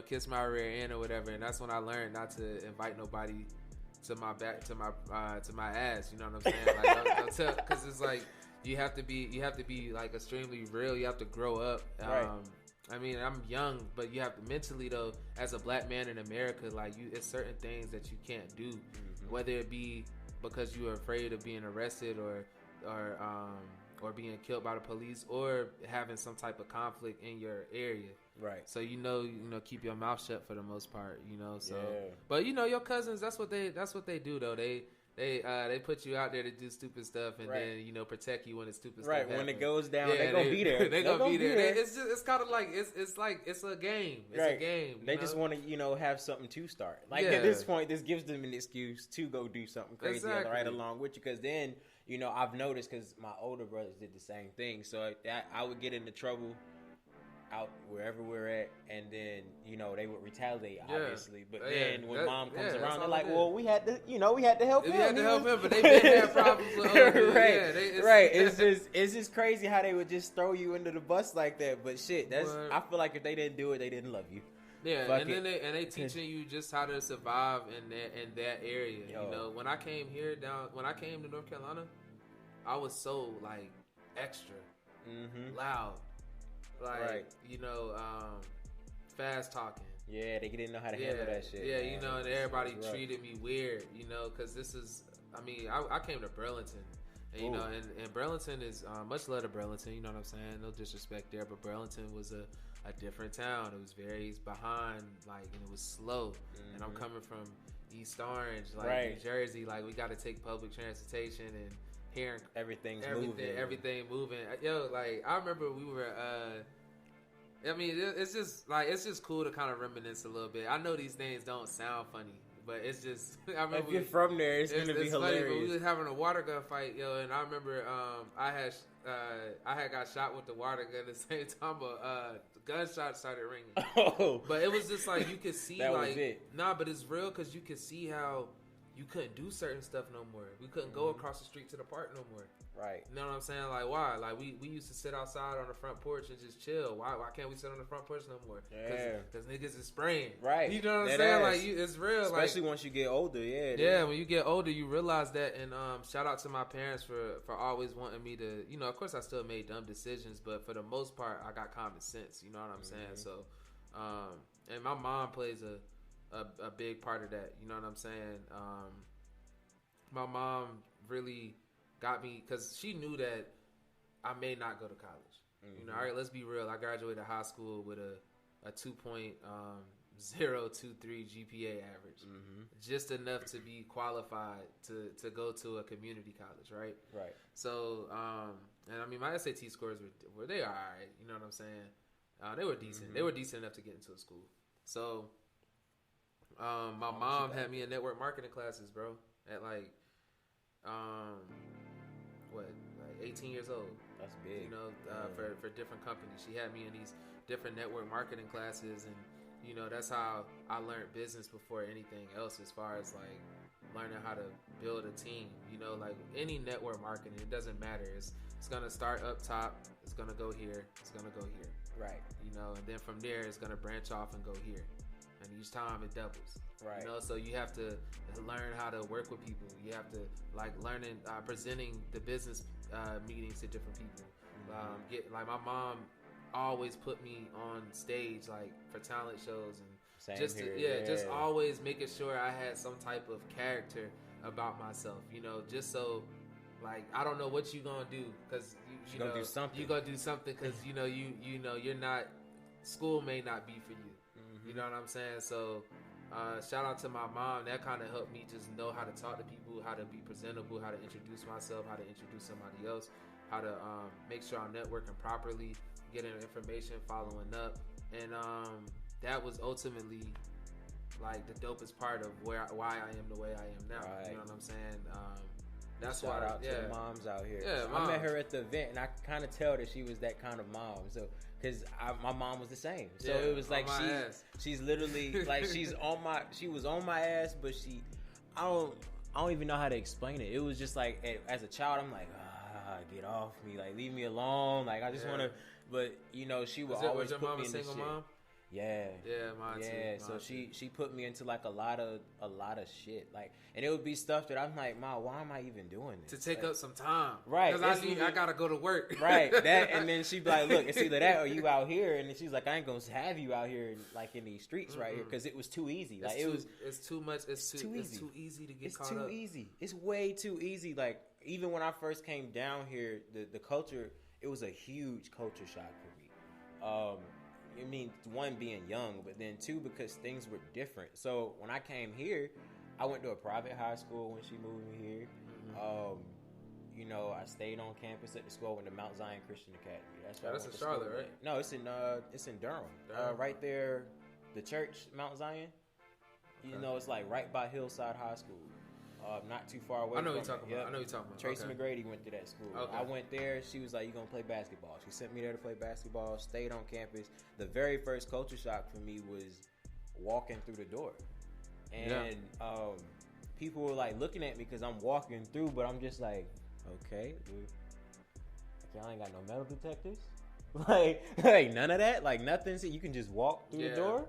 kiss my rear end or whatever, and that's when I learned not to invite nobody to my back, to my ass. You know what I'm saying? Like, don't tell, because it's like you have to be like extremely real. You have to grow up. Right. I mean, I'm young, but you have to mentally though, as a black man in America, like it's certain things that you can't do, whether it be because you are afraid of being arrested or being killed by the police, or having some type of conflict in your area. Right. So keep your mouth shut for the most part. So, but your cousins, that's what they do though. They put you out there to do stupid stuff and then protect you when it's stupid stuff. Right. When it goes down, they gonna be there. They gonna be there. It's kind of like it's a game. It's a game. They just want to have something to start. Like at this point, this gives them an excuse to go do something crazy right along with you. Because then I've noticed, because my older brothers did the same thing. So I would get into trouble out wherever we're at, and then they would retaliate, obviously. But then when mom comes around, they're like, "Well, we had to help him. We had to help him, but they didn't have problems with older. Right. It's just crazy how they would just throw you into the bus like that. But shit, I feel like if they didn't do it, they didn't love you. Yeah, and they teaching you just how to survive in that area. When I came to North Carolina, I was so like extra loud, like fast talking. Yeah, they didn't know how to handle that shit. Yeah, and everybody treated me weird, because this is. I mean, I came to Burlington. And, and Burlington is much love to Burlington. You know what I'm saying? No disrespect there, but Burlington was a different town. It was very behind, and it was slow. And I'm coming from East Orange, New Jersey. Like, we got to take public transportation and hearing everything moving. Yo, like, I remember we were. I mean, it's just cool to kind of reminisce a little bit. I know these things don't sound funny, but it's just. I remember if you're from there, it's gonna be hilarious. Funny, but we was having a water gun fight, and I remember I had got shot with the water gun at the same time, but the gunshot started ringing. Oh, but it was just like you could see that was it. But it's real because you could see how you couldn't do certain stuff no more. We couldn't go across the street to the park no more. Right. You know what I'm saying? Like, why? Like, we used to sit outside on the front porch and just chill. Why can't we sit on the front porch no more? Yeah. Because niggas is spraying. Right. You know what I'm saying? Like, it's real. Especially once you get older, Yeah, when you get older, you realize that. And shout out to my parents for always wanting me to, of course I still made dumb decisions, but for the most part, I got common sense. You know what I'm saying? So, and my mom plays a big part of that. You know what I'm saying? My mom really got me because she knew that I may not go to college. All right, let's be real. I graduated high school with a 2.023 GPA average, just enough to be qualified to go to a community college, right? Right. So, and I mean, my SAT scores were they all right. You know what I'm saying? They were decent. They were decent enough to get into a school. So, my mom had me in network marketing classes, bro, at like 18 years old. That's big. For different companies. She had me in these different network marketing classes, and that's how I learned business before anything else, as far as like learning how to build a team. Like any network marketing, it doesn't matter. It's gonna start up top, it's gonna go here, it's gonna go here. Right. You know, and then from there it's gonna branch off and go here, and each time it doubles. Right. You know, so you have to learn how to work with people. You have to like learning presenting the business meetings to different people. Get like my mom always put me on stage like for talent shows and Same just here. just always making sure I had some type of character about myself. You know, just so like I don't know what you gonna do because you gonna know do something. you gonna do something because you know you're not school may not be for you. You know what I'm saying? So shout out to my mom. That kind of helped me just know how to talk to people, how to be presentable, how to introduce myself, how to introduce somebody else, how to make sure I'm networking properly, getting information, following up, and that was ultimately like the dopest part of why I am the way I am now. Right. You know what I'm saying? That's Shout why. out to the moms out here. Yeah, I met moms. her at the event, and I kind of tell that she was that kind of mom. So, because my mom was the same. So Yeah, it was like on my ass. she's literally like she was on my ass, but I don't even know how to explain it. It was just like as a child, I'm like, get off me, like leave me alone, like I just want to. But you know, she would always was your put mom me a in this single shit. mom? Yeah, Mine too. yeah. So she put me into like a lot of shit, like, and it would be stuff that I'm like, Ma, why am I even doing this? To take like, up some time, right? Because I gotta go to work, right? That, and then she'd be like, look, it's either that or you out here, and then she's like, I ain't gonna have you out here like in these streets right here because it was too easy. Like it's too much. It's too easy to get caught up. It's too easy. It's way too easy. Like even when I first came down here, the culture, it was a huge culture shock for me. I mean, one, being young, but then two, because things were different. So when I came here, I went to a private high school when she moved me here. You know, I stayed on campus at the school. I went to Mount Zion Christian Academy. That's where I That's went in to Charlotte, school. right? No, it's in Durham. Durham. Right there, the church, Mount Zion. You know, it's like right by Hillside High School. Not too far away. I know what from you're talking it. about. Yep. I know what you're talking about. Tracy Okay. McGrady went to that school. Okay. I went there. She was like, "You gonna play basketball?" She sent me there to play basketball. Stayed on campus. The very first culture shock for me was walking through the door, and people were like looking at me because I'm walking through, but I'm just like, okay, y'all ain't got no metal detectors, like none of that, like nothing. So you can just walk through the door.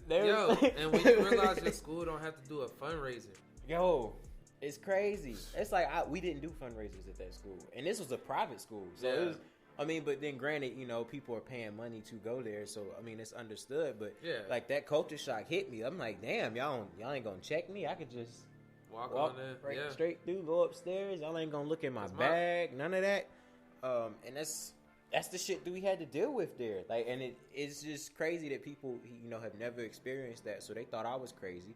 Yo, and when you realize your school don't have to do a fundraiser. Yo, it's crazy. It's like we didn't do fundraisers at that school, and this was a private school, so it was. I mean, but then granted, you know, people are paying money to go there, so I mean, it's understood. But like that culture shock hit me. I'm like, damn, y'all ain't gonna check me. I could just walk on there, straight through, go upstairs. Y'all ain't gonna look at my bag, none of that. And that's the shit that we had to deal with there. Like, and it's just crazy that people, you know, have never experienced that, so they thought I was crazy.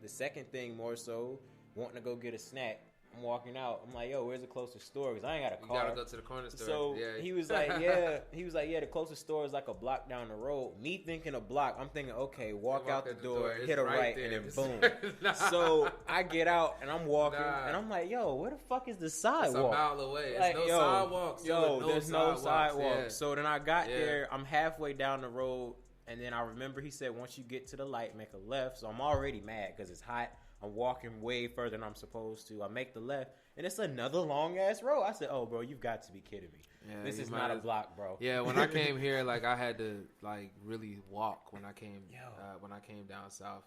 The second thing, more so, wanting to go get a snack. I'm walking out. I'm like, yo, where's the closest store? Because I ain't got a car. You gotta go to the corner store. So he was like, yeah. He was like, yeah, the closest store is like a block down the road. Me thinking a block, I'm thinking, okay, walk out the door, hit a right, and then boom. So I get out and I'm walking, and I'm like, yo, where the fuck is the sidewalk? It's a mile away. Like, It's no sidewalks. There's no sidewalk. Yeah. So then I got there. I'm halfway down the road, and then I remember he said, once you get to the light, make a left. So I'm already mad because it's hot. I'm walking way further than I'm supposed to. I make the left, and it's another long-ass road. I said, oh, bro, you've got to be kidding me. Yeah, this is not a block, bro. Yeah, when I came here, like, I had to, like, really walk when I came down south.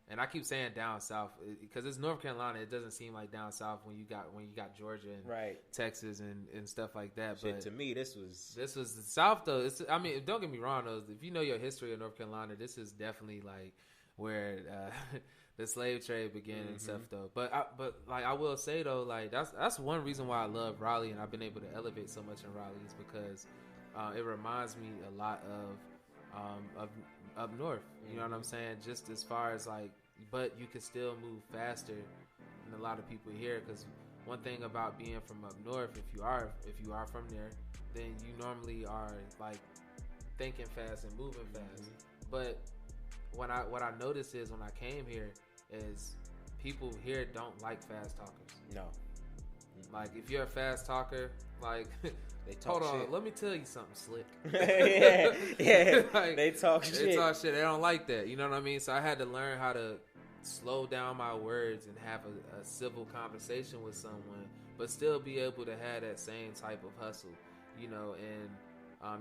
And I keep saying down south because it's North Carolina. It doesn't seem like down south when you got Georgia and Texas and stuff like that. Shit, but to me, this was the South, though. I mean, don't get me wrong, though. If you know your history of North Carolina, this is definitely, like, where the slave trade began and stuff, though. But I will say, though, like that's one reason why I love Raleigh and I've been able to elevate so much in Raleigh is because it reminds me a lot of up north. You know what I'm saying? Just as far as like, but you can still move faster than a lot of people here. Because one thing about being from up north, if you are from there, then you normally are like thinking fast and moving fast. But what I noticed is when I came here is people here don't like fast talkers. No. Like if you're a fast talker, like they talk hold on, shit. let me tell you something slick. yeah. Like, they talk shit. They talk shit. They don't like that. You know what I mean? So I had to learn how to slow down my words and have a civil conversation with someone, but still be able to have that same type of hustle. You know, and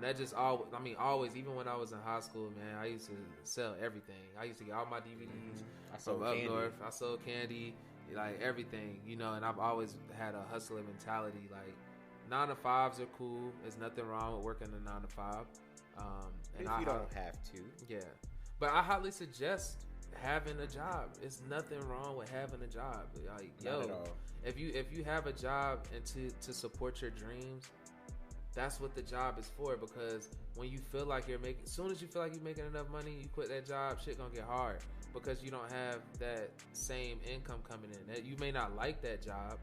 That just always, always, even when I was in high school, man, I used to sell everything. I used to get all my DVDs from up north. I sold candy, like everything, you know, and I've always had a hustler mentality. Like 9 to 5s are cool. There's nothing wrong with working a 9 to 5. And if you don't have to. Yeah. But I highly suggest having a job. It's nothing wrong with having a job. Like, Not at all. if you have a job and to support your dreams, that's what the job is for. Because when you feel like as soon as you feel like you're making enough money, you quit that job, shit gonna get hard because you don't have that same income coming in. You may not like that job,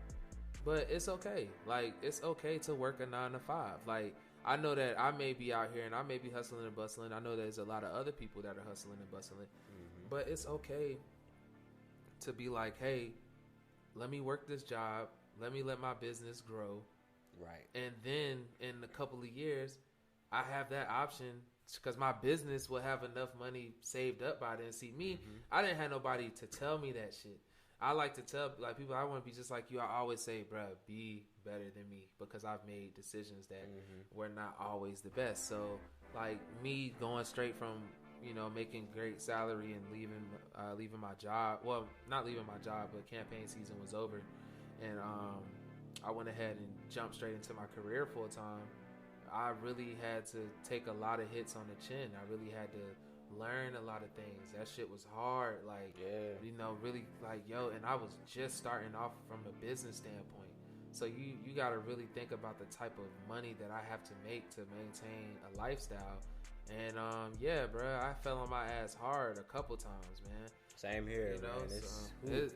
but it's okay. Like, it's okay to work a 9 to 5. Like, I know that I may be out here and I may be hustling and bustling. I know there's a lot of other people that are hustling and bustling, but it's okay to be like, hey, let me work this job. Let me let my business grow. Right. And then in a couple of years, I have that option because my business will have enough money saved up by then. See, me, I didn't have nobody to tell me that shit. I like to tell like people, I want to be just like you. I always say, bruh, be better than me because I've made decisions that were not always the best. So, like me going straight from, you know, making great salary and leaving my job. Well, not leaving my job, but campaign season was over, and I went ahead and jumped straight into my career full time. I really had to take a lot of hits on the chin. I really had to learn a lot of things. That shit was hard. Like, you know, really like, and I was just starting off from a business standpoint. So you got to really think about the type of money that I have to make to maintain a lifestyle. And bro, I fell on my ass hard a couple times, man. Same here, you know, man.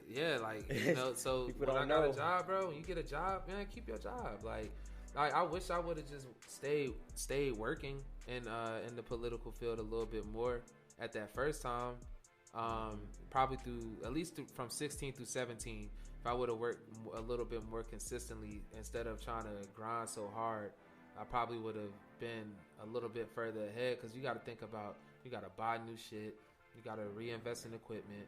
You know, so when I got a job, bro, when you get a job, man, keep your job. Like I wish I would have just stayed working in the political field a little bit more at that first time. Probably from 16 through 17. If I would have worked a little bit more consistently instead of trying to grind so hard, I probably would have been a little bit further ahead. Because you got to think about, you got to buy new shit, you got to reinvest in equipment.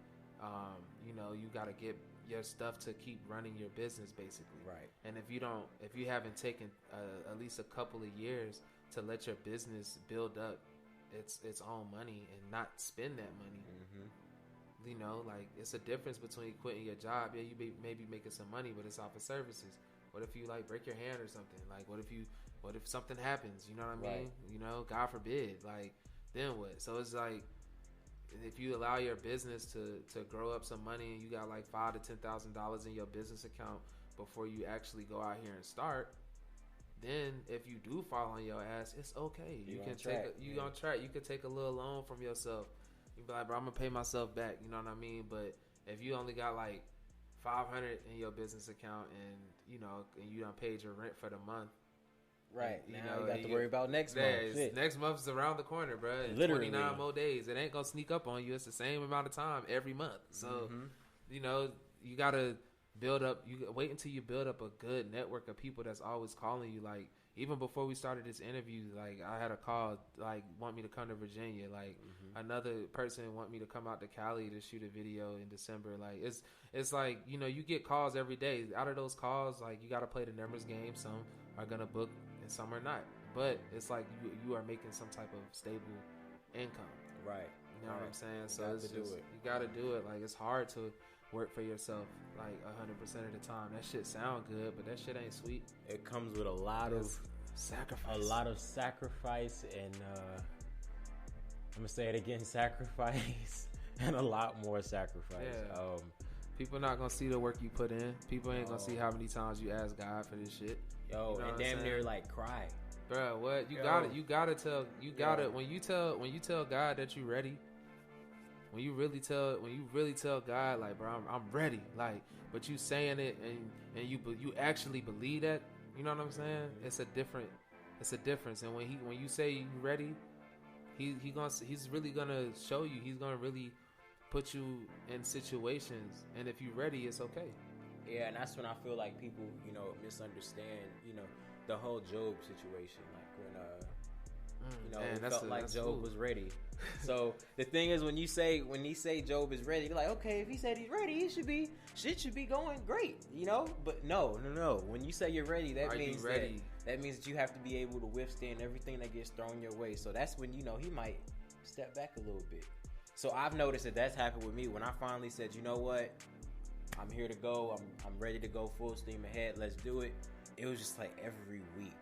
You know, you got to get your stuff to keep running your business, basically. Right. And if you haven't taken at least a couple of years to let your business build up its own money and not spend that money, you know, like, it's a difference between quitting your job. Yeah, you may be making some money, but it's off of services. What if you like break your hand or something? Like, what if something happens? You know what I mean? Right. You know, God forbid. Like, then what? So it's like, if you allow your business to grow up some money and you got like $5,000 to $10,000 in your business account before you actually go out here and start, then if you do fall on your ass, it's okay. You can take a little loan from yourself. You be like, bro, I'm gonna pay myself back. You know what I mean? But if you only got like $500 in your business account and you done paid your rent for the month. Right. You got to worry about next month. Next month is around the corner, bro. Literally. 29 more days. It ain't going to sneak up on you. It's the same amount of time every month. So, you know, you got to build up. You wait until you build up a good network of people that's always calling you. Like, even before we started this interview, like, I had a call, like, want me to come to Virginia. Like, another person want me to come out to Cali to shoot a video in December. Like, it's like, you know, you get calls every day. Out of those calls, like, you got to play the numbers game. Some are going to book and some are not. But it's like you are making some type of stable income. Right. You know what I'm saying? So you got to do it. Like, it's hard to work for yourself like 100% of the time. That shit sound good, but that shit ain't sweet. It comes with a lot of sacrifice and I'm gonna say it again, sacrifice and a lot more sacrifice. Yeah. People not gonna see the work you put in. People ain't gonna see how many times you ask God for this shit. Yo, you know and damn near like cry. Bro, what? You gotta tell when you tell God that you ready, when you really tell God, like, bro, I'm ready, like, but you saying it and you actually believe that, you know what I'm saying? It's a difference. And when you say you ready, he's really gonna show you. He's gonna really put you in situations, and if you're ready, it's okay. Yeah, and that's when I feel like people, misunderstand, the whole Job situation. Like when, it felt like Job was ready. So the thing is, when he say Job is ready, you're like, okay, if he said he's ready, shit should be going great, But no. When you say you're ready, that means that means that you have to be able to withstand everything that gets thrown your way. So that's when, he might step back a little bit. So I've noticed that that's happened with me when I finally said, you know what, I'm here to go. I'm ready to go full steam ahead. Let's do it. It was just like every week,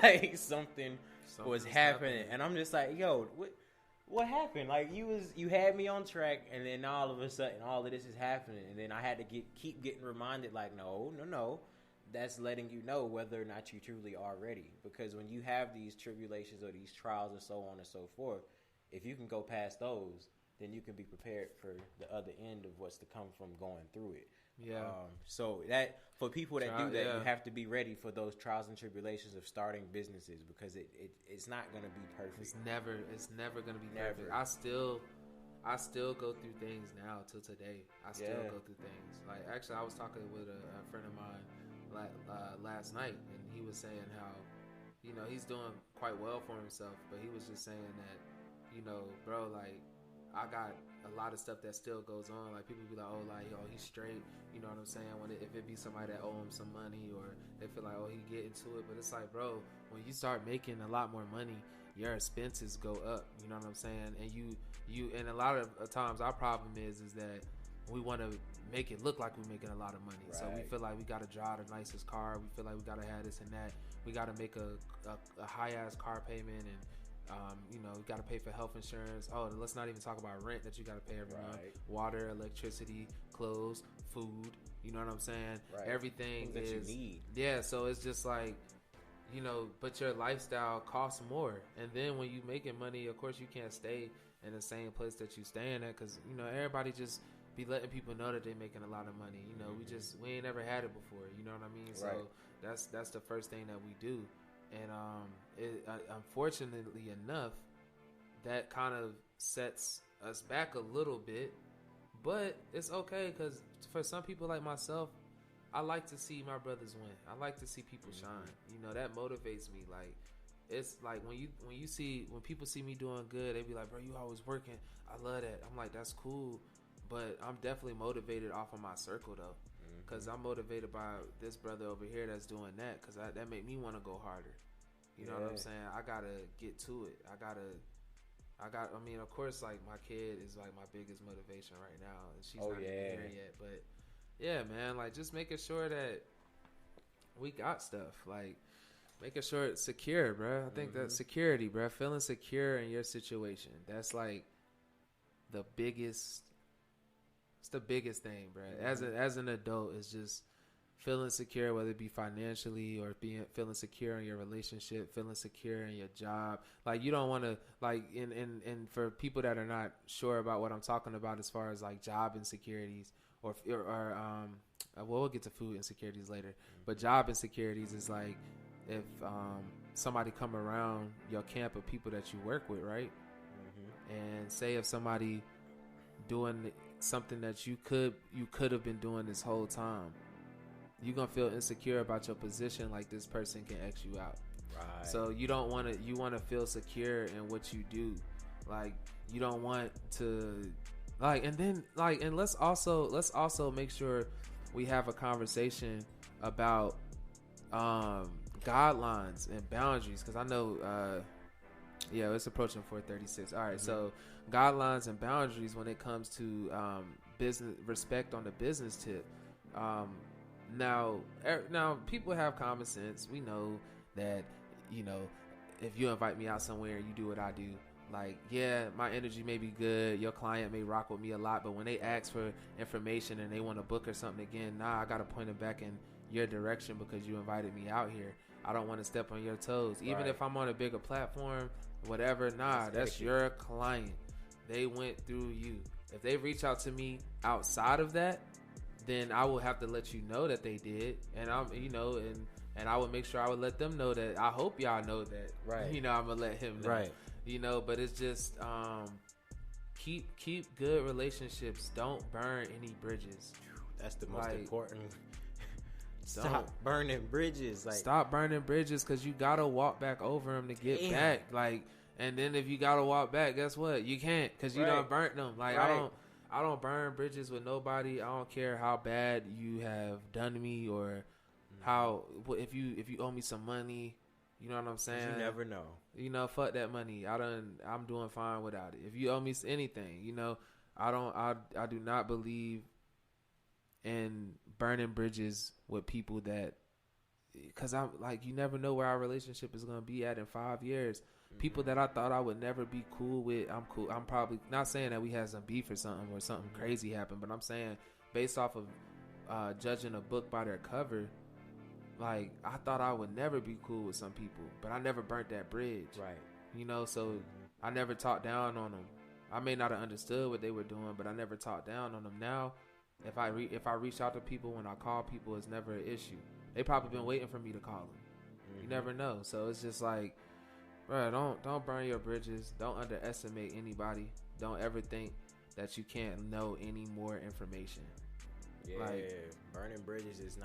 like something was happening, and I'm just like, yo, what happened? Like you had me on track, and then all of a sudden, all of this is happening, and then I had to keep getting reminded, like, no, that's letting you know whether or not you truly are ready. Because when you have these tribulations or these trials and so on and so forth, if you can go past those, then you can be prepared for the other end of what's to come from going through it. Yeah. So that for people that do that, you have to be ready for those trials and tribulations of starting businesses, because it's not going to be perfect. It's never going to be perfect. I still go through things now till today. I still go through things. Like, actually, I was talking with a friend of mine last night, and he was saying how, he's doing quite well for himself, but he was just saying that, bro, like, I got a lot of stuff that still goes on. Like, people be like, he's straight. You know what I'm saying? If it be somebody that owe him some money, or they feel like, he get into it. But it's like, bro, when you start making a lot more money, your expenses go up. You know what I'm saying? And and a lot of times our problem is that we want to make it look like we're making a lot of money. Right. So we feel like we got to drive the nicest car. We feel like we got to have this and that. We got to make a high-ass car payment, and you got to pay for health insurance. Oh, let's not even talk about rent that you got to pay every month. Water, electricity, clothes, food. You know what I'm saying? Right. Everything that you need. Yeah, so it's just like, but your lifestyle costs more. And then when you making money, of course, you can't stay in the same place that you staying at, because, everybody just be letting people know that they're making a lot of money. We ain't never had it before. You know what I mean? Right. So that's the first thing that we do. And unfortunately enough, that kind of sets us back a little bit, but it's okay, because for some people like myself, I like to see my brothers win. I like to see people shine. That motivates me. Like, it's like when people see me doing good, they be like, bro, you always working. I love that. I'm like, that's cool, but I'm definitely motivated off of my circle though. Because I'm motivated by this brother over here that's doing that, because that make me want to go harder. You know what I'm saying? I got to get to it. I mean, of course, like, my kid is, like, my biggest motivation right now. And she's not even here yet. But, yeah, man, like, just making sure that we got stuff. Like, making sure it's secure, bro. I think that security, bro, feeling secure in your situation, that's, like, the biggest... It's the biggest thing, bro. As an adult, it's just feeling secure, whether it be financially or feeling secure in your relationship, feeling secure in your job. Like, you don't want to, like, and for people that are not sure about what I'm talking about as far as, like, job insecurities or we'll get to food insecurities later. But job insecurities is like if somebody come around your camp of people that you work with, right? And say if somebody doing something that you could have been doing this whole time, you're gonna feel insecure about your position, like this person can X you out. Right. So you want to feel secure in what you do. Like, you don't want to, like, and then, like, and let's also make sure we have a conversation about guidelines and boundaries, because I know it's approaching 4:36. All right, so guidelines and boundaries when it comes to business respect on the business tip. Now people have common sense. We know that, if you invite me out somewhere and you do what I do, like, yeah, my energy may be good, your client may rock with me a lot, but when they ask for information and they want to book or something again, I got to point them back in your direction because you invited me out here. I don't want to step on your toes. Even if I'm on a bigger platform, whatever, that's your client. They went through you. If they reach out to me outside of that, then I will have to let you know that they did, and and I would make sure I would let them know that. I hope y'all know that, right? I'm gonna let him know, right? But it's just keep good relationships. Don't burn any bridges. That's the most important. Stop burning bridges. Like, stop burning bridges, because you gotta walk back over them to get back. Like, and then if you gotta walk back, guess what? You can't, because you done burnt them. Like, I don't burn bridges with nobody. I don't care how bad you have done me or if you owe me some money, you know what I'm saying? You never know. You know, fuck that money. I'm doing fine without it. If you owe me anything, you know, I do not believe in burning bridges with people that, because I'm like, you never know where our relationship is gonna be at in 5 years. People that I thought I would never be cool with, I'm cool. I'm probably not saying that we had some beef or something crazy happened, but I'm saying based off of judging a book by their cover, like I thought I would never be cool with some people, but I never burnt that bridge. Right. You know, so I never talked down on them. I may not have understood what they were doing, but I never talked down on them. Now, if I reach out to people, when I call people, it's never an issue. They probably been waiting for me to call them. You never know. So it's just like, bro, don't burn your bridges. Don't underestimate anybody. Don't ever think that you can't know any more information. Yeah, burning bridges isn't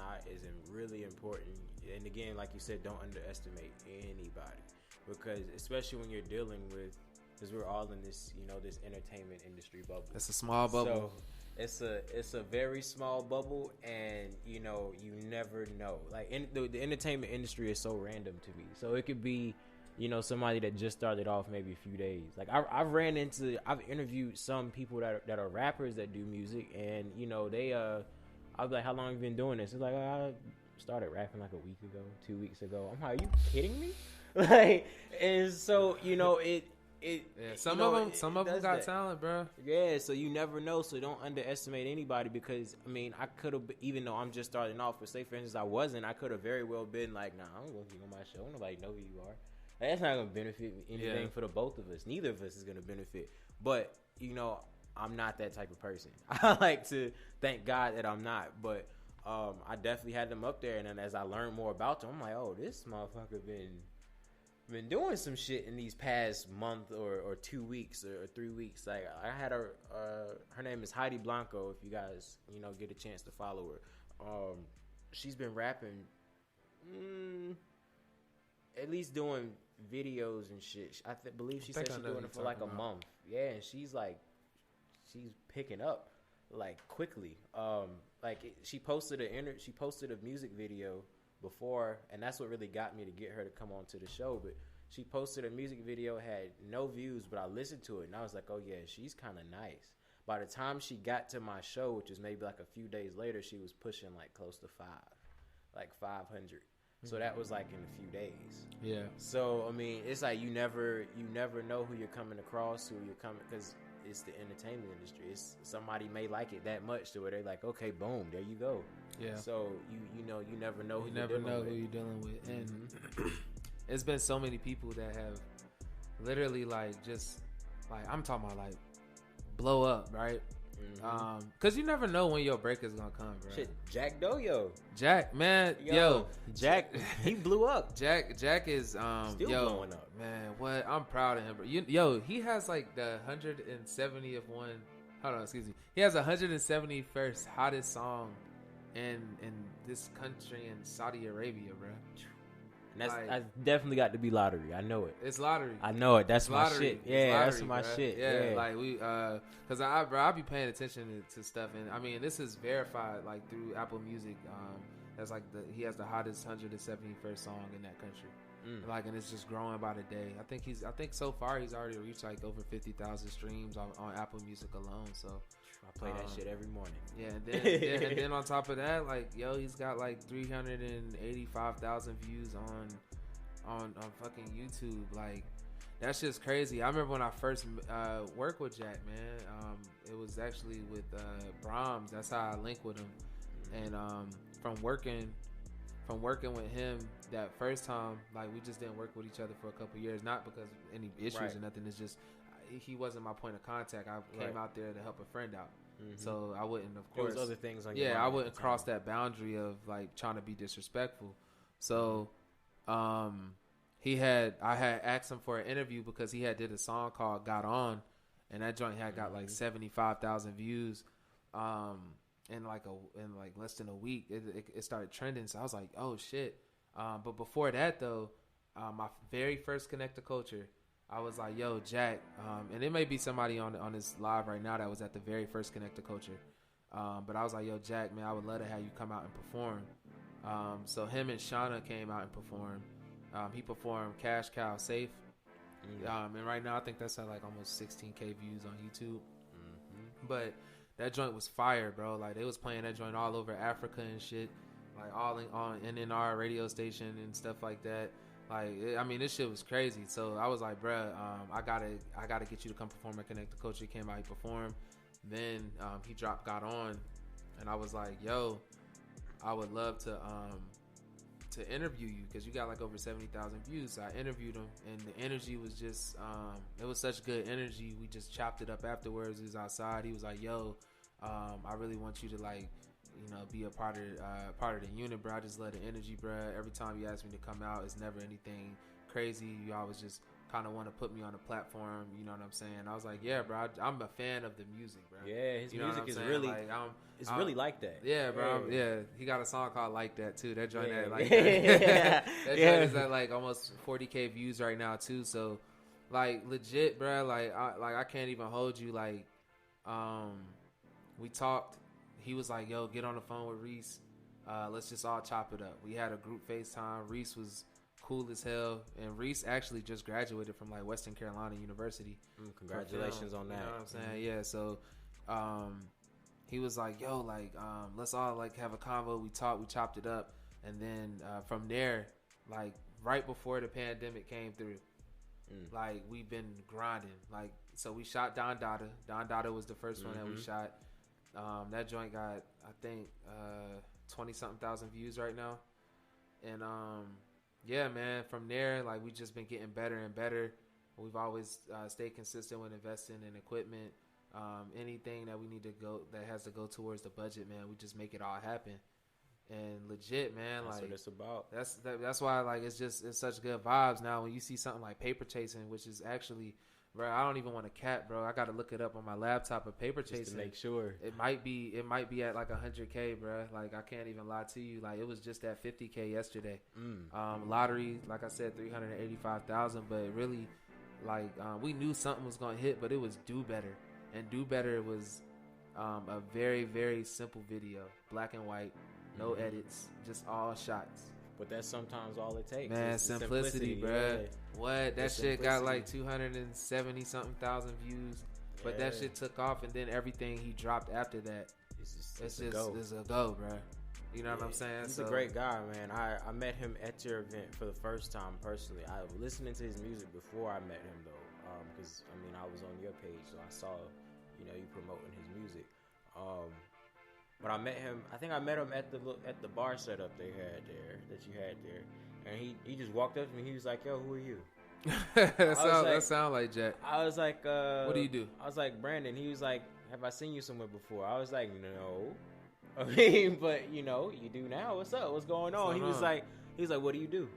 really important. And again, like you said, don't underestimate anybody, because especially when you're dealing with, because we're all in this, you know, this entertainment industry bubble. It's a small bubble. So it's a very small bubble, and you know, you never know. Like the entertainment industry is so random to me. So it could be, you know, somebody that just started off maybe a few days. Like I've interviewed some people that are rappers that do music, and you know, I was like, how long have you been doing this? It's like, I started rapping like a week ago, 2 weeks ago. I'm like, are you kidding me? Like, and so, you know, some of them got talent, bro. Yeah, so you never know. So don't underestimate anybody, because I mean, I could have, even though I'm just starting off, but say for instance I could have very well been like, nah, I'm gonna be on my show. Nobody know who you are. That's not gonna benefit anything for the both of us. Neither of us is gonna benefit. But you know, I'm not that type of person. I like to thank God that I'm not. But I definitely had them up there, and then as I learned more about them, I'm like, oh, this motherfucker been doing some shit in these past month or 2 weeks or 3 weeks. Like I had her name is Heidi Blanco. If you guys, you know, get a chance to follow her, she's been rapping, at least doing videos and shit. I believe she said she's doing it for like a month. Yeah, and she's picking up like quickly. She posted a music video before, and that's what really got me to get her to come on to the show. But she posted a music video, had no views, but I listened to it and I was like, oh yeah, she's kind of nice. By the time she got to my show, which was maybe like a few days later, she was pushing like close to 500. So that was like in a few days. Yeah. So I mean, it's like you never know who you're coming across, because it's the entertainment industry. It's somebody may like it that much to where they're like, okay, boom, there you go. Yeah. So you never know who you're dealing with. And it's been so many people that have literally like just like, I'm talking about like blow up, right? Cause you never know when your break is gonna come, bro. Shit, Jack Doyo. Jack, man, yo, Jack, he blew up. Jack is still blowing up, man. What? I'm proud of him, bro. He has like the 170th one. Hold on, excuse me. He has 171st hottest song in this country in Saudi Arabia, bro. And that's definitely got to be lottery. I know it. It's lottery. I know it. That's my lottery. shit. Yeah, lottery, that's my shit. Yeah, like we, cause I be paying attention to stuff, and I mean this is verified like through Apple Music. That's like he has the hottest 171st song in that country. Like, and it's just growing by the day. I think so far he's already reached like over 50,000 streams on Apple Music alone. So I play that shit every morning. Yeah, and then on top of that, like, he's got like 385,000 views on fucking YouTube. Like, that's just crazy. I remember when I first worked with Jack, man. It was actually with Brahms. That's how I linked with him. And from working with him that first time, like, we just didn't work with each other for a couple of years, not because of any issues or nothing. It's just he wasn't my point of contact. I came out there to help a friend out, so I wouldn't, of course, there was other things on your mind. I wouldn't cross that boundary of like trying to be disrespectful. So I had asked him for an interview because he had did a song called "Got On," and that joint had got like 75,000 views. In less than a week, it started trending. So I was like, oh shit. But before that though, my very first Connect to Culture, I was like, yo, Jack, and it may be somebody on this live right now that was at the very first Connect to Culture. But I was like, yo, Jack, man, I would love to have you come out and perform. So him and Shauna came out and performed. He performed Cash Cow Safe. And right now I think that's at like almost 16K views on YouTube. But that joint was fire, bro. Like they was playing that joint all over Africa and shit, like all on NNR radio station and stuff like that. Like I mean, this shit was crazy. So I was like, bruh, I gotta get you to come perform at Connect the Culture. He came out, he performed. Then he got on, and I was like, yo, I would love to interview you because you got like over 70,000 views. So I interviewed him, and the energy was just it was such good energy. We just chopped it up afterwards. He was outside. He was like, yo, I really want you to like, you know, be a part of the unit, bro. I just love the energy, bro. Every time you ask me to come out, it's never anything crazy. You always just kind of want to put me on a platform, you know what I'm saying? I was like, yeah, bro, I'm a fan of the music, bro. Yeah, his music is saying? really, like, it's really like that. Yeah, bro. Yeah, he got a song called Like That too. That joint that like that joint is at like almost 40K views right now too. So, like legit, bro. Like I can't even hold you. Like, we talked. He was like, yo, get on the phone with Reese. Let's just all chop it up. We had a group FaceTime. Reese was cool as hell, and Reese actually just graduated from like Western Carolina University. Congratulations on that. You know what I'm saying? Yeah. So he was like, yo, like let's all like have a convo. We talked, we chopped it up, and then from there, like right before the pandemic came through, like we've been grinding. Like, so we shot Don Dada. Don Dada was the first one that we shot. That joint got, I think, 20-something thousand views right now. And yeah, man, from there, like we just been getting better and better. We've always stayed consistent with investing in equipment. Anything that we need to go, that has to go towards the budget, man, we just make it all happen. And legit, man, that's like what it's about. That's why, like, it's such good vibes now when you see something like Paper Chasing, which is actually, bro, I don't even want to cap, bro. I got to look it up on my laptop. But Paper Chasing, just to make sure, it might be at like 100K, bro. Like, I can't even lie to you. Like, it was just at 50K yesterday. Lottery, like I said, 385,000. But really, like, we knew something was gonna hit, but it was Do Better, and Do Better was a very, very simple video, black and white, no edits, just all shots. But that's sometimes all it takes. Man, it's simplicity, bro. Yeah. What? That shit got like 270-something thousand views. But that shit took off, and then everything he dropped after that, it's a go, bro. You know what I'm saying? He's a great guy, man. I met him at your event for the first time personally. I was listening to his music before I met him, though, because, I mean, I was on your page, so I saw, you know, you promoting his music. But I met him. I think I met him at the bar setup that you had there, and he just walked up to me. He was like, "Yo, who are you?" that sound like Jack. I was like, "What do you do?" I was like, "Brandon." He was like, "Have I seen you somewhere before?" I was like, "No." I mean, but you know, you do now. What's up? What's going on? He was like, "What do you do?"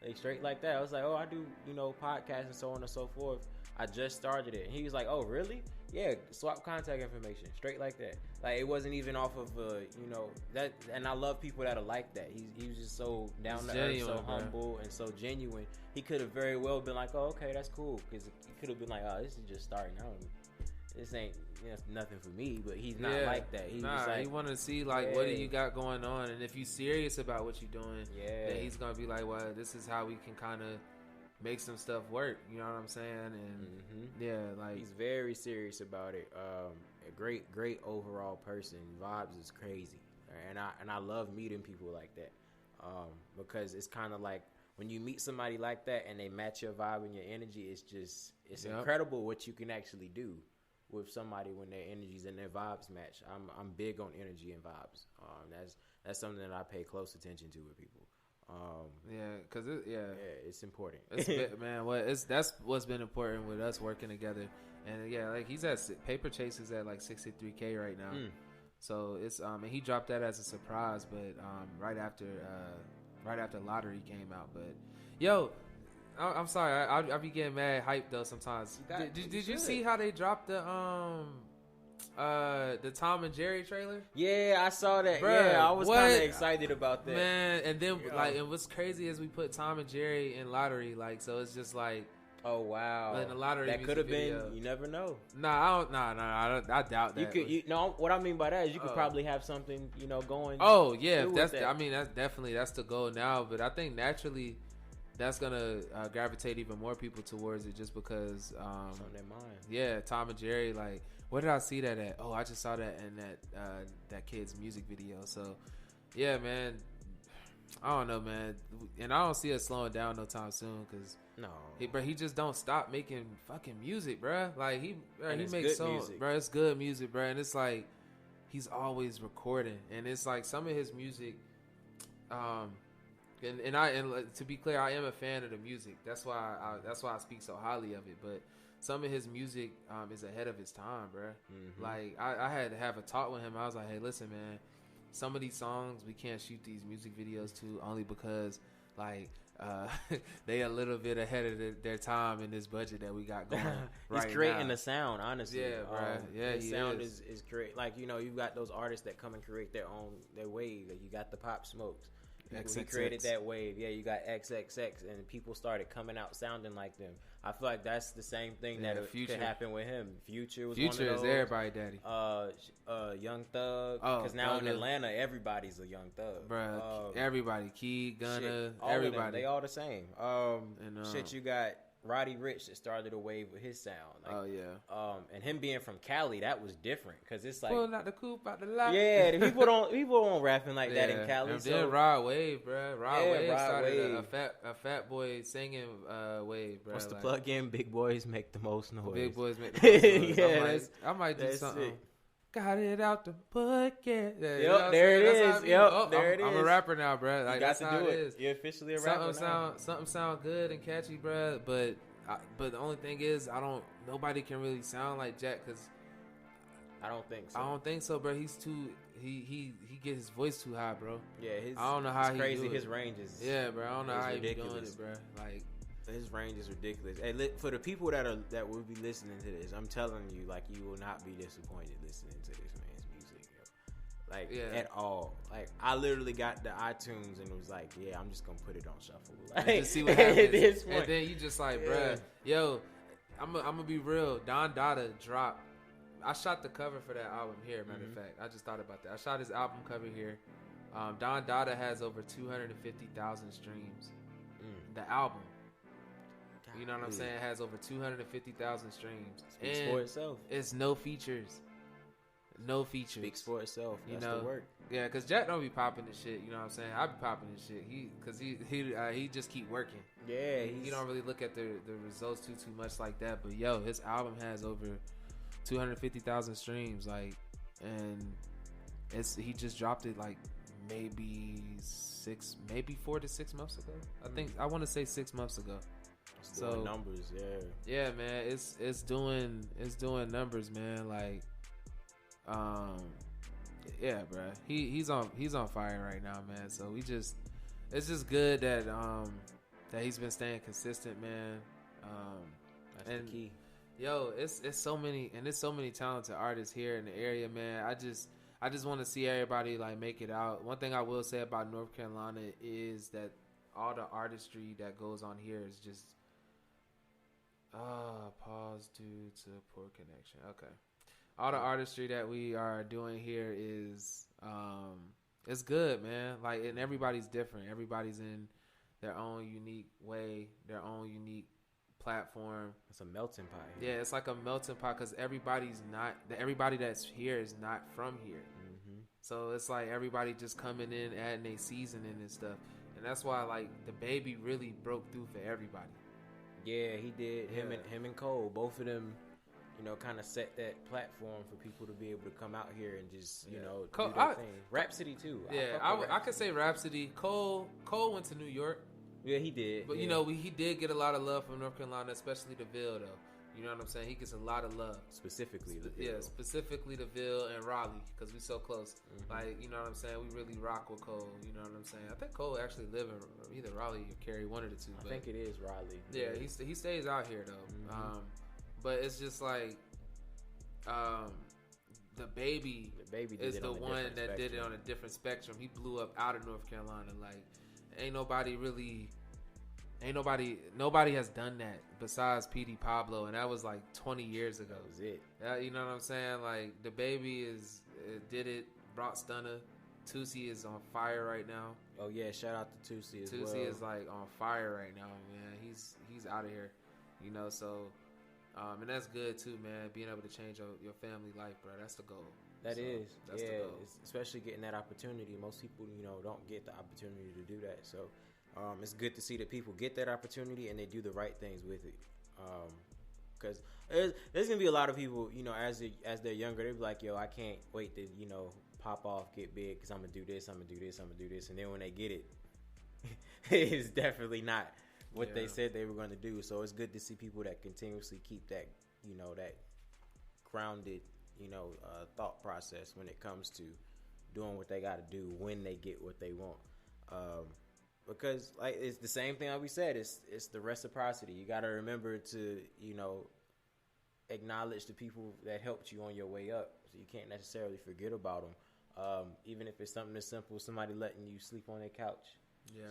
Like straight like that. I was like, "Oh, I do, you know, podcasts and so on and so forth. I just started it." And he was like, "Oh, really?" Yeah, swap contact information, straight like that. Like, it wasn't even off of, you know, that. And I love people that are like that. He was just so down to earth, so humble, and so genuine. He could have very well been like, "Oh, okay, that's cool," because he could have been like, "Oh, this is just starting out. This ain't nothing for me." But he's not like that. He was like, he wanted to see like, what do you got going on, and if you're serious about what you're doing, then he's gonna be like, "Well, this is how we can kind of make some stuff work." You know what I'm saying? And yeah, like, he's very serious about it. A great overall person. Vibes is crazy, and I love meeting people like that, because it's kind of like when you meet somebody like that and they match your vibe and your energy. It's incredible what you can actually do with somebody when their energies and their vibes match. I'm big on energy and vibes. That's something that I pay close attention to with people. It's important. That's what's been important with us working together. And like he's at Paper Chase is at like 63K right now. So it's and he dropped that as a surprise, but right after Lottery came out. But yo, I'm sorry, I be getting mad hyped though sometimes. Did you see how they dropped the Tom and Jerry trailer? Yeah, I saw that. Bruh, yeah, I was kind of excited about that, man. And then like, and what's crazy is we put Tom and Jerry in Lottery, like, so it's just like, Oh wow! But in a lot of that could have been. videos, You never know. Nah, I doubt that. You could. What I mean by that is you could probably have something going. Oh yeah, that's the goal now. But I think naturally, that's gonna gravitate even more people towards it, just because it's on their mind. Yeah, Tom and Jerry. Like, where did I see that at? Oh, I just saw that in that kid's music video. So, yeah, man. I don't know, man, and I don't see us slowing down no time soon, because he just don't stop making fucking music, bro. Like he makes music, bro. It's good music, bro, and it's like he's always recording, and it's like some of his music, and to be clear, I am a fan of the music. That's why I speak so highly of it. But some of his music is ahead of his time, bro. Mm-hmm. Like I had to have a talk with him. I was like, hey, listen, man. Some of these songs we can't shoot these music videos to, only because like they a little bit ahead of their time in this budget that we got going. He's creating the sound, honestly. Yeah, bro. Yeah, the sound is great. Like you've got those artists that come and create their wave. Like, you got the Pop Smokes. He created that wave. Yeah, you got XXX, and people started coming out sounding like them. I feel like that's the same thing that could happen with him. Future was one of those. Is everybody daddy. Young Thug. Because now in Atlanta, everybody's a Young Thug. Bruh, everybody. Key, Gunna, everybody. They all the same. You got Roddy Ricch that started a wave with his sound. Like, and him being from Cali, that was different, because it's like pulling out the coupe out the lot. Yeah, people don't rapping like that in Cali. And then Rod Wave, bro. Rod Wave started a fat boy singing wave, bro. What's the plug-in? Big boys make the most noise. Big boys make the most noise. I might do something. Sick. Got it out the bucket. Yep, there it is. Yep, there it is. I'm a rapper now, bro. Like, you got to do it. You're officially a rapper now. Something sound good and catchy, bro. But the only thing is, nobody can really sound like Jack, because I don't think so. I don't think so, bro. He's too. He gets his voice too high, bro. Yeah, I don't know how he crazy. Do it. His range is. Yeah, bro. I don't know how he ridiculous. doing it, bro. Like, his range is ridiculous. And for the people that will be listening to this, I'm telling you, like, you will not be disappointed listening to this man's music, yo. Like, at all. Like, I literally got the iTunes and was like, yeah, I'm just gonna put it on shuffle. Like, just see what happens. And then you just like, bruh, yo, I'm gonna be real. Don Dada dropped. I shot the cover for that album here. Matter of fact, I just thought about that. I shot his album cover here. Don Dada has over 250,000 streams. The album. You know what I'm saying? It has over 250,000 streams. Speaks for itself. It's no features. No features. Speaks for itself. That's the work. Yeah, because Jack don't be popping this shit. You know what I'm saying? I be popping this shit. He just keep working. Yeah. He don't really look at the results too much like that. But yo, his album has over 250,000 streams. Like, and he just dropped it like maybe 4 to 6 months ago. I want to say 6 months ago. So numbers, yeah, man, it's doing numbers, man. Like, yeah, bro, he's on fire right now, man. So it's just good that he's been staying consistent, man. That's the key. Yo, it's so many, and there's so many talented artists here in the area, man. I just want to see everybody like make it out. One thing I will say about North Carolina is that all the artistry that goes on here is just pause due to poor connection. Okay. All the artistry that we are doing here is it's good, man. Like, and everybody's different. Everybody's in their own unique way, their own unique platform. It's a melting pot. Yeah, it's like a melting pot, because everybody that's here is not from here. Mm-hmm. So it's like everybody just coming in, adding their seasoning and stuff. And that's why, like, the Baby really broke through for everybody. Yeah, he did. Him and Cole, both of them, kind of set that platform for people to be able to come out here and just, do their thing. Rhapsody too. Yeah, I could say Rhapsody. Cole went to New York. Yeah, he did. But he did get a lot of love from North Carolina, especially the Ville, though. You know what I'm saying? He gets a lot of love. Specifically the Ville. Yeah, specifically the Ville and Raleigh, because we so close. Mm-hmm. Like, you know what I'm saying? We really rock with Cole. You know what I'm saying? I think Cole actually live in either Raleigh or Cary, one of the two. I think it is Raleigh. Yeah, he stays out here, though. Mm-hmm. But it's just like, the Baby is the one that did it on a different spectrum. He blew up out of North Carolina. Like, ain't nobody really ain't nobody has done that besides PD Pablo, and that was like 20 years ago. That was it. You know what I'm saying? Like the baby did it, brought Stunner. Tusi is on fire right now. Oh yeah, shout out to Tusi as well. Tusi is like on fire right now, man. He's out of here, you know. So, and that's good too, man. Being able to change your family life, bro. That's the goal. That's the goal. Especially getting that opportunity. Most people, you know, don't get the opportunity to do that. So, it's good to see that people get that opportunity and they do the right things with it. Because there's gonna be a lot of people, you know, as they're younger, they're like, yo, I can't wait to, you know, pop off, get big, because I'm gonna do this, I'm gonna do this, I'm gonna do this, and then when they get it, it's definitely not what they said they were gonna do. So it's good to see people that continuously keep that, you know, that grounded, you know, thought process when it comes to doing what they got to do when they get what they want. Because like it's the same thing like we said, it's the reciprocity. You got to remember to, you know, acknowledge the people that helped you on your way up. So you can't necessarily forget about them. Even if it's something as simple, somebody letting you sleep on their couch,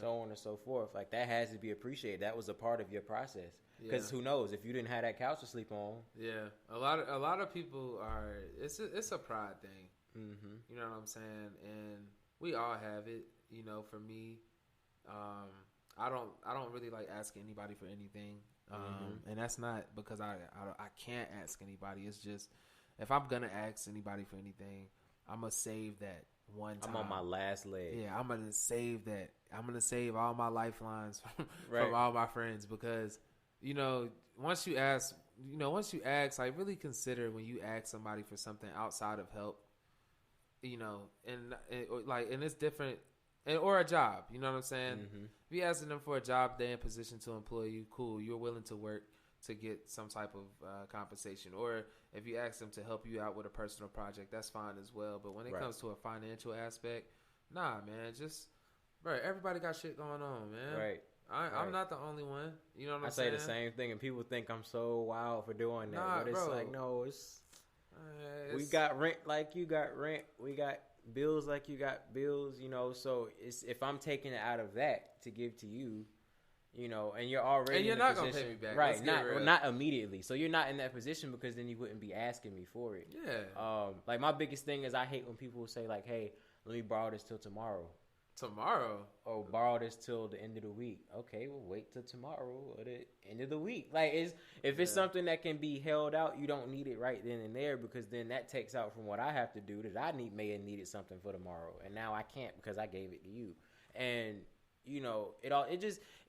so on and so forth. Like that has to be appreciated. That was a part of your process. Because who knows if you didn't have that couch to sleep on? Yeah, a lot of people are. It's a pride thing. Mm-hmm. You know what I'm saying? And we all have it. You know, for me, I don't really like asking anybody for anything. And that's not because I can't ask anybody. It's just if I'm gonna ask anybody for anything, I'm gonna save that one time. I'm on my last leg. Yeah, I'm gonna save that. I'm gonna save all my lifelines from all my friends because, you know, once you ask, like really consider when you ask somebody for something outside of help, you know, and it's different, or a job. You know what I'm saying? Mm-hmm. If you asking them for a job, they're in position to employ you. Cool, you're willing to work to get some type of compensation. Or if you ask them to help you out with a personal project, that's fine as well. But when it comes to a financial aspect, nah, man, just everybody got shit going on, man. Right. I'm not the only one. You know what I'm saying? I say the same thing, and people think I'm so wild for doing that. Nah, but it's like, no, it's we got rent like you got rent. We got bills like you got bills, you know. So it's if I'm taking it out of that to give to you, you know, and you're already and you're in not position, gonna pay me back, right? Not immediately. So you're not in that position because then you wouldn't be asking me for it. Yeah. Like my biggest thing is I hate when people say like, "Hey, let me borrow this till tomorrow." Or borrow this till the end of the week. Okay, well wait till tomorrow or the end of the week. Like if it's something that can be held out, you don't need it right then and there, because then that takes out from what I have to do that I may have needed something for tomorrow, and now I can't because I gave it to you. And you know,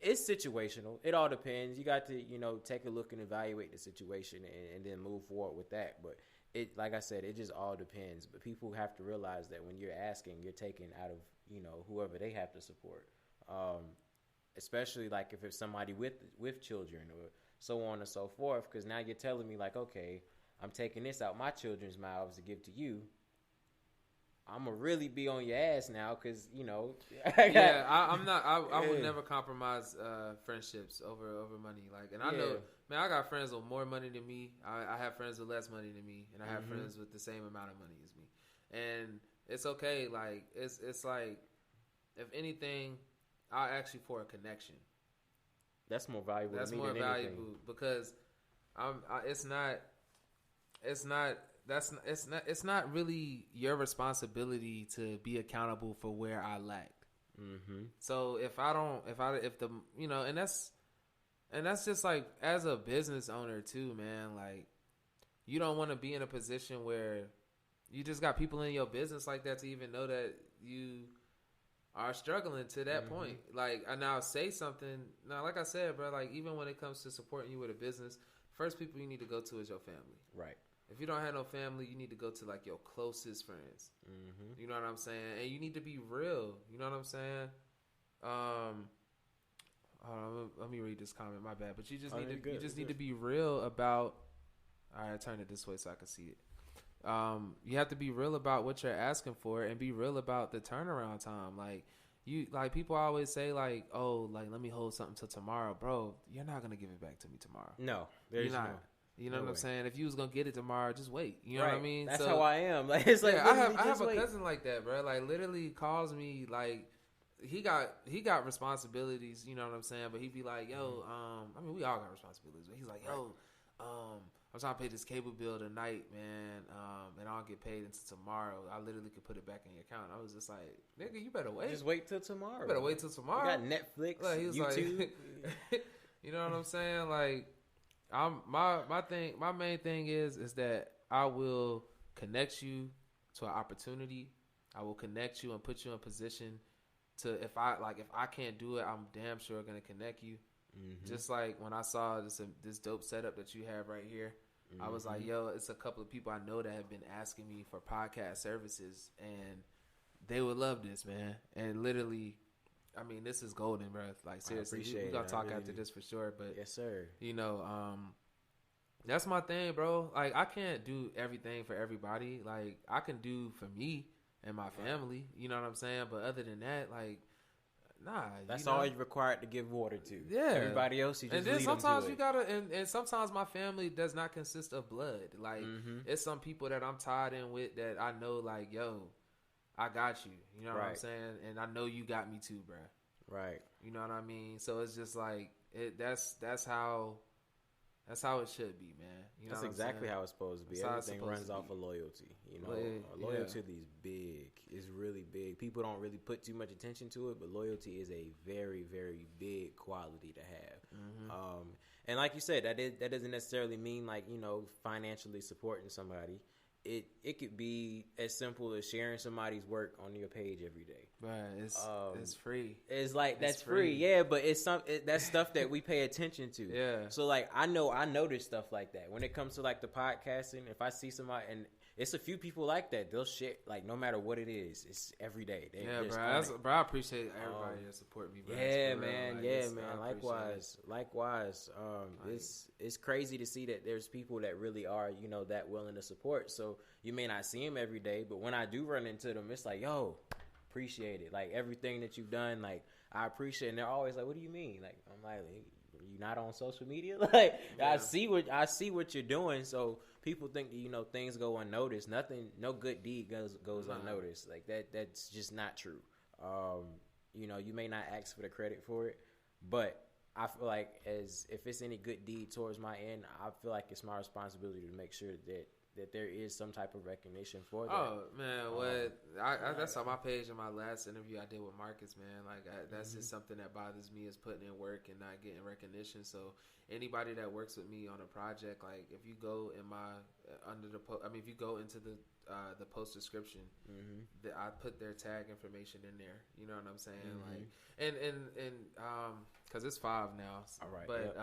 it's situational. It all depends. You got to, you know, take a look and evaluate the situation and then move forward with that. But it, like I said, it just all depends. But people have to realize that when you're asking, you're taking out of, you know, whoever they have to support. Especially like if it's somebody with children or so on and so forth. Because now you're telling me like, okay, I'm taking this out my children's mouths to give to you. I'm gonna really be on your ass now, cause you know. I'm not. I would never compromise friendships over money. Like, and I know, man, I got friends with more money than me. I have friends with less money than me, and I have friends with the same amount of money as me. And it's okay. Like, it's like, if anything, I'll ask you for a connection. That's more valuable. That's to me more than valuable anything. Because it's not really your responsibility to be accountable for where I lacked. Mm-hmm. So if the, you know, and that's just like as a business owner too, man, like you don't want to be in a position where you just got people in your business like that to even know that you are struggling to that point. Like, and I'll say something now, like I said, bro, like even when it comes to supporting you with a business, first people you need to go to is your family. Right. If you don't have no family, you need to go to like your closest friends. Mm-hmm. You know what I'm saying? And you need to be real. You know what I'm saying? Let me read this comment. My bad. But you just need to be real about. All right, turn it this way so I can see it. You have to be real about what you're asking for and be real about the turnaround time. Like people always say like, oh, like let me hold something till tomorrow, bro. You're not gonna give it back to me tomorrow. No, you're not. You know what I'm saying? If you was gonna get it tomorrow, just wait. You know what I mean? That's how I am. Like it's like I have a cousin like that, bro. Like literally calls me like he got responsibilities, you know what I'm saying? But he'd be like, yo, I mean, we all got responsibilities. But he's like, yo, I'm trying to pay this cable bill tonight, man, and I don't get paid until tomorrow. I literally could put it back in your account. I was just like, nigga, you better wait. Just wait till tomorrow. You better wait till tomorrow. You got Netflix, like, he was YouTube. Like, you know what I'm saying? Like, my main thing is that I will connect you to an opportunity. I will connect you and put you in position to, if I can't do it, I'm damn sure gonna connect you. Mm-hmm. Just like when I saw this dope setup that you have right here, mm-hmm. I was like, yo, it's a couple of people I know that have been asking me for podcast services, and they would love this, man. And literally, I mean, this is golden, bro. Like, seriously, we're gonna talk after this for sure. But yes, sir. You know, that's my thing, bro. Like, I can't do everything for everybody. Like, I can do for me and my family. You know what I'm saying? But other than that, like, nah. That's all you're required to give water to. Yeah. Everybody else, you just and then lead sometimes them to you gotta, and sometimes my family does not consist of blood. Like, it's some people that I'm tied in with that I know, like, yo, I got you. You know what I'm saying? And I know you got me too, bro. Right. You know what I mean? So it's just like that's how it should be, man. You know that's exactly how it's supposed to be. Everything runs off of loyalty. You know, loyalty is big. It's really big. People don't really put too much attention to it, but loyalty is a very, very big quality to have. Mm-hmm. And like you said, that doesn't necessarily mean, like, you know, financially supporting somebody. It could be as simple as sharing somebody's work on your page every day. Right, it's free. It's like that's free, yeah. But that's stuff that we pay attention to. Yeah. So like I notice stuff like that when it comes to like the podcasting. If I see somebody, and it's a few people like that, they'll share, like, no matter what it is, it's every day. Bro, I appreciate everybody that support me, bro. Yeah, man. Likewise. It's crazy to see that there's people that really are, you know, that willing to support. So you may not see them every day, but when I do run into them, it's like, yo, appreciate it. Like, everything that you've done, like, I appreciate it. And they're always like, what do you mean? Like, I'm like, you not on social media? Like, yeah. I see what you're doing. So people think that, you know, things go unnoticed. No good deed goes unnoticed. Like, that's just not true. You know, you may not ask for the credit for it, but I feel like if it's any good deed towards my end, I feel like it's my responsibility to make sure that there is some type of recognition for that. Oh, man, that's on my page in my last interview I did with Marcus, man. Like, that's just something that bothers me, is putting in work and not getting recognition. So anybody that works with me on a project, like, if you go in if you go into the post description, that I put their tag information in there. You know what I'm saying? Like, and because it's 5 now. All right. But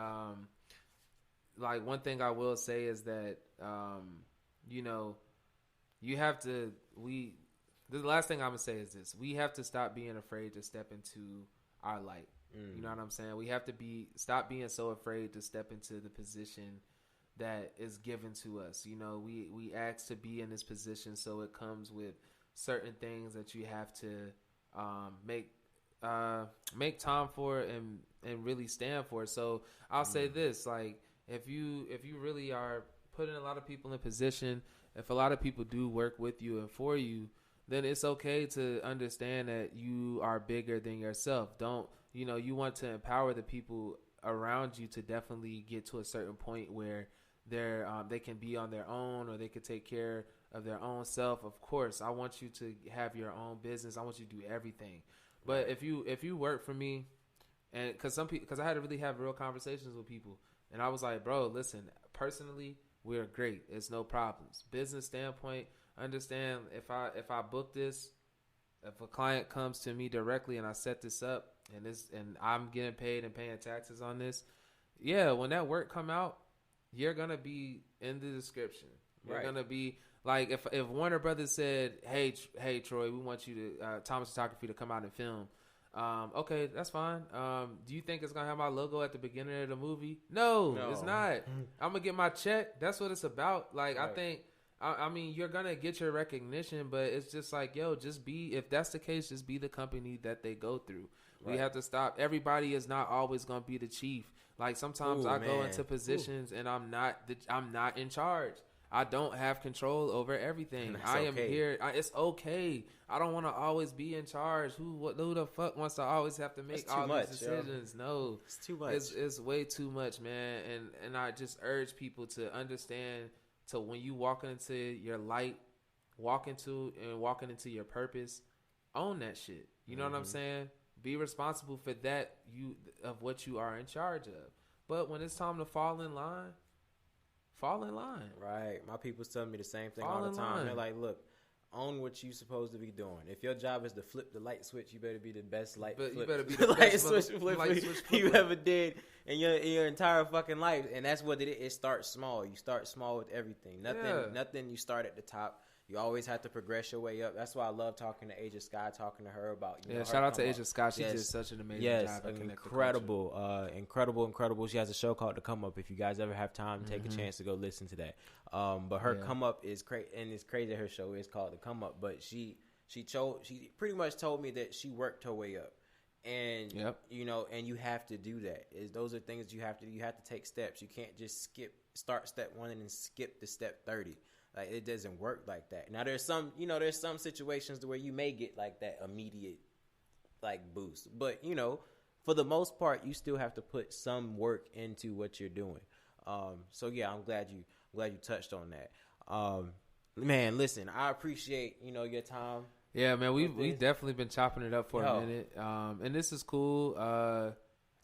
like, one thing I will say is that you know, you have to. The last thing I'm gonna say is this: we have to stop being afraid to step into our light. You know what I'm saying? We have to stop being so afraid to step into the position that is given to us. You know, we ask to be in this position, so it comes with certain things that you have to make time for and really stand for. So I'll say this: like, if you really are putting a lot of people in position, if a lot of people do work with you and for you, then it's okay to understand that you are bigger than yourself. You want to empower the people around you to definitely get to a certain point where they can be on their own, or they can take care of their own self. Of course, I want you to have your own business. I want you to do everything. But if you work for me, and because I had to really have real conversations with people, and I was like, bro, listen, personally, we're great. It's no problems. Business standpoint, understand, if I book this, if a client comes to me directly and I set this up and I'm getting paid and paying taxes on this, yeah, when that work come out, you're gonna be in the description. You're gonna be like, if Warner Brothers said, hey Troy, we want you to Thomas Photography to come out and film. Okay, that's fine. Do you think it's gonna have my logo at the beginning of the movie? No. It's not. I'm gonna get my check. That's what it's about. Like, right. I mean, you're gonna get your recognition, but it's just like, yo, just be. If that's the case, just be the company that they go through. Right. We have to stop. Everybody is not always gonna be the chief. Like, sometimes I go into positions and I'm not in charge. I don't have control over everything. I am here. It's okay. I don't want to always be in charge. Who the fuck wants to always have to make all these decisions? Yo. No, it's too much. It's way too much, man. And I just urge people to understand. So when you walking into your light, walking into your purpose, own that shit. You know what I'm saying? Be responsible for that of what you are in charge of. But when it's time to fall in line. Right. My people's telling me the same thing all the time. They're like, look, own what you supposed to be doing. If your job is to flip the light switch, you better be the best light flip. You better be the light best switch flipper you ever did in your entire fucking life. And that's what it is. It starts small. You start small with everything. Nothing you start at the top. You always have to progress your way up. That's why I love talking to Asia Sky, talking to her about. Shout out to Asia Sky. She did such an amazing job. Incredible. She has a show called The Come Up. If you guys ever have time, take a chance to go listen to that. But her Come Up is crazy, and it's crazy. Her show is called The Come Up. But she pretty much told me that she worked her way up, and and you have to do that. Those are things you have to take steps. You can't just start step 1 and then skip to step 30. Like, it doesn't work like that. Now there's some situations where you may get like that immediate like boost, but for the most part, you still have to put some work into what you're doing. So yeah, I'm glad you touched on that. Man, listen, I appreciate your time. Yeah, man, we definitely been chopping it up for a minute. And this is cool.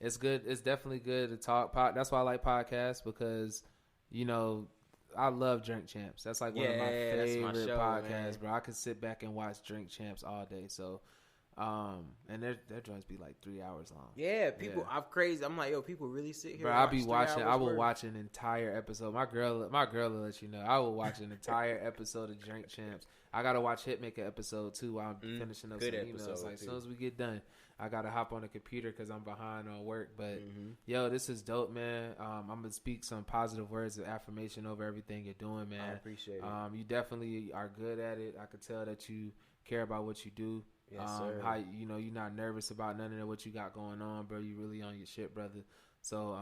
It's good. It's definitely good to talk. That's why I like podcasts, because I love Drink Champs. That's like one of my favorite podcasts, man. Bro. I could sit back and watch Drink Champs all day. So, and their joints be like 3 hours long. Yeah, people. I'm crazy. I'm like, yo, people really sit here. Bro, I be watching. I will watch an entire episode. My girl will let you know. I will watch an entire episode of Drink Champs. I gotta watch Hitmaker episode too while I'm finishing up some emails. Like, as soon as we get done, I gotta hop on the computer because I'm behind on work. But yo, this is dope, man. I'm gonna speak some positive words of affirmation over everything you're doing, man. I appreciate it. You definitely are good at it. I could tell that you care about what you do. Yes, sir. How you're not nervous about none of what you got going on, bro. You really on your shit, brother. So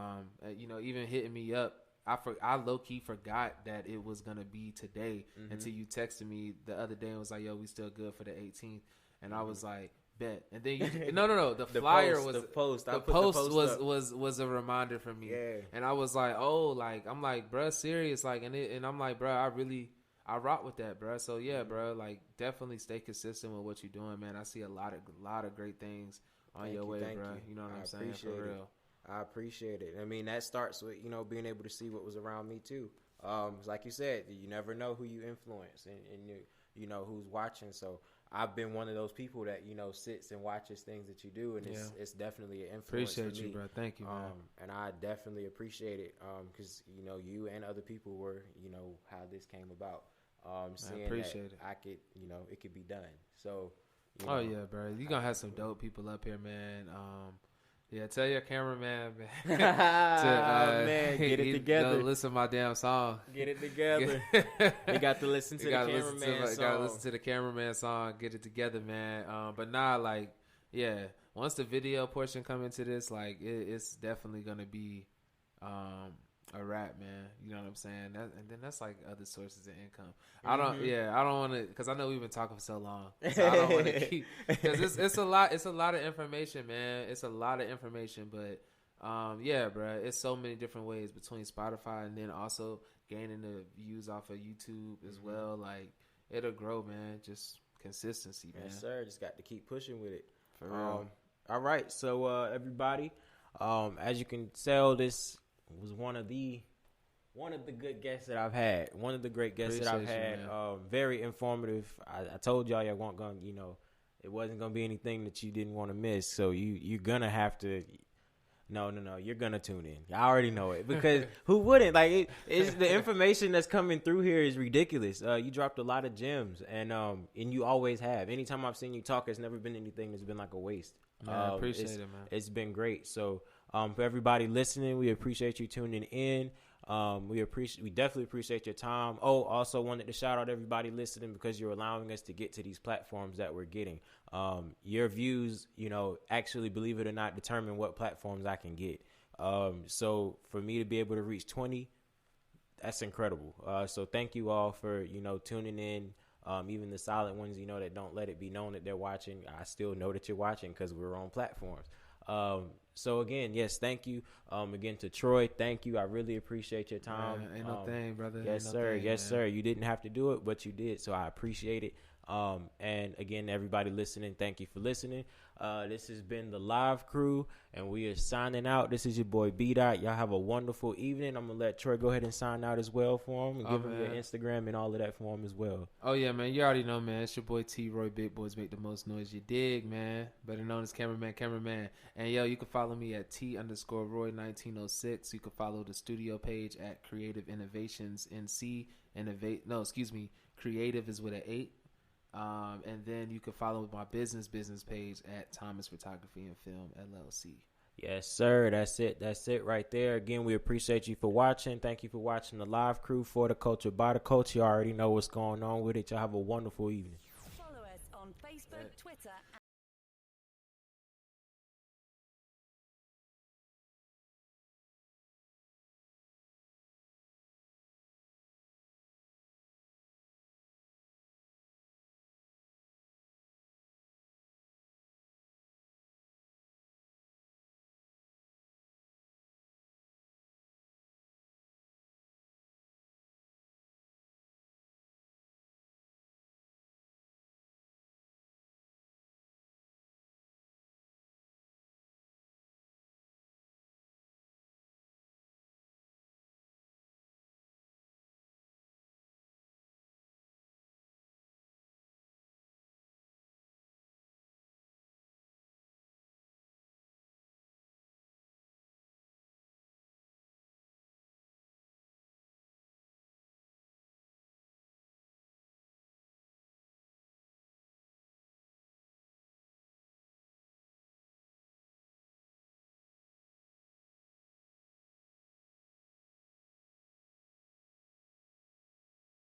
even hitting me up, I low key forgot that it was gonna be today until you texted me the other day and was like, "Yo, we still good for the 18th," and I was like, "Bet." And then no, the flyer was the post was a reminder for me, and I was like, "Oh, like I'm like, bruh, serious, like," and I'm like, bruh, I rock with that, bruh. So yeah, bruh, like definitely stay consistent with what you're doing, man. I see a lot of great things on your way, bruh. You know what I'm saying? For real. I appreciate it. I mean, that starts with, being able to see what was around me too. Like you said, you never know who you influence and you know who's watching. So I've been one of those people that, sits and watches things that you do, and it's definitely an influence. Appreciate for me. you, bro. Thank you, man. And I definitely appreciate it because, you and other people were, how this came about. Seeing I appreciate it. I could, it could be done. So, oh yeah, bro. You're going to have some dope people up here, man. Yeah, tell your cameraman, man. Man, get it together. Listen to my damn song. Get it together. We got to listen to the cameraman song. Got to listen to the cameraman song. Get it together, man. But once the video portion come into this, like it's definitely gonna be a wrap, man. You know what I'm saying? And then that's like other sources of income. I don't want to, because I know we've been talking for so long. So I don't want to keep, because it's a lot of information, man. It's a lot of information, but bro, it's so many different ways between Spotify and then also gaining the views off of YouTube as well. Like, it'll grow, man. Just consistency, man. Yes, sir. Just got to keep pushing with it. For real. All right. So, everybody, as you can tell, this was one of the good guests that I've had. One of the great guests that I've had. Very informative. I told y'all weren't gonna, it wasn't gonna be anything that you didn't want to miss. So you're gonna have to. No, you're gonna tune in. I already know it, because who wouldn't? Like, it's the information that's coming through here is ridiculous. You dropped a lot of gems, and you always have. Anytime I've seen you talk, it's never been anything that's been like a waste. I appreciate it, man. It's been great. So, for everybody listening, we appreciate you tuning in. We definitely appreciate your time. Oh, also wanted to shout out everybody listening, because you're allowing us to get to these platforms that we're getting. Your views, actually, believe it or not, determine what platforms I can get. So for me to be able to reach 20, that's incredible. So thank you all for, you know, tuning in. Even the silent ones, you know, that don't let it be known that they're watching. I still know that you're watching because we're on platforms. So again, yes, thank you. Again to Troy, thank you. I really appreciate your time. Ain't no thing, brother. Yes, Ain't sir. No thing, Yes, man. sir. You didn't have to do it, but you did. So I appreciate it. And again, everybody listening, thank you for listening. This has been the live crew, and we are signing out. This is your boy B-Dot. Y'all have a wonderful evening. I'm going to let Troy go ahead and sign out as well for him and give him your Instagram and all of that for him as well. Oh, yeah, man. You already know, man. It's your boy T-Roy. Big boys make the most noise. You dig, man. Better known as Cameraman. And, yo, you can follow me at T_Roy1906. You can follow the studio page at Creative Innovations NC. Creative is with an 8. And then you can follow my business page at Thomas Photography and Film LLC. Yes, sir. That's it. That's it right there. Again, we appreciate you for watching. Thank you for watching the live crew for the culture by the culture. You already know what's going on with it. Y'all have a wonderful evening. Follow us on Facebook, Twitter,